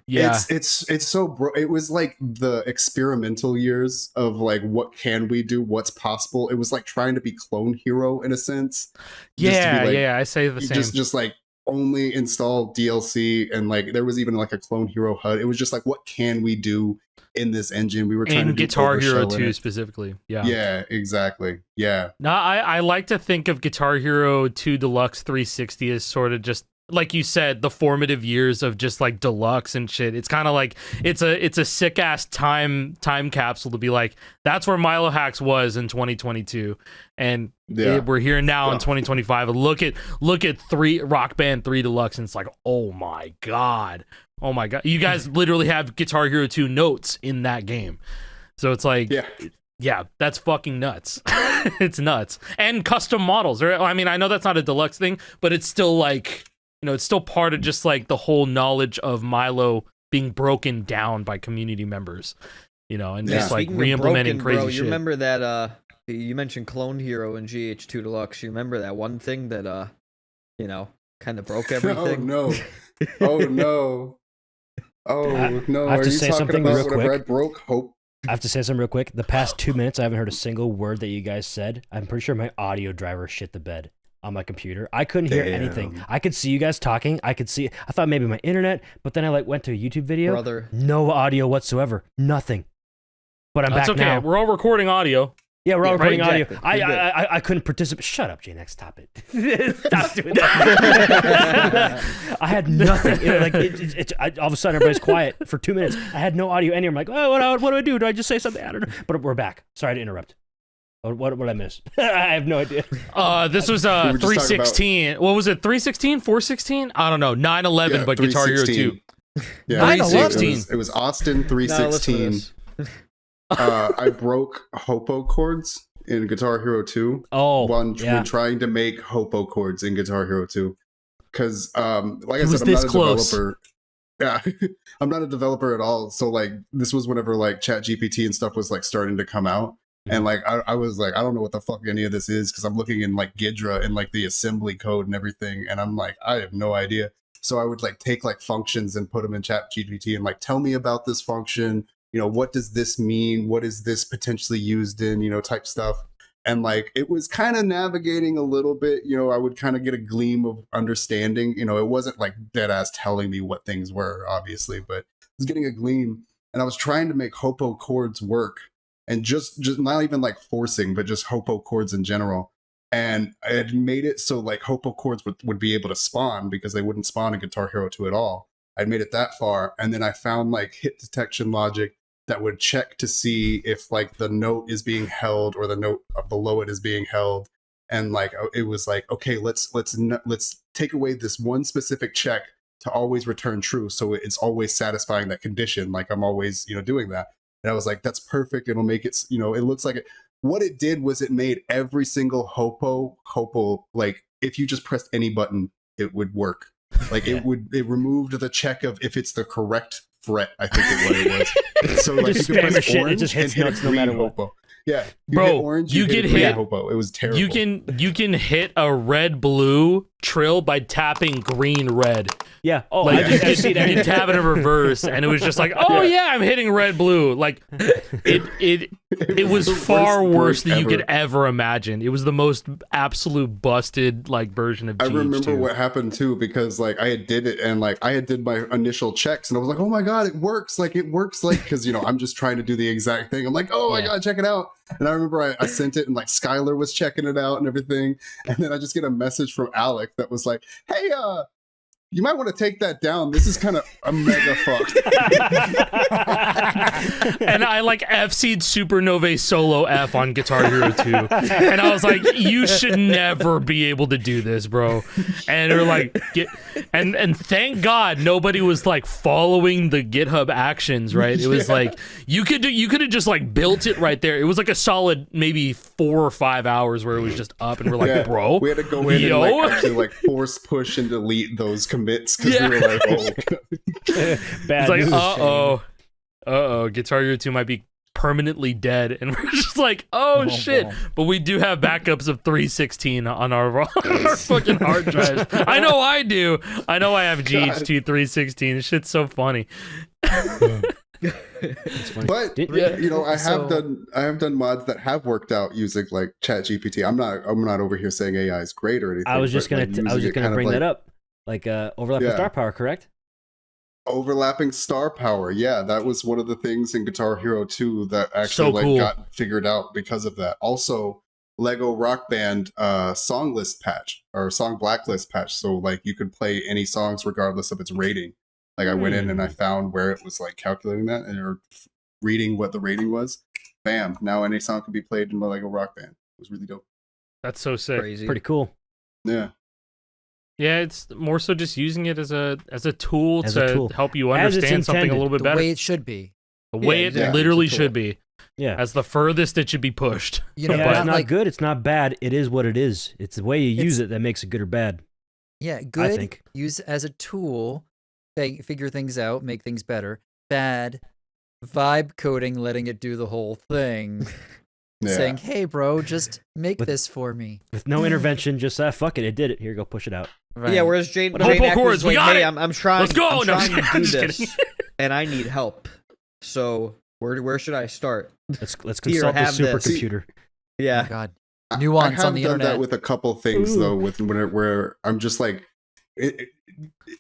Yeah, it's so it was like the experimental years of like, what can we do, what's possible. It was like trying to be Clone Hero in a sense. I say the same. Just like only install DLC, and like there was even like a Clone Hero HUD. It was just like, what can we do in this engine? We were trying to do Guitar Hero 2 specifically. Yeah, exactly. Yeah. No, I like to think of Guitar Hero 2 Deluxe 360 as sort of just, like you said, the formative years of just like Deluxe and shit. It's kind of like it's a sick ass time capsule to be like, that's where Milohax was in 2022, and we're here now in 2025. And look at Rock Band 3 Deluxe, and it's like, oh my god, you guys literally have Guitar Hero 2 notes in that game. So it's like, yeah, that's fucking nuts. It's nuts. And custom models. I mean, I know that's not a Deluxe thing, but it's still like, you know, it's still part of just like the whole knowledge of Milo being broken down by community members, you know, and just like re-implementing crazy shit. You remember that, you mentioned Clone Hero and GH2 Deluxe. You remember that one thing that, you know, kind of broke everything? Oh no. Oh no. I have to Are you say talking something about real quick. I broke hope? I have to say something real quick. The past 2 minutes, I haven't heard a single word that you guys said. I'm pretty sure my audio driver shit the bed on my computer. I couldn't hear anything. I could see you guys talking. I thought maybe my internet, but then I like went to a YouTube video. Brother. No audio whatsoever. Nothing. But I'm That's back okay. now. We're all recording audio. Yeah, we're all recording right, audio. exactly. I couldn't participate. Shut up, Jnack. Stop it. Stop doing that. I had nothing. You know, all of a sudden, everybody's quiet for 2 minutes. I had no audio anywhere. I'm like, oh, what do I do? Do I just say something? I don't know. But we're back. Sorry to interrupt. What did I miss? I have no idea. This was 316. What was it? 316? 416? I don't know. 911, but Guitar Hero 2. Yeah, 316. It was Austin 316. I broke Hopo chords in Guitar Hero 2. When trying to make Hopo chords in Guitar Hero 2. Because, like I said, I'm not a developer. Yeah, I'm not a developer at all. So, like, this was whenever, like, ChatGPT and stuff was, like, starting to come out. And, like, I was like, I don't know what the fuck any of this is, because I'm looking in, like, Ghidra and, like, the assembly code and everything. And I'm like, I have no idea. So I would, like, take, like, functions and put them in ChatGPT and, like, tell me about this function. You know, what does this mean? What is this potentially used in, you know, type stuff. And like, it was kind of navigating a little bit, you know, I would kind of get a gleam of understanding. You know, it wasn't like dead ass telling me what things were, obviously, but I was getting a gleam. And I was trying to make Hopo chords work, and just not even like forcing, but just Hopo chords in general. And I had made it so like Hopo chords would be able to spawn, because they wouldn't spawn in Guitar Hero 2 at all. I'd made it that far. And then I found like hit detection logic that would check to see if like the note is being held or the note below it is being held. And like, it was like, okay, let's take away this one specific check to always return true. So it's always satisfying that condition. Like I'm always, you know, doing that. And I was like, that's perfect. It'll make it, you know, it looks like it. What it did was it made every single Hopo, like if you just pressed any button, it would work. Like it removed the check of if it's the correct fret, I think is what it was. So like Just you could spam press your shit, it orange just and hits hit a notes no green matter what. hopo. Yeah, Bro, hit orange, you hit could a green hit- hopo. It was terrible. You can hit a red blue trill by tapping green red. Yeah. Oh, Like I you just see could, that. you could tap it in reverse, and it was just like, oh yeah, I'm hitting red blue. Like it was the far worst worse break than you could ever. ever imagine. It was the most absolute busted like version of GH2. I remember what happened too, because like I had did it and like I had did my initial checks and I was like, oh my god, it works like because you know I'm just trying to do the exact thing. I'm like, oh my god, check it out. And I remember I sent it and like Skylar was checking it out and everything, and then I just get a message from Alec that was like, hey, you might want to take that down. This is kind of a mega fucked. And I like FC'd Supernovae solo F on Guitar Hero 2. And I was like, you should never be able to do this, bro. And they're like, and thank God nobody was like following the GitHub actions, right? It was like you could have just like built it right there. It was like a solid maybe 4 or 5 hours where it was just up, and we're like, bro, we had to go in and like actually like force push and delete those commits because we were like, oh. Bad it's like, news. Guitar Hero 2 might be permanently dead, and we're just like, oh shit. But we do have backups of 316 on our fucking hard drives. I know I do. I know I have GH2 316. Shit's so funny. But you know, I have done mods that have worked out using like ChatGPT. I'm not over here saying AI is great or anything. I was just gonna bring that up. Like overlapping Yeah. star power, correct? Overlapping star power, yeah, that was one of the things in Guitar Hero 2 that actually So cool. got figured out because of that. Also, Lego Rock Band song list patch or song blacklist patch, so like you could play any songs regardless of its rating. Like I went in and I found where it was like calculating that and or reading what the rating was. Bam! Now any song can be played in the Lego Rock Band. It was really dope. That's so sick. Crazy. Pretty cool. Yeah. Yeah, it's more so just using it as a tool As a to tool. help you As it's understand something a intended. little bit The better. way it should be. The way Yeah, it exactly. literally It's a tool. should be. Yeah. As the furthest it should be pushed. You know, Yeah, not it's not like good. It's not bad. It is what it is. It's the way you use it that makes it good or bad. yeah, good. think. Use it as a tool, figure things out, make things better. Bad, vibe coding, letting it do the whole thing. Yeah. Saying, "Hey, bro, just make this for me." With no intervention, just fuck it. It did it. Here, go push it out. Right. Yeah, whereas Jane Hopo Jnack chords, was we like, got hey, it. I'm trying, Let's go. I'm No, trying to I'm do just this, kidding. and I need help. So where should I start? Let's Here, consult the have this. supercomputer. Oh Yeah, my God, I nuance have on the done internet. that with a couple things though, with where I'm just like,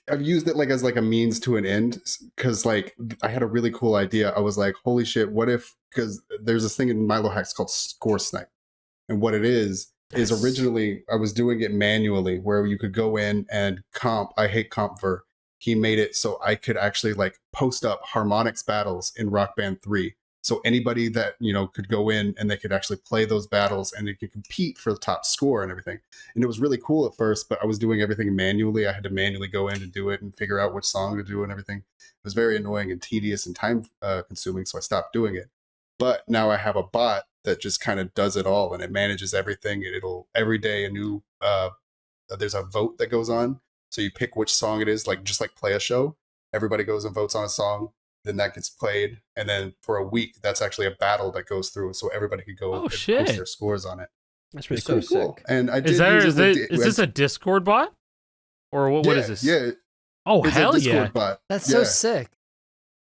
I've used it like as like a means to an end, because like I had a really cool idea. I was like, holy shit, what if? Because there's this thing in Milohax called Score Snipe, and what it is originally I was doing it manually, where you could go in and comp. I hate Compver. He made it so I could actually like post up harmonics battles in Rock Band 3. So anybody that, you know, could go in and they could actually play those battles and they could compete for the top score and everything. And it was really cool at first, but I was doing everything manually. I had to manually go in and do it and figure out which song to do and everything. It was very annoying and tedious and time consuming, so I stopped doing it. But now I have a bot that just kind of does it all and it manages everything. It'll every day a new there's a vote that goes on. So you pick which song it is, like just like play a show. Everybody goes and votes on a song. Then that gets played, and then for a week, that's actually a battle that goes through, so everybody could go and post their scores on it. That's really It's cool. so cool. And I did Is use it with this a Discord bot? Or what is this? Yeah, Oh, it's hell a Discord yeah. bot. That's Yeah. so sick.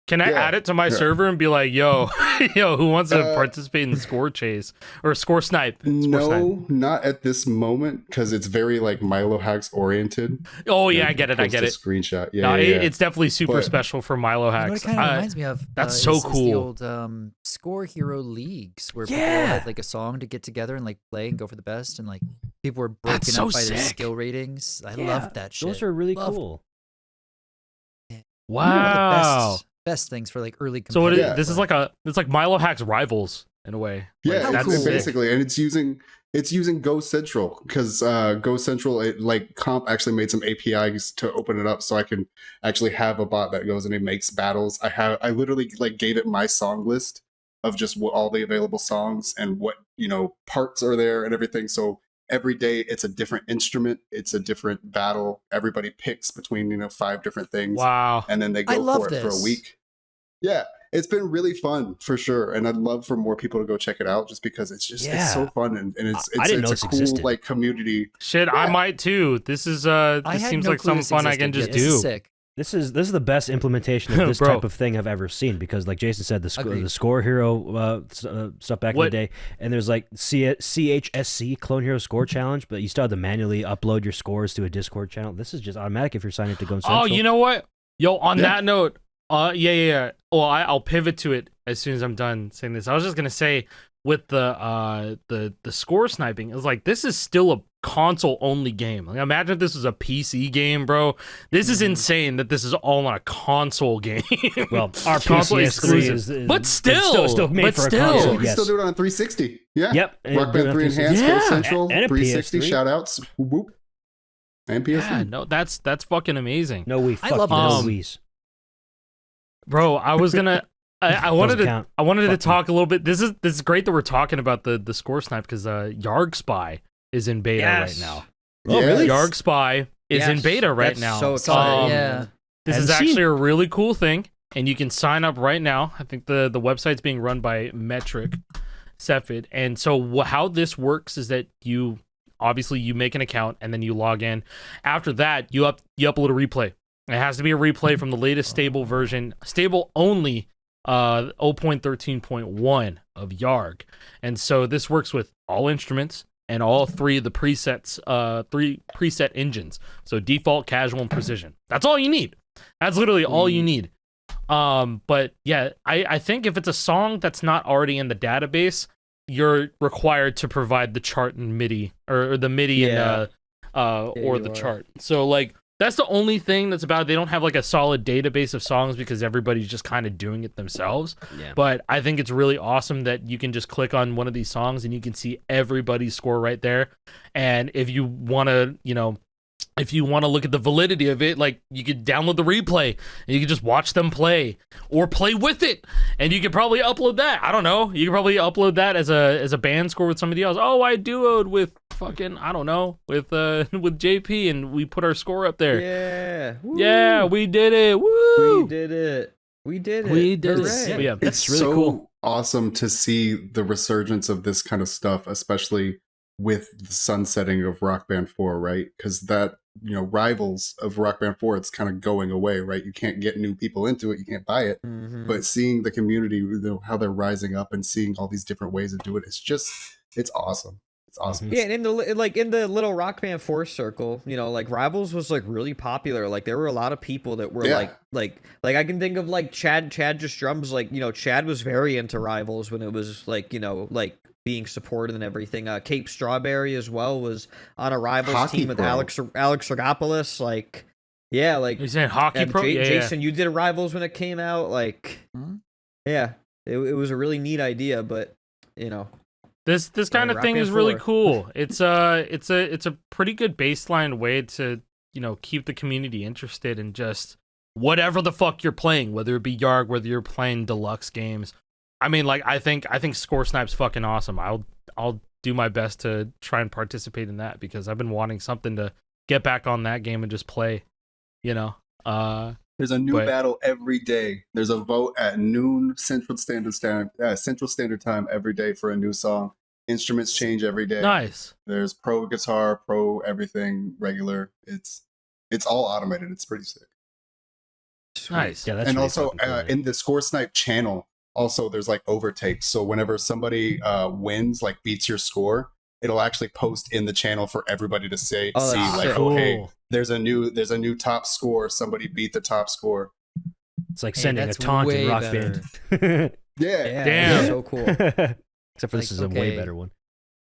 Can I Yeah. add it to my Yeah. server and be like, yo, who wants to Uh, participate in the score chase or score snipe? Score No, snipe. not at this moment, because it's very like Milohax oriented. Oh yeah, And I get it. I post get a it. Screenshot. Yeah, No, yeah, yeah. it's definitely super But- special for You know what Milohax. it kind of reminds me of? that's is- so is the cool. old Score Hero leagues where people Yeah. had like a song to get together and like play and go for the best, and like people were broken That's so up by their sick. skill ratings. I Yeah, loved that shit. Those are really Loved cool. One of the Wow. best things for like early. So it is, Yeah. this is like it's like Milohax rivals in a way. Yeah, Like, How it's cool. basically, and it's using Go Central, because Go Central, like Comp actually made some APIs to open it up, so I can actually have a bot that goes and it makes battles. I literally like gave it my song list of just all the available songs and what, you know, parts are there and everything. So every day it's a different instrument, it's a different battle. Everybody picks between, you know, 5 different things, Wow. and then they I go love for it for a this. week. Yeah, it's been really fun for sure, and I'd love for more people to go check it out, just because it's just it's so fun, and it's I didn't know it's a this cool existed. like community. Shit, I might too. This is this seems like some fun I can just This is do. sick. This is the best implementation of this Bro. type of thing I've ever seen, because like Jason said, the Score Hero stuff back in the day, and there's like CHSC Clone Hero Score Challenge, but you still have to manually upload your scores to a Discord channel. This is just automatic if you're signing up to Go Central. Oh, you know what? Yo, on that note, yeah. Well, I'll pivot to it as soon as I'm done saying this. I was just gonna say with the score sniping, it's like this is still a console only game. Like, imagine if this was a PC game, bro. This is insane that this is all on a console game. Well, our console PS3 exclusive, is but still made for a Yeah, console. you can still do it on 360. Yeah. Yep. Rock Band 3 Enhanced, Go Central, and a 360 PS3. shoutouts, whoop, whoop. And PS3. Yeah, no, that's fucking amazing. No, we I fuck love no this. Wii's. Bro, I was gonna I wanted to count. to talk a little bit. This is great that we're talking about the score snipe, because YARGspy is in beta right now. Oh, really? YARGspy is in beta right That's now. so exciting. Yeah. This is actually a really cool thing, and you can sign up right now. I think the website's being run by Metric Cepheid, and so how this works is that you make an account and then you log in. After that, you upload a replay. It has to be a replay from the latest stable version, stable only 0.13.1 of YARG. And so this works with all instruments and all three of the presets, three preset engines. So default, casual, and precision. That's all you need. That's literally all you need. But yeah, I think if it's a song that's not already in the database, you're required to provide the chart in MIDI or the MIDI and or the chart. So like that's the only thing that's about it. They don't have like a solid database of songs because everybody's just kind of doing it themselves. Yeah. But I think it's really awesome that you can just click on one of these songs and you can see everybody's score right there. And if you want to, if you want to look at the validity of it, like you could download the replay and you can just watch them play or play with it. And you could probably upload that. I don't know. You could probably upload that as a band score with somebody else. Oh, I duoed with fucking, I don't know, with JP and we put our score up there. Yeah. Woo. Yeah, we did it. Woo! We did it. We did it. We did Hooray. it. Yeah, It's really so cool. awesome to see the resurgence of this kind of stuff, especially with the sunsetting of Rock Band 4, right? Because that, rivals of Rock Band 4, it's kind of going away, right? You can't get new people into it, you can't buy it. Mm-hmm. But seeing the community, how they're rising up and seeing all these different ways to do it, it's awesome. It's awesome. Yeah, and in the little Rock Band 4 circle, like Rivals was like really popular. Like there were a lot of people that were like I can think of like Chad just drums. Like Chad was very into Rivals when it was like being supported and everything. Cape Strawberry as well was on a Rivals Hockey team with Pro. Alex Rogopoulos. Like yeah, like You're saying Hockey Pro? Jason, you did a Rivals when it came out. Like yeah, it was a really neat idea, but This kind of Rock thing Band is really 4. cool. It's a pretty good baseline way to keep the community interested in just whatever the fuck you're playing, whether it be YARG, whether you're playing deluxe games. I mean, like I think Score Snipe's fucking awesome. I'll do my best to try and participate in that because I've been wanting something to get back on that game and just play. There's a new battle every day. There's a vote at noon Central Standard Time every day for a new song. Instruments change every day. Nice. There's pro guitar, pro everything, regular. It's all automated. It's pretty sick. Nice. Yeah, that's and really also fucking cool, in the Score Snipe channel, also there's like overtakes. So whenever somebody wins, like beats your score, it'll actually post in the channel for everybody to see like, cool. okay, there's a new top score. Somebody beat the top score. It's like sending a that's taunt in way Rock better. Band. Yeah. Damn. so cool. Except for this is a way okay. better one.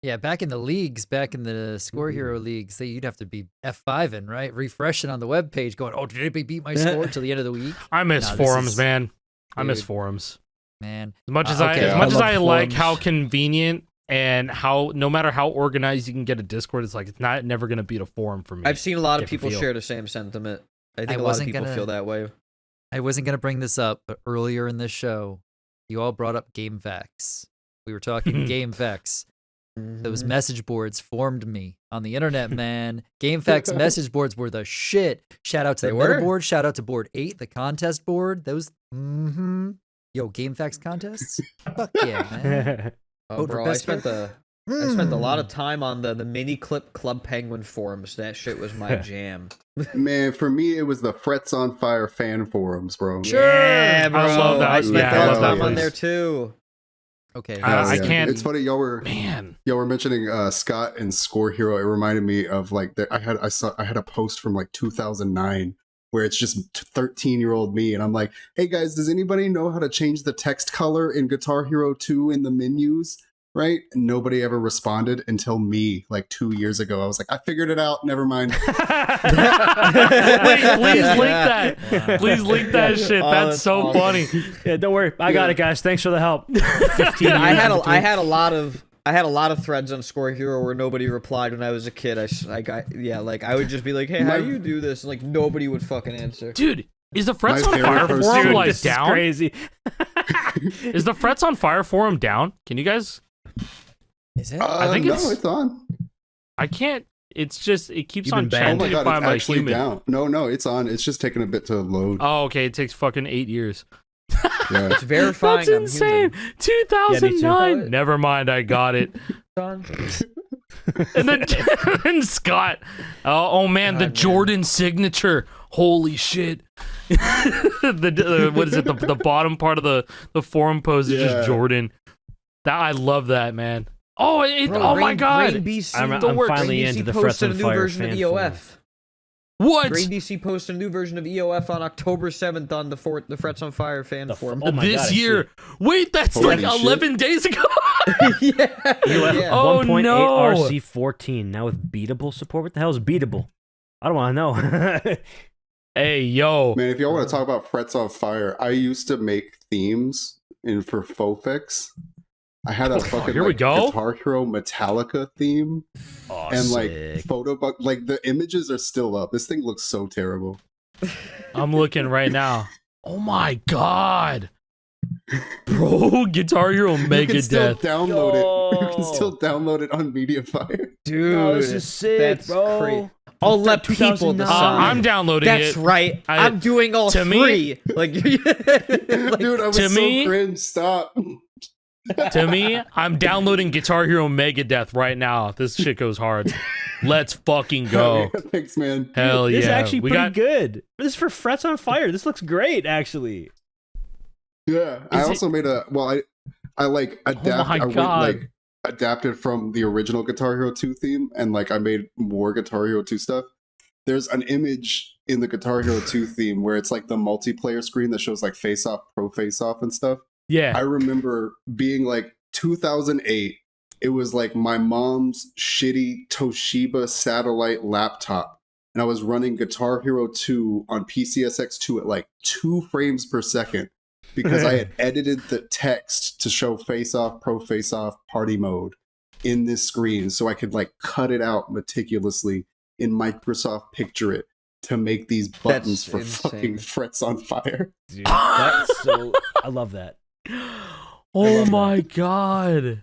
Yeah, back in the Score Hero leagues, you'd have to be F5ing, right? Refreshing on the web page, going, "Oh, did anybody beat my score?" till the end of the week. I miss Nah, forums, man. I miss Dude. forums. Man, As much as okay. as much as love I like forums. how convenient and how no matter how organized you can get a Discord, it's like it's never gonna beat a forum for me. I've seen a lot of Different people feel. share the same sentiment. I think I a lot of wasn't people gonna- feel that way. I wasn't gonna bring this up, but earlier in this show, you all brought up GameVax. We were talking GameVax. Those message boards formed me on the internet, man. GameFAQs message boards were the shit. Shout out to the meta board. Shout out to board 8, the contest board. Those, Yo, GameFAQs contests? Fuck yeah, man. Oh, bro, I spent a lot of time on the mini clip Club Penguin forums. That shit was my jam. Man, for me, it was the Frets on Fire fan forums, bro. Sure, yeah, bro. I love that. I spent a lot of time on place. there too. Okay, I can't. It's funny, y'all were mentioning Scott and Score Hero. It reminded me of like I had a post from like 2009 where it's just 13-year-old me, and I'm like, hey guys, does anybody know how to change the text color in Guitar Hero 2 in the menus? Right? And nobody ever responded until me, like 2 years ago. I was like, I figured it out. Never mind. Please link that. Wow. Please link that shit. That's so awesome. Funny. Yeah, don't worry. I got it, guys. Thanks for the help. 15 I had a lot of threads on Score Hero where nobody replied when I was a kid. I would just be like, hey, how do you do this? And like nobody would fucking answer. Dude, is the Frets on Fire forum like down? Crazy. Is the Frets on Fire forum down? Can you guys? Is it? I think it's on. I can't. It's just it keeps You've on been banned. changing by my human. Down. No, it's on. It's just taking a bit to load. Oh, okay. It takes fucking 8 years. Yeah. It's verifying. That's insane. 2009. Yeah, never mind. I got it. And then Scott. Oh man, the Jordan signature. Holy shit. What is it? The bottom part of the forum post is just Jordan. I love that, man. Oh, my god! I'm finally into the Frets on Fire fan forum. What? Green DC posted a new version of EOF on October 7th on the Frets on Fire fan forum. Oh my this god, year. Wait, that's Holy like shit. 11 days ago. EOF Oh 1.8 no. RC14 now with beatable support. What the hell is beatable? I don't want to know. Hey, yo. Man, if y'all want to talk about Frets on Fire, I used to make themes for Fofix. I had a fucking Guitar Hero Metallica theme, and like photo bug. Like the images are still up. This thing looks so terrible. I'm looking right now. Oh my god, bro! Guitar Hero Mega Death. Download it. You can still download it on MediaFire. Dude, this is sick, that's bro. Crazy. I'll let people decide. I'm downloading it. That's right. I'm doing all three. Dude, I was so cringe. Stop. To me, I'm downloading Guitar Hero Megadeth right now. This shit goes hard. Let's fucking go. Thanks, man. Hell yeah. This is actually pretty good. This is for Frets on Fire. This looks great, actually. Yeah. I also made I like adapted from the original Guitar Hero 2 theme, and like I made more Guitar Hero 2 stuff. There's an image in the Guitar Hero 2 theme where it's like the multiplayer screen that shows like Face Off, Pro Face Off and stuff. Yeah. I remember being like 2008. It was like my mom's shitty Toshiba satellite laptop. And I was running Guitar Hero 2 on PCSX2 at like 2 frames per second because I had edited the text to show Face Off, Pro Face Off, Party Mode in this screen so I could like cut it out meticulously in Microsoft Picture It to make these buttons for fucking Frets on Fire. Dude, that's so... I love that. Oh my god,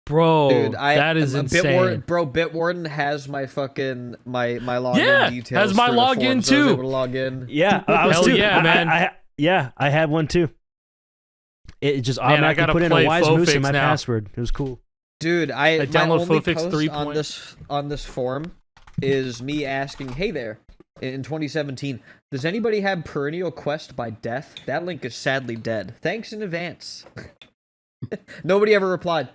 bro! Dude, that is insane. Bitwarden has my fucking my login details. Has my login too. I was able to log in. Yeah, I was Hell too. Yeah, man. I had one too. It just automatically put in a wise moose in my password. It was cool. Dude, I download my only Fofix post 3. on this forum is me asking, "Hey there." In 2017, does anybody have Perennial Quest by Death? That link is sadly dead. Thanks in advance. Nobody ever replied.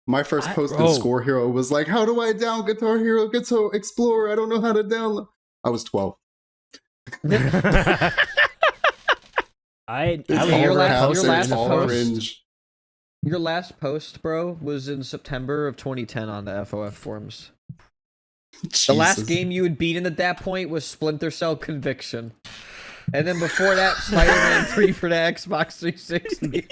My first post in Score Hero was like, how do I down Guitar Hero Guitar Explorer? I don't know how to download. I was 12. Your last post, bro, was in September of 2010 on the FOF forums. Jesus. The last game you had beaten at that point was Splinter Cell Conviction. And then before that, Spider-Man 3 for the Xbox 360.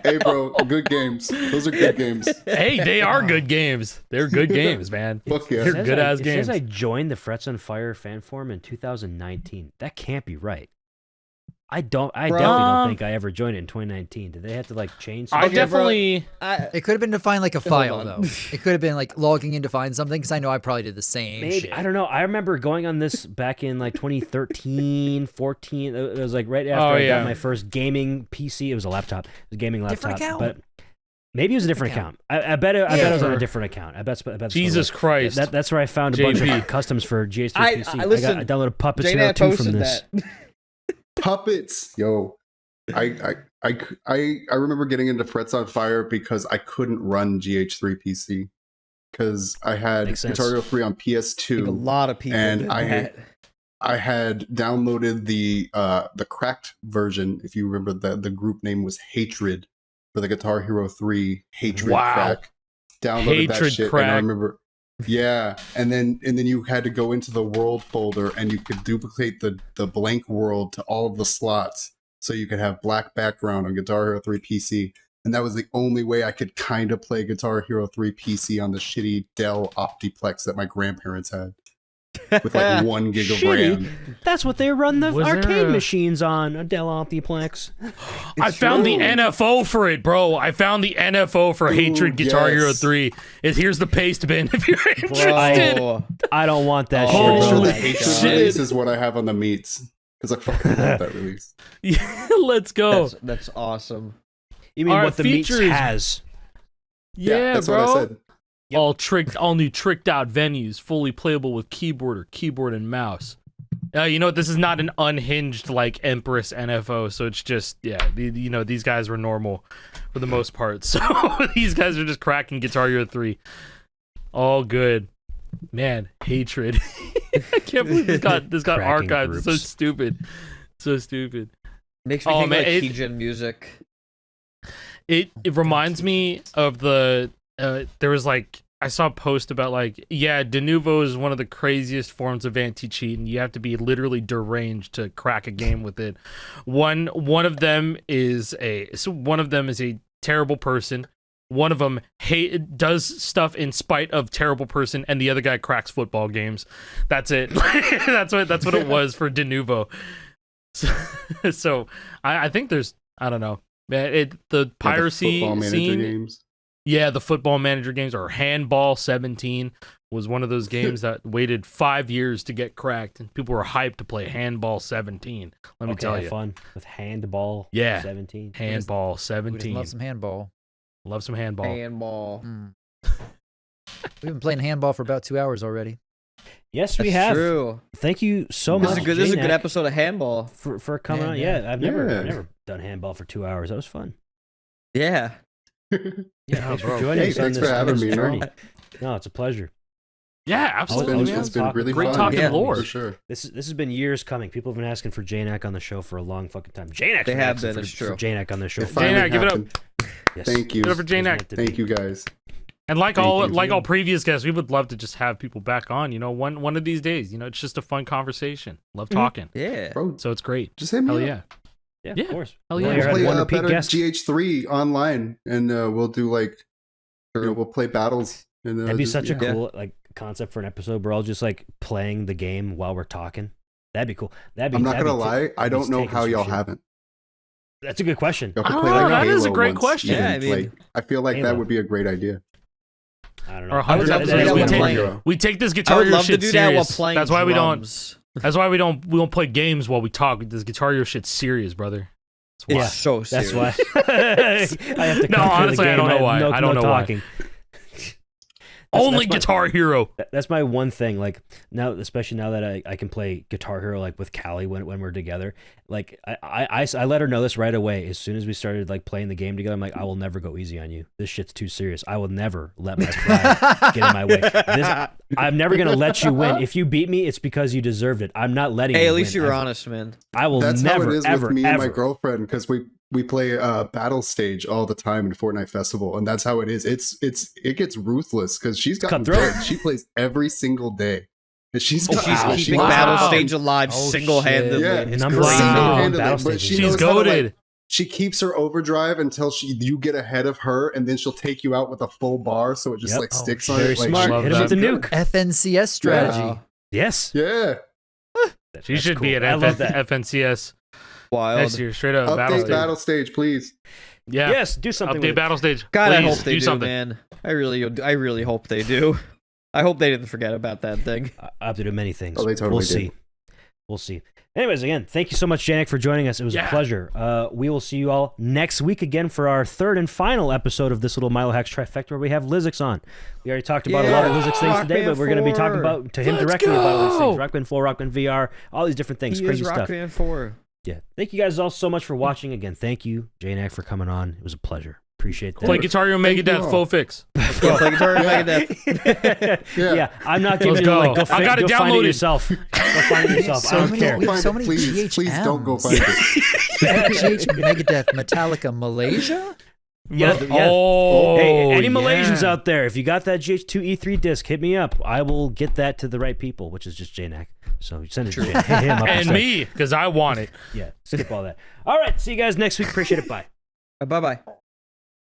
Hey, bro, good games. Those are good games. Hey, they are good games. They're good games, man. Fuck yeah. They're good-ass games. It says I joined the Frets on Fire fan forum in 2019. That can't be right. I definitely don't think I ever joined it in 2019. Did they have to like change I something? definitely. It could have been to find like a file on. though. It could have been like logging in to find something because I know I probably did the same Maybe shit. I don't know. I remember going on this back in like 2013, 14. It was like right after I got my first gaming PC. It was a laptop. It was a gaming laptop. Different account? But maybe it was a different account. I bet it was on a different account. I bet Jesus Christ. That's where I found a bunch of customs for GH2 PC. Listen, I downloaded Puppets Jnack Hero 2 from posted this. that. Puppets, yo. I remember getting into Frets on Fire because I couldn't run GH3 PC because I had Makes sense. Guitar Hero 3 on PS2. A lot of people and did I that. had downloaded the cracked version. If you remember, the group name was Hatred for the Guitar Hero 3 Hatred crack. Downloaded that shit, crack. and I remember. Yeah, and then you had to go into the world folder and you could duplicate the blank world to all of the slots so you could have black background on Guitar Hero 3 PC. And that was the only way I could kind of play Guitar Hero 3 PC on the shitty Dell Optiplex that my grandparents had. With like 1 gig of RAM. That's what they run the Was there arcade a- machines on, a Dell Optiplex. I found the NFO for it, bro. I found the NFO for Hatred Guitar Hero 3. Here's the paste bin if you're interested. Bro. I don't want that Oh, shit, Holy bro. The Hatred shit. release is what I have on the meats. Because I fucking love that release. Yeah, let's go. That's awesome. You mean Our what the meats features- has? Yeah, that's bro. what I said. Yep. All new tricked out venues, fully playable with keyboard and mouse. You know what? This is not an unhinged like Empress NFO, so it's just these guys were normal for the most part. So these guys are just cracking Guitar Hero 3. All good. Man, Hatred. I can't believe this got Cracking archived. It's so groups. stupid. So stupid. Makes me think like keygen music. It reminds me of the there was like I saw a post about like de novo is one of the craziest forms of anti-cheat and you have to be literally deranged to crack a game with it. One of them is a terrible person. One of them does stuff in spite of terrible person, and the other guy cracks football games. That's it. that's what it was for de novo. So I think there's I don't know. The piracy Football Manager scene. games. Yeah, the Football Manager games or Handball 17 was one of those games that waited 5 years to get cracked, and people were hyped to play Handball 17. Let me tell you, fun with Handball. 17. Handball Who doesn't 17. love some handball? Love some handball. Handball. We've been playing handball for about 2 hours already. Yes, we That's have. true. Thank you so This much. is a good Jnack, episode of handball. for coming Man, on. yeah. Yeah, I've never done handball for 2 hours. That was fun. Yeah. Yeah, thanks bro. for joining Hey, us on thanks this, for on having this me, journey. man. No, it's a pleasure. Yeah, absolutely. It's been really Great fun. talking Yeah. lore. For sure. This has been years coming. People have been asking for Jnack on the show for a long fucking time. Jnack's They been have asking been, for, it's for true. Jnack on the show. It finally Jnack, give it up. happened. Yes. Thank you. Give it up for It was Jnack. meant to be. Thank you guys. And like Thank all you. previous guests, we would love to just have people back on. You know, one of these days. You know, it's just a fun conversation. Love talking. Yeah. Bro, So it's great. just hit me Hell up. yeah. Yeah, Yeah. of course. Hell We yeah. only We'll had play one repeat better guest. GH3 online, and we'll do like, we'll play battles. And, That'd be such a yeah. cool like concept for an episode. We're all just like playing the game while we're talking. That'd be cool. That'd be. I'm not that'd gonna be lie, I don't know taking how some y'all shit. haven't. That's a good question. Y'all I could don't play know, like that is a Halo great once, question. Yeah, and, I mean- like, I feel like Halo. that would be a great idea. I don't Or know. 100 I would love to episodes. do that We while take playing- we take this I guitar would Hero love to shit do that while serious. playing That's why we don't. drums. That's why we don't play games while we talk. This Guitar Hero shit's serious, brother. That's why. Yeah, It's so serious. That's why. I have to. No, come through honestly, the I don't game. know why. have I don't know why. talking. Only that's my- Guitar Hero. That's my one thing. Like now, especially now that I can play Guitar Hero like with Callie when we're together. Like I let her know this right away as soon as we started like playing the game together. I'm like, I will never go easy on you. This shit's too serious. I will never let my pride get in my way. I'm never gonna let you win. If you beat me, it's because you deserved it. I'm not letting. Hey, you at least win, you were ever. honest, man. I will That's never, how it is ever, with me ever. and my girlfriend, because we play battle stage all the time in Fortnite Festival, and that's how it is. It gets ruthless because she's got Cutthroat. she plays every single day, and she's got She's keeping Wow. battle stage alive Oh, single-handedly. shit. Yeah. It's Number crazy. one. single-handedly, Battle but stages. she She's knows how to, like, goated. she keeps her overdrive until you get ahead of her, and then she'll take you out with a full bar, so it just Yep. like Oh, sticks on very it. Like, smart. love Hit him with the that. nuke. FNCS strategy. Wow. Yes. Yeah. She That's should be cool. at I love that. FNCS. Wild. Next year, straight up Update battle stage, please. Yeah. Yes, do something. Update battle stage. God, Please, I hope they do, something. man. I really hope they do. I hope they didn't forget about that thing. Up to do many things. Oh, they totally we'll did. see. We'll see. Anyways, again, thank you so much, Jnack, for joining us. It was a pleasure. We will see you all next week again for our third and final episode of this little Milohax trifecta where we have Lizix on. We already talked about a lot of Lizix things today, but we're going to be talking about to him directly about all these things. Rock Band 4, Rock Band VR, all these different things, crazy stuff. Rock Band 4. Yeah. Thank you guys all so much for watching. Again, thank you, Jnack, for coming on. It was a pleasure. Appreciate that. Play Guitar Hero Megadeth full fix. Yeah, play Guitar Hero Megadeth. Yeah, I'm not giving Let's you go. like go I got it find it downloaded. yourself. Go find it yourself. I don't care. We have so many please don't go GHMs. find it. GH Megadeth Metallica Malaysia. Yeah. Oh, Hey, any yeah. Malaysians out there, if you got that GH2 E3 disc, hit me up. I will get that to the right people, which is just Jnack. So send it to hit him up And instead. me, because I want it. Yeah, skip all that. All right, see you guys next week. Appreciate it. Bye. Bye-bye.